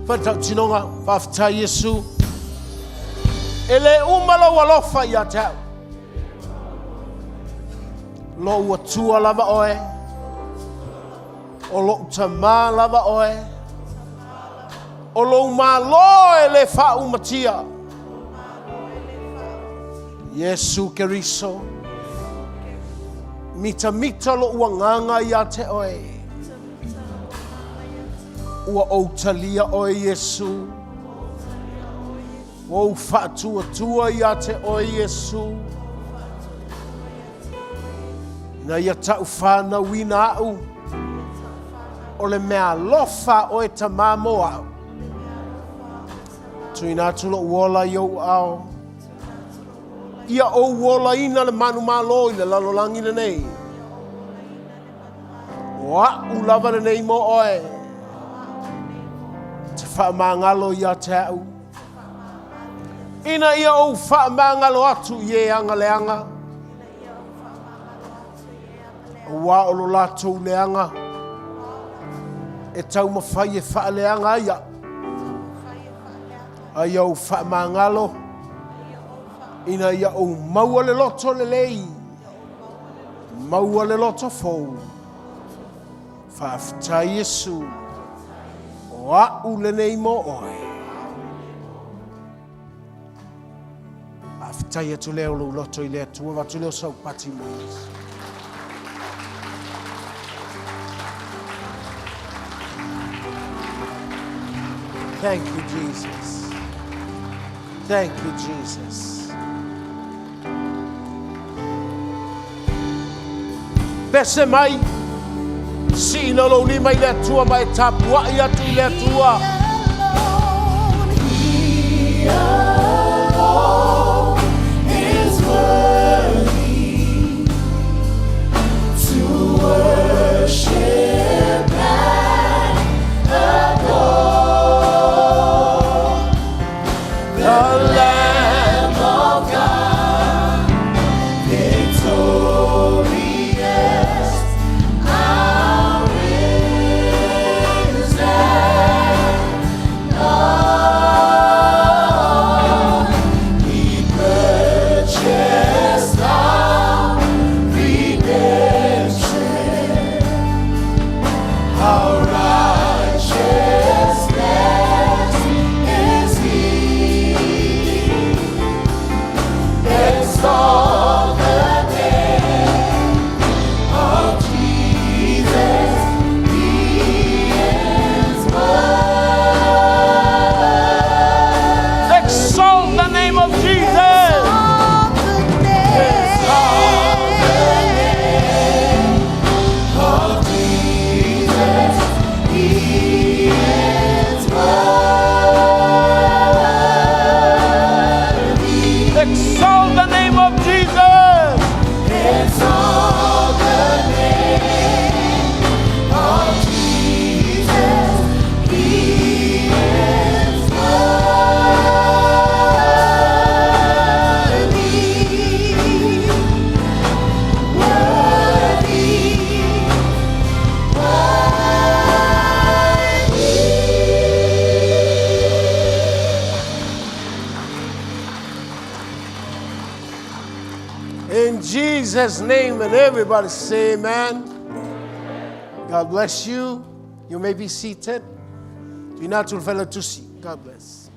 Fatau tinonga whafta Yesu ele umalo walofa ia tau lo ua tua lava oe o lo utama lava oe o lo malo ele fa umatia Yesu Keriso mita mita lo uanganga ia te oe ua outalia oe Yesu o whaatua tua ia te oe Yesu na ia tau whana wina au o le mea lofa o e tamamo au tuina atu lo uola iau au ia o uola ina le manu malo i le lalolangi na nei wa ulava na nei mo oe te whaamangalo ia te au ina ia o whaamangalo atu i e anga leanga wa o lo latou leanga e tau mawhai e wha leanga ia Ai au whaamangalo. Ina ia o maua le loto le lei. Maua le loto fou. Whaafta Yesu. O au le nei mo oe. Whaafta ia tu leo lo loto I lea tua. Watu leo sau pati mo. Thank you, Jesus. Thank you, Jesus. Pese mai, si no lo ni mai le tua mai tapua ia tu le tua. He alone is worthy to worship and adore the Lamb of God, victorious, our risen Lord. He purchased our redemption, our righteousness is He. Exalt the name of Jesus, He is worthy. Exalt the name of Jesus. Exalt the name of Jesus, He is worthy. Exalt the name of Jesus. Exalt the name of Jesus, He is worthy. In Jesus' name, and everybody say amen. God bless you. You may be seated. God bless.